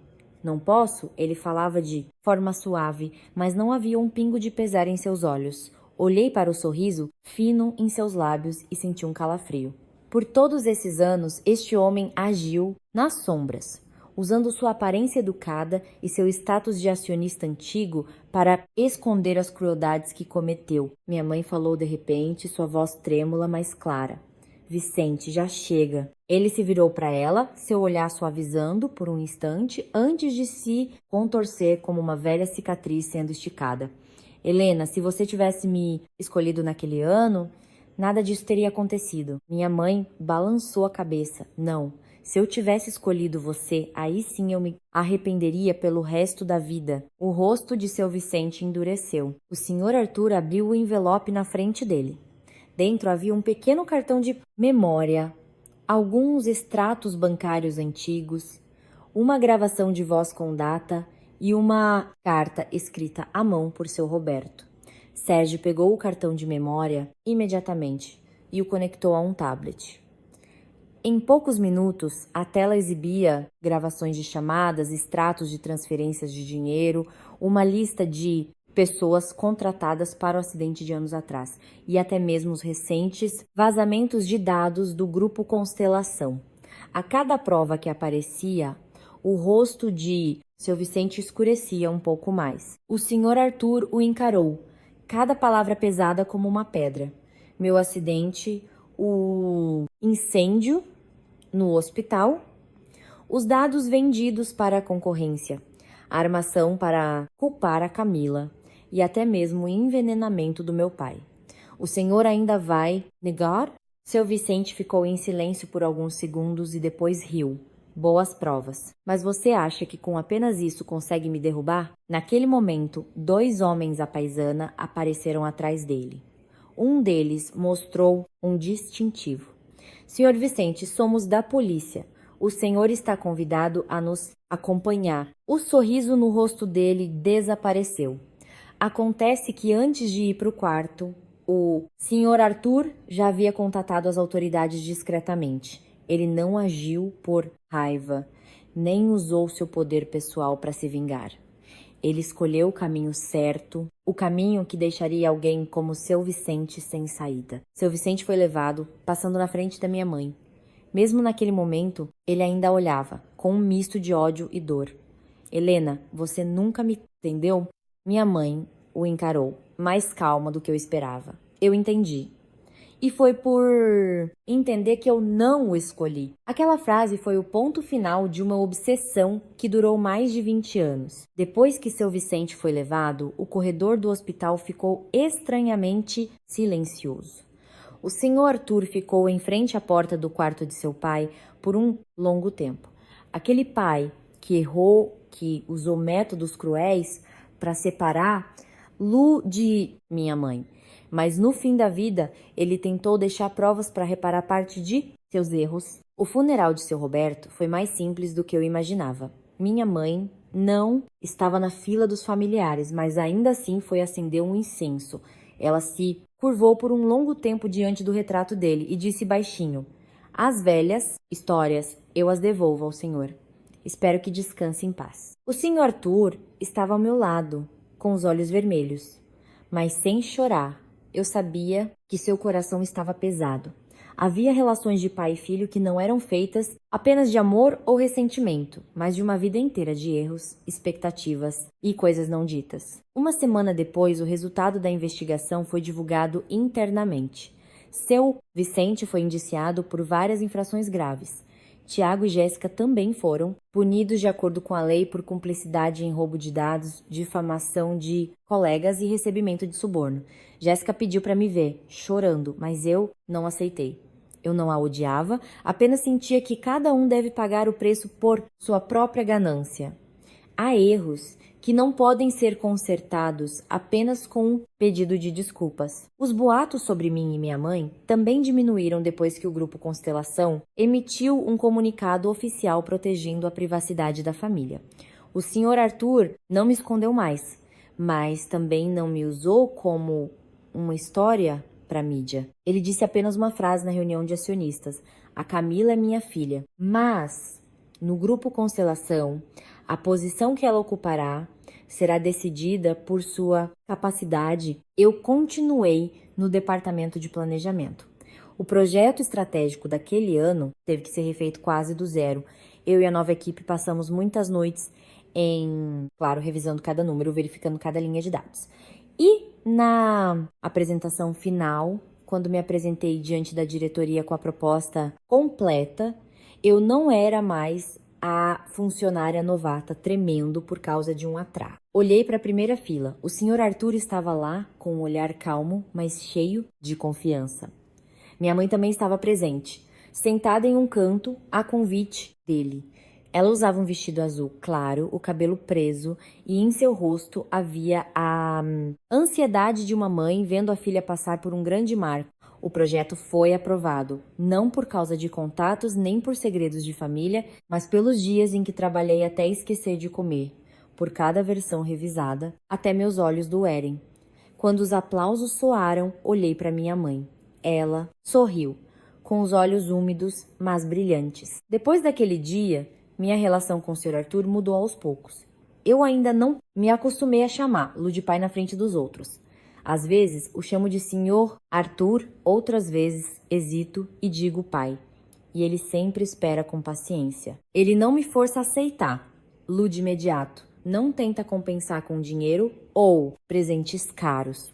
Não posso? Ele falava de forma suave, mas não havia um pingo de pesar em seus olhos. Olhei para o sorriso fino em seus lábios e senti um calafrio. Por todos esses anos, este homem agiu nas sombras, usando sua aparência educada e seu status de acionista antigo para esconder as crueldades que cometeu. Minha mãe falou de repente, sua voz trêmula, mas clara. Vicente, já chega. Ele se virou para ela, seu olhar suavizando por um instante, antes de se contorcer como uma velha cicatriz sendo esticada. Helena, se você tivesse me escolhido naquele ano, nada disso teria acontecido. Minha mãe balançou a cabeça. Não, se eu tivesse escolhido você, aí sim eu me arrependeria pelo resto da vida. O rosto de seu Vicente endureceu. O senhor Arthur abriu o envelope na frente dele. Dentro havia um pequeno cartão de memória, alguns extratos bancários antigos, uma gravação de voz com data e uma carta escrita à mão por seu Roberto. Sérgio pegou o cartão de memória imediatamente e o conectou a um tablet. Em poucos minutos, a tela exibia gravações de chamadas, extratos de transferências de dinheiro, uma lista de pessoas contratadas para o acidente de anos atrás e até mesmo os recentes vazamentos de dados do Grupo Constelação. A cada prova que aparecia, o rosto de seu Vicente escurecia um pouco mais. O senhor Arthur o encarou, cada palavra pesada como uma pedra. Meu acidente, o incêndio no hospital, os dados vendidos para a concorrência, a armação para culpar a Camila e até mesmo o envenenamento do meu pai. O senhor ainda vai negar? Seu Vicente ficou em silêncio por alguns segundos e depois riu. Boas provas. Mas você acha que com apenas isso consegue me derrubar? Naquele momento, 2 homens à paisana apareceram atrás dele. Um deles mostrou um distintivo. Senhor Vicente, somos da polícia. O senhor está convidado a nos acompanhar. O sorriso no rosto dele desapareceu. Acontece que antes de ir para o quarto, o senhor Arthur já havia contatado as autoridades discretamente. Ele não agiu por raiva, nem usou seu poder pessoal para se vingar. Ele escolheu o caminho certo, o caminho que deixaria alguém como seu Vicente sem saída. Seu Vicente foi levado, passando na frente da minha mãe. Mesmo naquele momento, ele ainda a olhava, com um misto de ódio e dor. Helena, você nunca me entendeu? Minha mãe o encarou, mais calma do que eu esperava. Eu entendi. E foi por entender que eu não o escolhi. Aquela frase foi o ponto final de uma obsessão que durou mais de 20 anos. Depois que seu Vicente foi levado, o corredor do hospital ficou estranhamente silencioso. O senhor Arthur ficou em frente à porta do quarto de seu pai por um longo tempo. Aquele pai que errou, que usou métodos cruéis para separar Lu de minha mãe. Mas no fim da vida, ele tentou deixar provas para reparar parte de seus erros. O funeral de seu Roberto foi mais simples do que eu imaginava. Minha mãe não estava na fila dos familiares, mas ainda assim foi acender um incenso. Ela se curvou por um longo tempo diante do retrato dele e disse baixinho: "As velhas histórias eu as devolvo ao senhor. Espero que descanse em paz." O senhor Arthur estava ao meu lado, com os olhos vermelhos, mas sem chorar. Eu sabia que seu coração estava pesado. Havia relações de pai e filho que não eram feitas apenas de amor ou ressentimento, mas de uma vida inteira de erros, expectativas e coisas não ditas. Uma semana depois, o resultado da investigação foi divulgado internamente. Seu Vicente foi indiciado por várias infrações graves. Tiago e Jéssica também foram punidos de acordo com a lei por cumplicidade em roubo de dados, difamação de colegas e recebimento de suborno. Jéssica pediu para me ver, chorando, mas eu não aceitei. Eu não a odiava, apenas sentia que cada um deve pagar o preço por sua própria ganância. Há erros que não podem ser consertados apenas com um pedido de desculpas. Os boatos sobre mim e minha mãe também diminuíram depois que o grupo Constelação emitiu um comunicado oficial protegendo a privacidade da família. O Sr. Arthur não me escondeu mais, mas também não me usou como uma história para a mídia. Ele disse apenas uma frase na reunião de acionistas: a Camila é minha filha. Mas, no grupo Constelação, a posição que ela ocupará será decidida por sua capacidade. Eu continuei no departamento de planejamento. O projeto estratégico daquele ano teve que ser refeito quase do zero. Eu e a nova equipe passamos muitas noites claro, revisando cada número, verificando cada linha de dados. E na apresentação final, quando me apresentei diante da diretoria com a proposta completa, eu não era mais a funcionária novata tremendo por causa de um atraso. Olhei para a primeira fila. O Sr. Arthur estava lá com um olhar calmo, mas cheio de confiança. Minha mãe também estava presente, sentada em um canto a convite dele. Ela usava um vestido azul claro, o cabelo preso, e em seu rosto havia a ansiedade de uma mãe vendo a filha passar por um grande marco. O projeto foi aprovado, não por causa de contatos nem por segredos de família, mas pelos dias em que trabalhei até esquecer de comer, por cada versão revisada, até meus olhos doerem. Quando os aplausos soaram, olhei para minha mãe. Ela sorriu, com os olhos úmidos, mas brilhantes. Depois daquele dia, minha relação com o Sr. Arthur mudou aos poucos. Eu ainda não me acostumei a chamá-lo de pai na frente dos outros. Às vezes o chamo de Sr. Arthur, outras vezes hesito e digo pai. E ele sempre espera com paciência. Ele não me força a aceitar, Lu de imediato. Não tenta compensar com dinheiro ou presentes caros.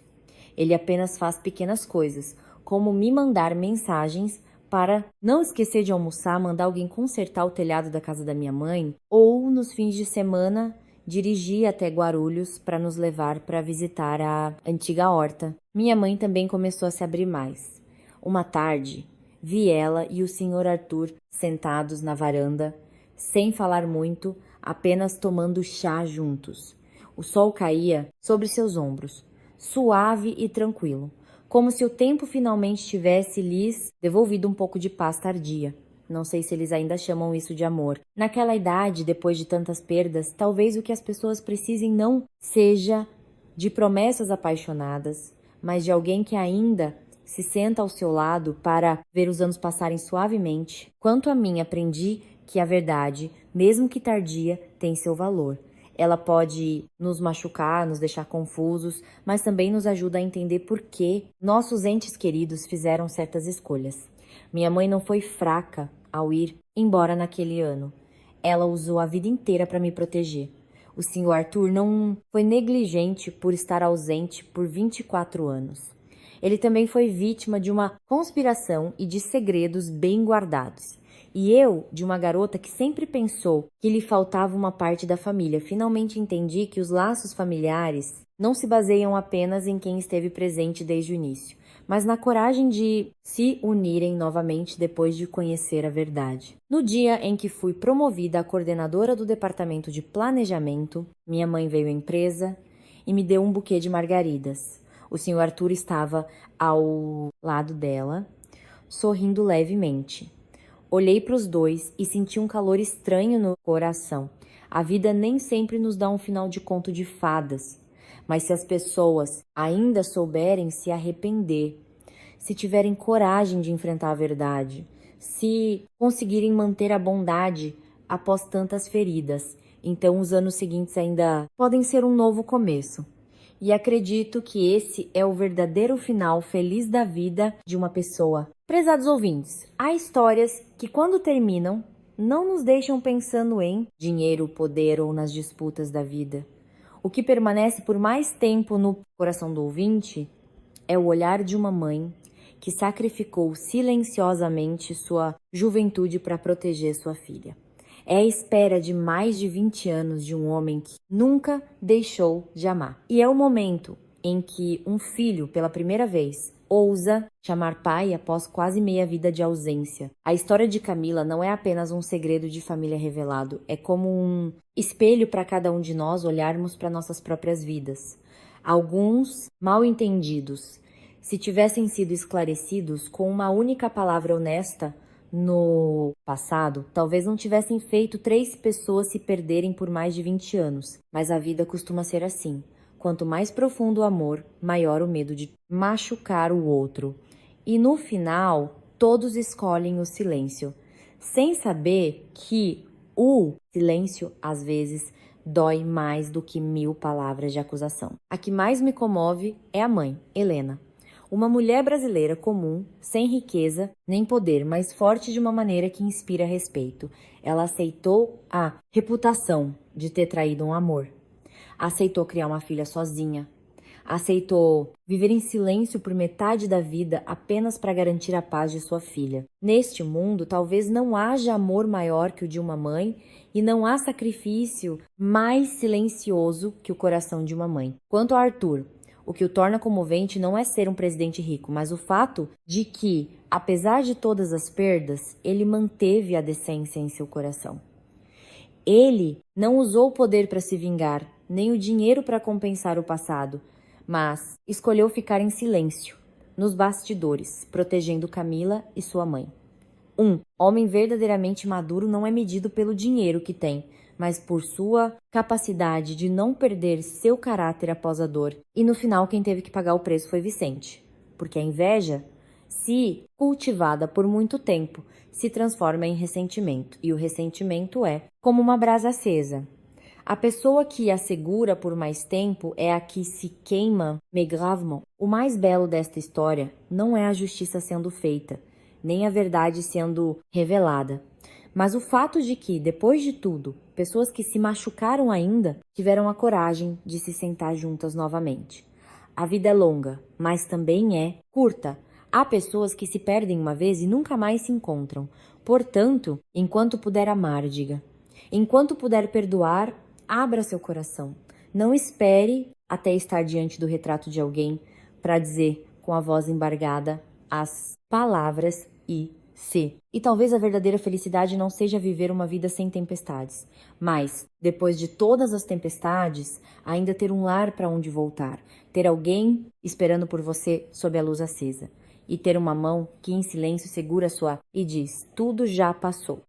Ele apenas faz pequenas coisas, como me mandar mensagens para não esquecer de almoçar, mandar alguém consertar o telhado da casa da minha mãe, ou nos fins de semana dirigir até Guarulhos para nos levar para visitar a antiga horta. Minha mãe também começou a se abrir mais. Uma tarde, vi ela e o Sr. Arthur sentados na varanda, sem falar muito, apenas tomando chá juntos. O sol caía sobre seus ombros, suave e tranquilo, como se o tempo finalmente tivesse lhes devolvido um pouco de paz tardia. Não sei se eles ainda chamam isso de amor. Naquela idade, depois de tantas perdas, talvez o que as pessoas precisem não seja de promessas apaixonadas, mas de alguém que ainda se senta ao seu lado para ver os anos passarem suavemente. Quanto a mim, aprendi que a verdade, mesmo que tardia, tem seu valor. Ela pode nos machucar, nos deixar confusos, mas também nos ajuda a entender por que nossos entes queridos fizeram certas escolhas. Minha mãe não foi fraca ao ir embora naquele ano. Ela usou a vida inteira para me proteger. O Sr. Arthur não foi negligente por estar ausente por 24 anos. Ele também foi vítima de uma conspiração e de segredos bem guardados. E eu, de uma garota que sempre pensou que lhe faltava uma parte da família, finalmente entendi que os laços familiares não se baseiam apenas em quem esteve presente desde o início, mas na coragem de se unirem novamente depois de conhecer a verdade. No dia em que fui promovida a coordenadora do departamento de planejamento, minha mãe veio à empresa e me deu um buquê de margaridas. O Sr. Arthur estava ao lado dela, sorrindo levemente. Olhei para os dois e senti um calor estranho no coração. A vida nem sempre nos dá um final de conto de fadas, mas se as pessoas ainda souberem se arrepender, se tiverem coragem de enfrentar a verdade, se conseguirem manter a bondade após tantas feridas, então os anos seguintes ainda podem ser um novo começo. E acredito que esse é o verdadeiro final feliz da vida de uma pessoa. Prezados ouvintes, há histórias que quando terminam não nos deixam pensando em dinheiro, poder ou nas disputas da vida. O que permanece por mais tempo no coração do ouvinte é o olhar de uma mãe que sacrificou silenciosamente sua juventude para proteger sua filha. É a espera de mais de 20 anos de um homem que nunca deixou de amar. E é o momento em que um filho, pela primeira vez, ousa chamar pai após quase meia vida de ausência. A história de Camila não é apenas um segredo de família revelado, é como um espelho para cada um de nós olharmos para nossas próprias vidas. Alguns mal entendidos, se tivessem sido esclarecidos com uma única palavra honesta no passado, talvez não tivessem feito 3 pessoas se perderem por mais de 20 anos. Mas a vida costuma ser assim. Quanto mais profundo o amor, maior o medo de machucar o outro. E no final, todos escolhem o silêncio, sem saber que o silêncio, às vezes, dói mais do que 1000 palavras de acusação. A que mais me comove é a mãe, Helena. Uma mulher brasileira comum, sem riqueza nem poder, mas forte de uma maneira que inspira respeito. Ela aceitou a reputação de ter traído um amor. Aceitou criar uma filha sozinha. Aceitou viver em silêncio por metade da vida apenas para garantir a paz de sua filha. Neste mundo, talvez não haja amor maior que o de uma mãe e não há sacrifício mais silencioso que o coração de uma mãe. Quanto a Arthur, o que o torna comovente não é ser um presidente rico, mas o fato de que, apesar de todas as perdas, ele manteve a decência em seu coração. Ele não usou o poder para se vingar, nem o dinheiro para compensar o passado, mas escolheu ficar em silêncio, nos bastidores, protegendo Camila e sua mãe. Um homem verdadeiramente maduro não é medido pelo dinheiro que tem, mas por sua capacidade de não perder seu caráter após a dor. E no final, quem teve que pagar o preço foi Vicente, porque a inveja, se cultivada por muito tempo, se transforma em ressentimento, e o ressentimento é como uma brasa acesa. A pessoa que a segura por mais tempo é a que se queima mais gravement. O mais belo desta história não é a justiça sendo feita, nem a verdade sendo revelada, mas o fato de que, depois de tudo, pessoas que se machucaram ainda tiveram a coragem de se sentar juntas novamente. A vida é longa, mas também é curta. Há pessoas que se perdem uma vez e nunca mais se encontram. Portanto, enquanto puder amar, diga. Enquanto puder perdoar, abra seu coração. Não espere até estar diante do retrato de alguém para dizer com a voz embargada as palavras "se". E talvez a verdadeira felicidade não seja viver uma vida sem tempestades, mas, depois de todas as tempestades, ainda ter um lar para onde voltar, ter alguém esperando por você sob a luz acesa, e ter uma mão que em silêncio segura sua e diz: tudo já passou.